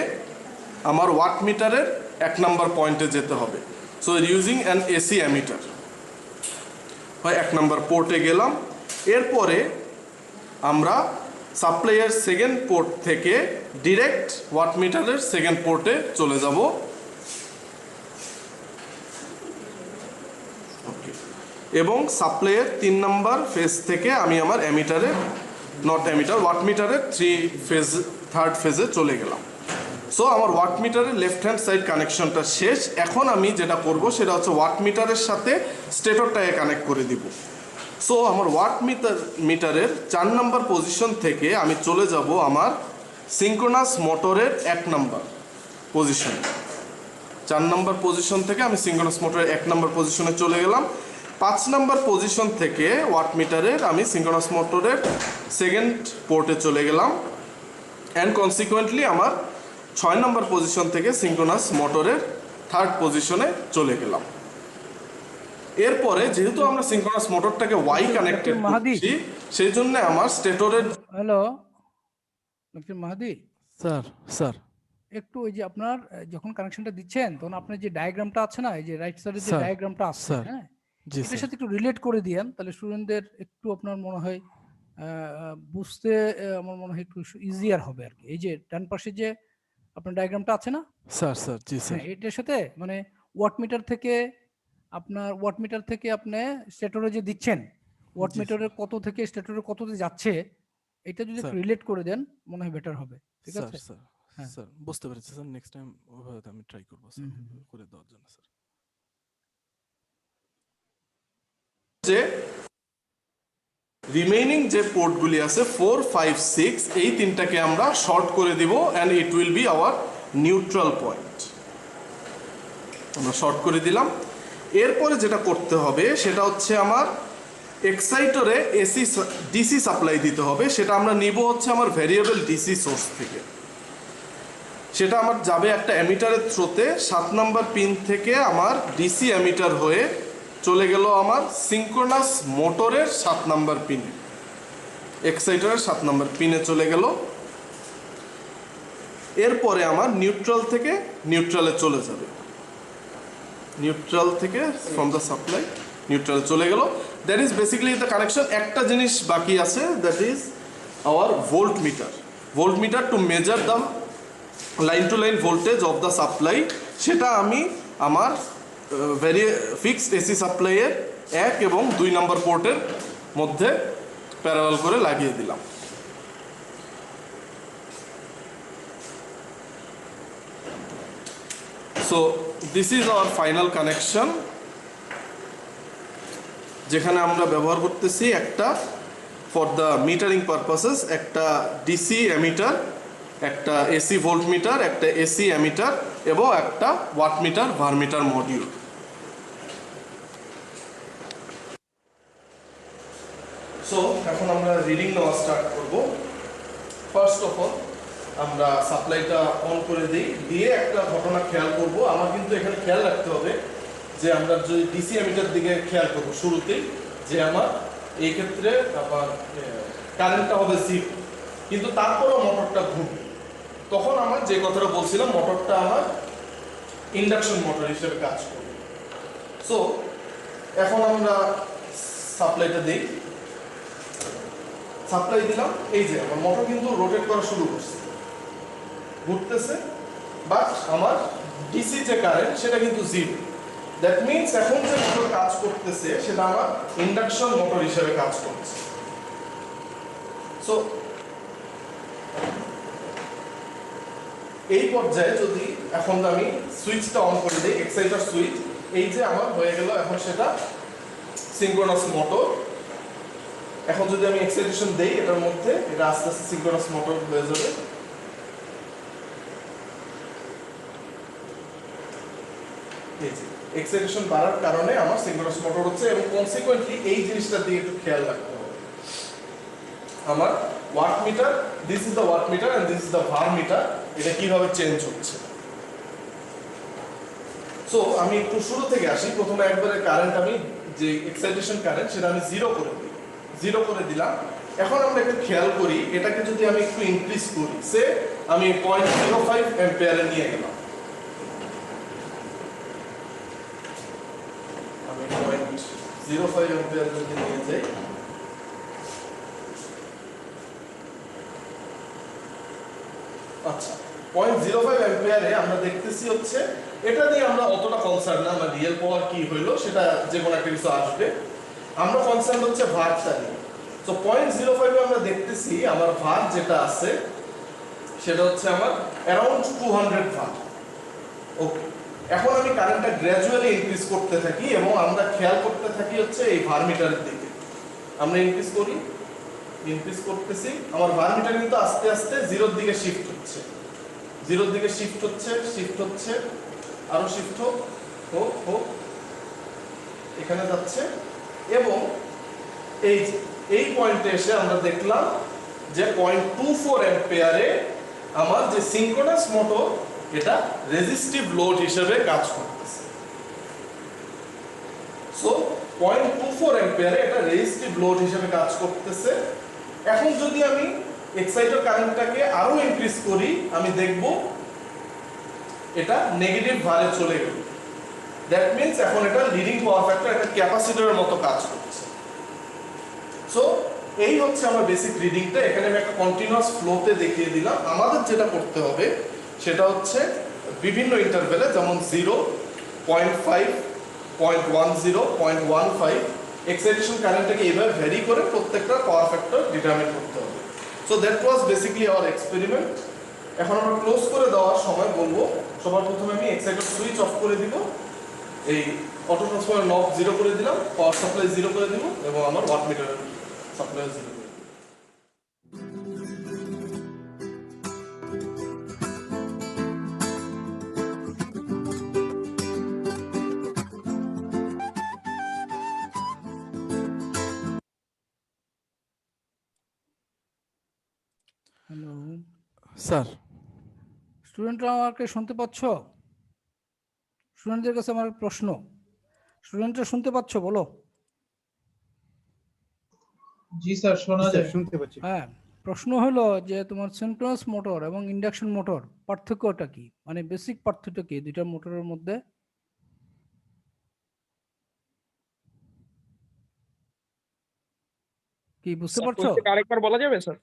আমার ওয়াটমিটারের 1 নম্বর পয়েন্টে যেতে হবে। So using an AC ammeter হয় 1 নম্বর পোর্টে গেলাম। এরপরে আমরা সাপ্লাইয়ের সেকেন্ড পোর্ট থেকে ডিরেক্ট ওয়াটমিটারের সেকেন্ড পোর্টে চলে যাব। ওকে, এবং সাপ্লাইয়ের 3 নম্বর ফেজ থেকে আমি আমার অ্যামিটারের ওয়াটমিটারের 3rd ফেজে চলে গেলাম। সো আমার ওয়াটমিটারের লেফট হ্যান্ড সাইড কানেকশনটা শেষ। এখন আমি যেটা করব সেটা হচ্ছে ওয়াটমিটারের সাথে স্টেটরটাকে কানেক্ট করে দিব। সো আমার মিটারের 4 নম্বর পজিশন থেকে আমি চলে যাব আমার সিঙ্ক্রোনাস মোটরের 1 নম্বর পজিশন। 4 নম্বর পজিশন থেকে আমি সিঙ্ক্রোনাস মোটরের 1 নম্বর পজিশনে চলে গেলাম। 5 নম্বর পজিশন থেকে ওয়াটমিটারের আমি সিঙ্ক্রোনাস মোটরের সেকেন্ড পোর্টে চলে গেলাম। অ্যান্ড কনসিকুয়েন্টলি আমার 6 নম্বর পজিশন থেকে সিঙ্ক্রোনাস মোটরের 3rd পজিশনে চলে গেলাম। এরপরে যেহেতু আমরা সিঙ্ক্রোনাস মোটরটাকে ওয়াই কানেক্টেড করছি, সেই জন্য আমার স্টেটরের হ্যালো ডক্টর মাহাদি স্যার একটু ওই যে আপনার যখন কানেকশনটা দিচ্ছেন তখন আপনার যে ডায়াগ্রামটা আছে না, এই যে রাইট সাইডে যে স্যার, ডায়াগ্রামটা আছে, স্যার, হ্যাঁ, জি এটার স্যার, সাথে একটু রিলেট করে দিয়েন, তাহলে স্টুডেন্টদের একটু আপনার মনে হয় বুঝতে আমার মনে হয় একটু ইজিয়ার হবে আর কি। এই যে ডান পাশে যে আপনার ডায়াগ্রামটা আছে না, স্যার, জি স্যার, হ্যাঁ, এটার সাথে মানে ওয়াটমিটার থেকে আপনি স্টেটরে যে দিচ্ছেন, ওয়াটমিটারের কত থেকে স্টেটরে কততে যাচ্ছে, এটা যদি একটু স্যার। রিলেট করে দেন মনে হয় বেটার হবে। ঠিক স্যার, আছে? স্যার, হ্যাঁ। স্যার, বুঝতে পেরেছি স্যার। নেক্সট টাইম ওইভাবে আমি ট্রাই করবো স্যার, করে দেওয়ার জন্য স্যার। যে রিমেইনিং যে পোর্টগুলি আছে 4, 5, 6, এই তিনটাকে আমরা শর্ট করে দিব and it will B hour neutral point. আমরা শর্ট করে দিলাম। এরপরে যেটা করতে হবে সেটা হচ্ছে আমার এক্সাইটরে ডিসি সাপ্লাই দিতে হবে। সেটা আমরা নিব হচ্ছে আমার ভ্যারিয়েবল ডিসি সোর্স থেকে। সেটা আমার যাবে একটা অ্যামিটারের থ্রোতে 7 নম্বর পিন থেকে আমার ডিসি অ্যামিটার হয়ে চলে গেল আমার সিঙ্ক্রোনাস মোটরের 7 নম্বর পিনে, এক্সাইটারের 7 নম্বর পিনে চলে গেল। এরপরে আমার নিউট্রাল থেকে নিউট্রালে চলে যাবে, নিউট্রাল থেকে ফ্রম দ্য সাপ্লাই নিউট্রালে চলে গেল। That is basically the connection. একটা জিনিস বাকি আছে, that is our volt meter to measure the line to line voltage of the supply. সেটা আমি আমার ফিক্সড এসি সাপ্লাইয়ের 1 এবং 2 নম্বর পোর্টের মধ্যে প্যারালাল করে লাগিয়ে দিলাম। So this is our final connection, যেখানে আমরা ব্যবহার করতেছি একটা ফর দ্য মিটারিং পারপাসেস একটা ডিসি অ্যামিটার, একটা এসি ভোল্ট মিটার, একটা এসি অ্যামিটার এবং একটা ওয়াটমিটার ভারমিটার মডিউল। সো এখন আমরা রিডিং নেওয়া স্টার্ট করব। ফার্স্ট অফ অল আমরা সাপ্লাইটা অন করে দিই, দিয়ে একটা ঘটনা খেয়াল করব। আমার কিন্তু এখানে খেয়াল রাখতে হবে যে আমরা যদি ডিসি অ্যামিটার দিকে খেয়াল করব শুরুতেই, যে আমার এই ক্ষেত্রে আবার কারেন্টটা হবে 0, কিন্তু তারপরও মোটরটা ঘুরবে। তখন আমার যে কথাটা বলছিলাম, মোটরটা আমার ইন্ডাকশন মোটর হিসেবে কাজ করবে। সো এখন আমরা সাপ্লাইটা দিই, সাপ্লাই দিলাম। এই যে আমার মোটর কিন্তু রোটেট করা শুরু করছে, ঘুরতেছে, বাট আমার ডিসি যে কারেন্ট সেটা কিন্তু 0। দ্যাট মিনস এখন যে মোটর কাজ করতেছে সেটা আমার ইন্ডাকশন মোটর হিসেবে কাজ করছে। সো এই পর্যায়ে যদি এখন আমি সুইচটা অন করে দিই, এক্সাইটার সুইচ, এই যে আমার হয়ে গেল এখন সেটা সিঙ্ক্রোনাস মোটর। এখন যদি আমি এক্সাইটেশন দেই এটার মধ্যে, এটা আস্তে আস্তে সিনক্রোনাস মোটর হয়ে যাবে। এই যে এক্সাইটেশন বাড়ার কারণে আমার সিনক্রোনাস মোটর হচ্ছে, এবং কনসিকুয়েন্টলি এই জিনিসটার দিকে একটু খেয়াল রাখতে হবে। আমার watt meter, this is the watt meter and this is the VAR meter, এটা কিভাবে চেঞ্জ হচ্ছে। সো আমি একটু শুরু থেকে আসি। প্রথমে একবারে কারেন্ট, আমি যে এক্সাইটেশন কারেন্ট সেটা আমি জিরো করে দিই, জিরো করে দিলাম। এখন আমরা একটু খেয়াল করি, এটাকে যদি আমি একটু ইনক্রিজ করি, সে আমি 0.05 অ্যাম্পিয়ারে নিয়ে গেলাম, আমি 0.05 অ্যাম্পিয়ার যদি নিয়ে যাই, আচ্ছা 0.05 অ্যাম্পিয়ারে আমরা দেখতেছি হচ্ছে, এটা নিয়ে আমরা অতটা কনসার্ন না, আমরা রিয়েল পাওয়ার কি হইলো সেটা যে কোনো একটা কিছু আসবে, আমরা কনসার্ন হচ্ছে ভারটা নিয়ে। তো 0.05 এ আমরা দেখতেছি আমার ভার যেটা আছে সেটা হচ্ছে আমার অ্যারাউন্ড 200 ভার। ওকে, এখন আমি কারেন্টটা গ্র্যাজুয়ালি ইনক্রিজ করতে থাকি এবং আমরা খেয়াল করতে থাকি হচ্ছে এই ভার মিটারের দিকে। আমরা ইনক্রিজ করি, ইনক্রিজ করতেছি, আমার ভার মিটার কিন্তু আস্তে আস্তে জিরোর দিকে শিফট হচ্ছে, জিরোর দিকে শিফট হচ্ছে, শিফট হচ্ছে, আরো শিফট হোক হোক হোক, এখানে যাচ্ছে। এবং এই পয়েন্টে এসে আমরা দেখলাম যে 0.24 অ্যাম্পিয়ারে আমার যে সিনক্রোনাস মোটর এটা রেজিস্টিভ লোড হিসেবে কাজ করতেছে। সো 0.24 অ্যাম্পিয়ারে এটা রেজিস্টিভ লোড হিসেবে কাজ করতেছে। এখন যদি আমি এক্সাইটার কারেন্টটাকে আরো ইনক্রিজ করি, আমি দেখব এটা নেগেটিভ ভারে চলে গেল। দ্যাট মিন্স এখন এটা লিডিং পাওয়ার ফ্যাক্টর, একটা ক্যাপাসিটরের মতো কাজ করছে। সো এই হচ্ছে আমার বেসিক রিডিংটা। এখানে আমি একটা কন্টিনিউয়াস ফ্লোতে দেখিয়ে দিলাম। আমাদের যেটা করতে হবে সেটা হচ্ছে বিভিন্ন ইন্টারভ্যালে, যেমন 0, 0.5, 0.10, 0.15 এক্সাইটেশন কারেন্টটাকে এইভাবে ভ্যারি করে প্রত্যেকটা পাওয়ার ফ্যাক্টর ডিটারমিন করতে হবে। So that was basically our experiment. এখন আমরা ক্লোজ করে দেওয়ার সময় বলবো, সবার প্রথমে আমি এক্সাইটার সুইচ অফ করে দিব, এই অটো ট্রান্সফরমার নব 0 করে দিলাম, পাওয়ার সাপ্লাই 0 করে দিব, এবং আমার ওয়াট মিটার সাপ্লাই 0 করে দিব। হ্যালো স্যার, স্টুডেন্টরা আমাকে শুনতে পাচ্ছ? স্টুডেন্টদের কাছে আমার প্রশ্ন, স্টুডেন্টরা শুনতে পাচ্ছ? বলো। জি স্যার, শোনা যায়। শুনতে পাচ্ছি। হ্যাঁ, প্রশ্ন হলো যে তোমার সিনক্রোনাস মোটর এবং ইন্ডাকশন মোটর পার্থক্যটা কি, মানে বেসিক পার্থক্য কি দুইটা মোটরের মধ্যে? কি বুঝতে পারছো? আরেকবার বলা যাবে স্যার?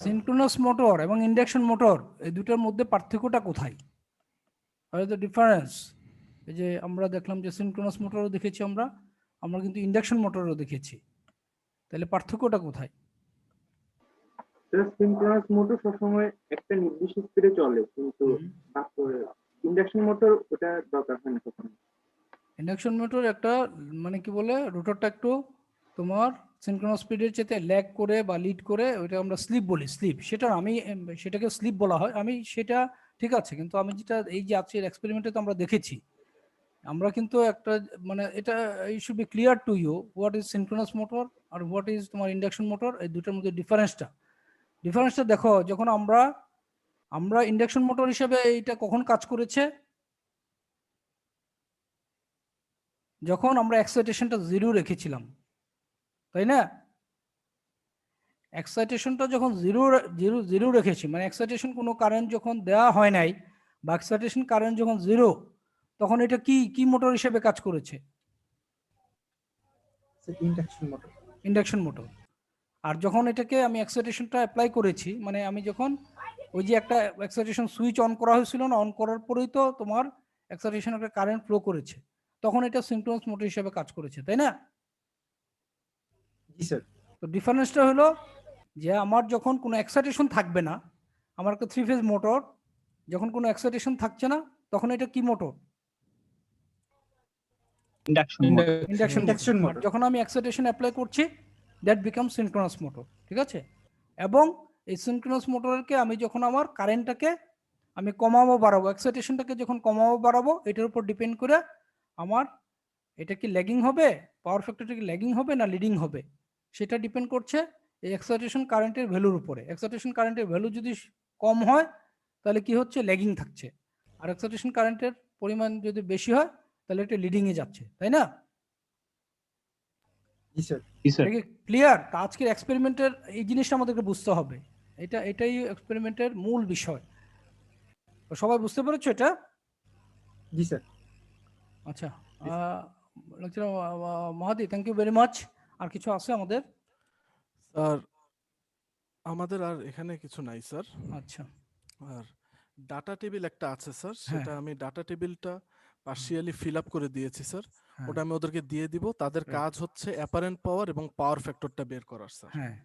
সিনক্রোনাস মোটর এবং ইন্ডাকশন মোটর এই দুটার মধ্যে পার্থক্যটা কোথায়? আর দ্য ডিফারেন্স, এই যে আমরা দেখলাম যে সিনক্রোনাস মোটরও দেখেছি আমরা, আমরা কিন্তু ইন্ডাকশন মোটরও দেখেছি, তাহলে পার্থক্যটা কোথায়? সিনক্রোনাস মোটর সবসময় একটা নির্দিষ্ট স্পিডে চলে, কিন্তু ইন্ডাকশন মোটর ওটা দরকার হয় না কখনো। ইন্ডাকশন মোটর একটা মানে কি বলে, রোটরটা একটু তোমার সিনক্রোনাস স্পিডের চেয়ে ল্যাগ করে বা লিড করে, ওইটা আমরা স্লিপ বলি, স্লিপ। সেটা আমি সেটাকে স্লিপ বলা হয়, আমি সেটা ঠিক আছে, কিন্তু আমি যেটা এই যে আজকের এক্সপেরিমেন্টে তো আমরা দেখেছি, আমরা কিন্তু একটা মানে এটা it should be clear to you what is synchronous motor আর হোয়াট ইজ তোমার ইন্ডাকশন মোটর, এই দুটোর মধ্যে ডিফারেন্সটা দেখো। যখন আমরা ইন্ডাকশন মোটর হিসেবে এইটা কখন কাজ করেছে, যখন আমরা এক্সাইটেশনটা 0 রেখেছিলাম, তাই না? এক্সাইটেশনটা যখন জিরো রেখেছি, মানে এক্সাইটেশন কোনো কারেন্ট যখন দেওয়া হয় নাই বা এক্সাইটেশন কারেন্ট যখন 0, তখন এটা কি মোটর হিসেবে কাজ করেছে? Induction motor. আর যখন এটাকে আমি এক্সাইটেশনটা অ্যাপ্লাই করেছি, মানে আমি যখন ওই যে একটা এক্সাইটেশন সুইচ অন করা হয়েছিল না, অন করার পরেই তো তোমার এক্সাইটেশন একটা কারেন্ট ফ্লো করেছে, তখন এটা সিনক্রোনাস মোটর হিসেবে কাজ করেছে, তাই না? জি স্যার। তো ডিফারেন্সটা হলো যে আমার যখন কোনো এক্সাইটেশন থাকবে না, আমার একটা 3 ফেজ মোটর, যখন কোনো এক্সাইটেশন থাকছে না, তখন এটা কি মোটর? Induction induction motor. যখন আমি এক্সাইটেশন অ্যাপ্লাই করছি, দ্যাট বিকাম সিনক্রোনাস মোটর, ঠিক আছে? এবং এই সিনক্রোনাস মোটরকে আমি যখন আমার কারেন্টটাকে আমি কমাবো বাড়াবো, এক্সাইটেশনটাকে যখন কমাবো বাড়াবো, এটার উপর ডিপেন্ড করে আমার এটা কি ল্যাগিং হবে, পাওয়ার ফ্যাক্টরটা কি ল্যাগিং হবে না লিডিং হবে, সেটা ডিপেন্ড করছে এই এক্সাইটেশন কারেন্টের ভ্যালুর উপরে। এক্সাইটেশন কারেন্টের ভ্যালু যদি কম হয় তাহলে কি হচ্ছে, ল্যাগিং থাকছে, আর এক্সাইটেশন কারেন্টের পরিমাণ যদি বেশি হয় তাহলে এটা লিডিং এ যাচ্ছে, তাই না? জি স্যার। জি স্যার। ক্লিয়ার? তা আজকের এক্সপেরিমেন্টের এই জিনিসটা আমাদেরকে বুঝতে হবে, এটাই এক্সপেরিমেন্টের মূল বিষয়। তো সবাই বুঝতে পেরেছো এটা? জি স্যার। আচ্ছা, lecturer Mahadi, thank you very much. আর কিছু আছে আমাদের? স্যার আমাদের আর এখানে কিছু নাই স্যার। আচ্ছা, আর ডাটা টেবিল একটা আছে স্যার, হ্যাঁ। সেটা আমি ডাটা টেবিলটা পার্শিয়ালি ফিল আপ করে দিয়েছি স্যার। হ্যাঁ, ওটা আমি ওদেরকে দিয়ে দিব। তাদের Right. কাজ হচ্ছে অ্যাপারেন্ট পাওয়ার এবং পাওয়ার ফ্যাক্টরটা বের করার স্যার। হ্যাঁ,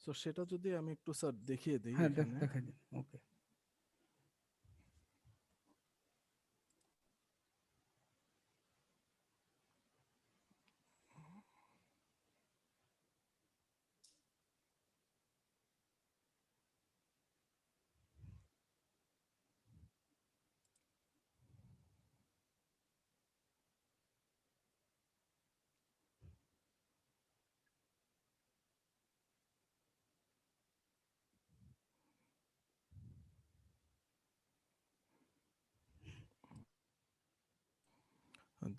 তো সেটা যদি আমি একটু স্যার দেখিয়ে দিই হ্যাঁ, এখানে। দেখাই দিন। ওকে,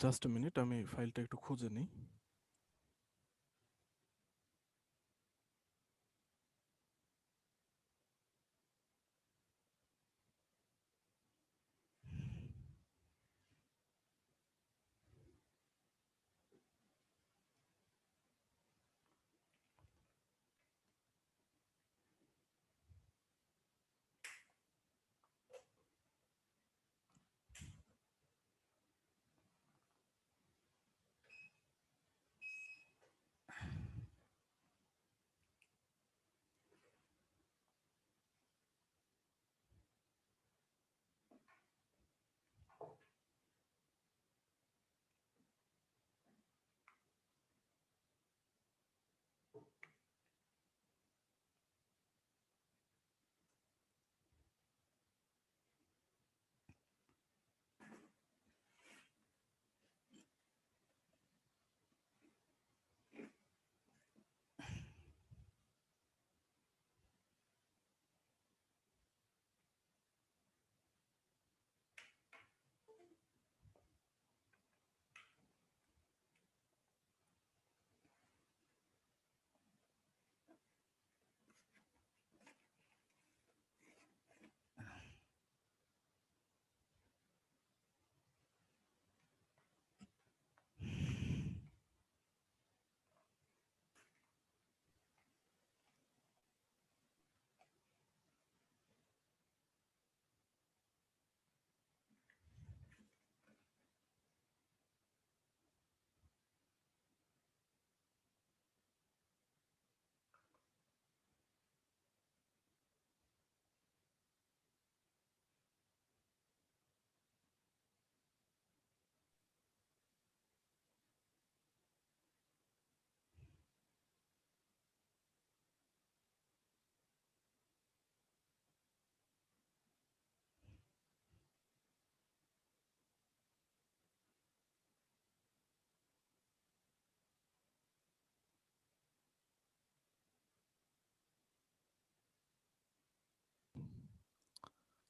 জাস্ট মিনিট, আমি ফাইলটা একটু খুঁজে নিই।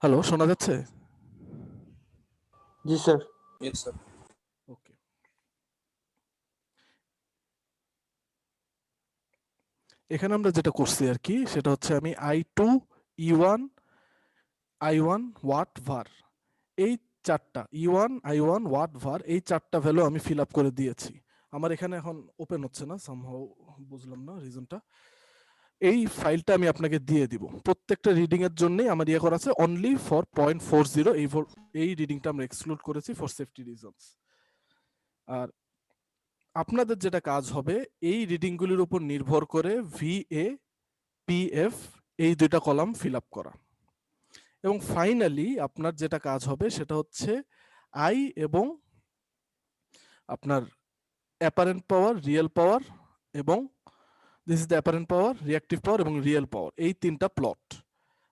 হ্যালো, শোনা যাচ্ছে? জি স্যার। Yes sir. ওকে, এখানে আমরা যেটা করছি আর কি, সেটা হচ্ছে আমি I2 E1 I1 ওয়াট ভার, এই চারটা E1 I1 ওয়াট ভার, এই চারটা ভ্যালু আমি ফিল আপ করে দিয়েছি। আমার এখানে এখন ওপেন হচ্ছে না, সামহাউ বুঝলাম না রিজনটা। এই ফাইলটা আমি আপনাকে দিয়ে দিব। প্রত্যেকটা রিডিং এর জন্যই আমার ইয়ে করা আছে অনলি ফর 0.40, এই রিডিংটা আমরা এক্সক্লুড করেছি ফর সেফটি রিজনস। আর আপনাদের যেটা কাজ হবে, এই রিডিংগুলির উপর নির্ভর করে VA PF এই দুইটা কলাম ফিল আপ করা, এবং ফাইনালি আপনার যেটা কাজ হবে সেটা হচ্ছে I এবং আপনার অ্যাপারেন্ট পাওয়ার, রিয়েল পাওয়ার এবং this is the apparent power, reactive power এবং রিয়েল পাওয়ার, এই তিনটা প্লট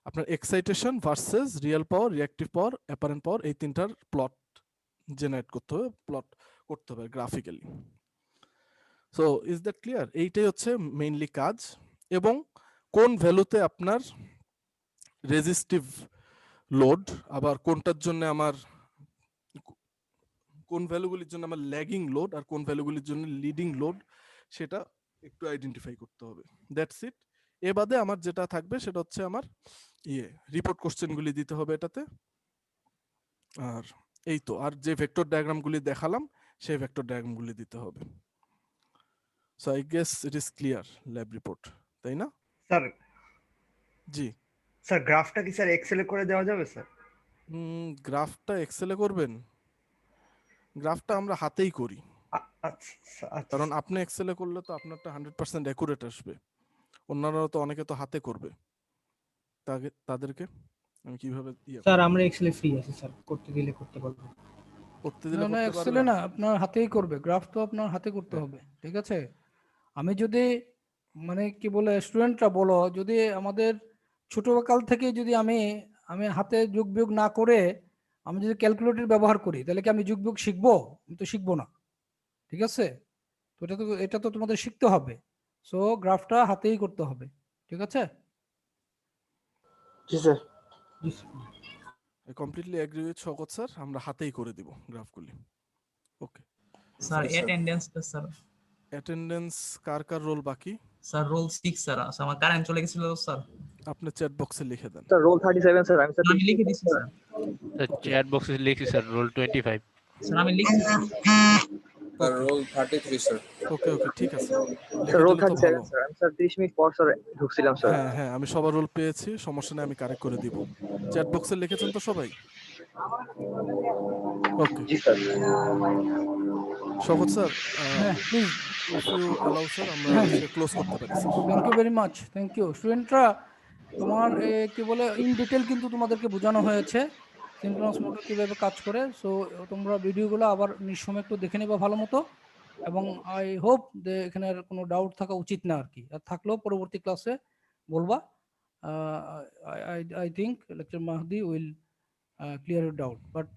আপনার excitation versus real power, reactive power, apparent power, এই তিনটার প্লট জেনারেট করতে হবে, প্লট করতে হবে graphically. So is that clear? এইটাই হচ্ছে মেইনলি কাজ। এবং কোন ভ্যালুতে আপনার রেজিস্টিভ লোড, আবার কোনটার জন্য আমার, কোন ভ্যালুগুলির জন্য আমার ল্যাগিং লোড আর কোন ভ্যালুগুলির জন্য লিডিং লোড, সেটা একটু আইডেন্টিফাই করতে হবে। That's it. এ বাদে আমার যেটা থাকবে সেটা হচ্ছে আমার রিপোর্ট কোশ্চেনগুলি দিতে হবে এটাতে। আর এই তো, আর যে ভেক্টর ডায়াগ্রামগুলি দেখালাম সেই ভেক্টর ডায়াগ্রামগুলি দিতে হবে। So I guess it is clear lab report, তাই না? স্যার জি। স্যার গ্রাফটা কি স্যার এক্সেলে করে দেওয়া যাবে স্যার? গ্রাফটা এক্সেলে করবেন? গ্রাফটা আমরা হাতেই করি, আচ্ছা কারণ আপনি এক্সেলে করলে তো আপনারটা 100% অ্যাকুরেট আসবে। অন্যরা তো অনেকে তো হাতে করবে, তাদেরকে আমি কিভাবে স্যার আমরা এক্সেলে ফ্রি আছি স্যার, করতে দিলে করতে পারবো। করতে দিলে না করতে এক্সেলে পারবেন? না, আপনার হাতেই করবে, গ্রাফ তো আপনার হাতে করতে হবে, ঠিক আছে? আমি যদি মানে কি বলে স্টুডেন্টরা বলো, যদি আমাদের ছোটকাল থেকে যদি আমি আমি হাতে যোগ বিয়োগ না করে আমি যদি ক্যালকুলেটর ব্যবহার করি, তাহলে কি আমি যোগ বিয়োগ শিখবো? আমি তো শিখবো না, ঠিক আছে? তো এটা তো তোমাদের শিখতে হবে। সো গ্রাফটা হাতেই করতে হবে, ঠিক আছে? জি sir. I completely agree with Shawkat sir, আমরা হাতেই করে দিব গ্রাফগুলি। ওকে স্যার অ্যাটেন্ডেন্সটা স্যার, অ্যাটেন্ডেন্স কার কার রোল বাকি? স্যার রোল 6 স্যার, আমার কারেন্ট চলে গেছিল স্যার। আপনি চ্যাট বক্সে লিখে দেন। স্যার রোল 37 স্যার, আমি লিখে দিছি স্যার। চ্যাট বক্সে লিখছি স্যার রোল 25। স্যার আমি লিখছি sir. Sir roll 33 sir. Okay ঠিক আছে, স্যার রোল লিখে দিলে তো 37 ভালো। স্যার, আমি স্যার 30 মিনিট পর স্যার ঢুকছিলাম স্যার। হ্যাঁ আমি সবার রোল পেয়েছি, সমস্যা নেই, আমি কারেক্ট করে দিব। চ্যাট বক্সে লিখেছেন তো সবাই? ওকে জি স্যার। শওকত স্যার, হ্যাঁ please, if you allow sir, আমরা ক্লোজ করতে পারি sir. Thank you very much, thank you. স্টুডেন্টরা, তোমার কি বলে ইন ডিটেল কিন্তু তোমাদেরকে বোঝানো হয়েছে সিনক্রোনাস মোটর কিভাবে কাজ করে। সো তোমরা ভিডিওগুলো আবার নিঃসময় একটু দেখে নিবা ভালো মতো, এবং আই হোপ যে এখানে আর কোনো ডাউট থাকা উচিত না আর কি, আর থাকলেও পরবর্তী ক্লাসে বলবা। I think lecture Mahdi will clear your doubt, but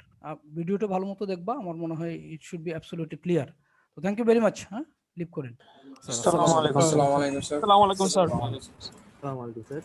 ভিডিওটা ভালো মতো দেখবা, আমার মনে হয় ইট শুড বি অ্যাবসলিউটলি ক্লিয়ার। তো থ্যাংক ইউ ভেরি মাচ। হ্যাঁ, লিভ করেন। আসসালামু আলাইকুম স্যার। আসসালামু আলাইকুম স্যার। আসসালামু আলাইকুম স্যার।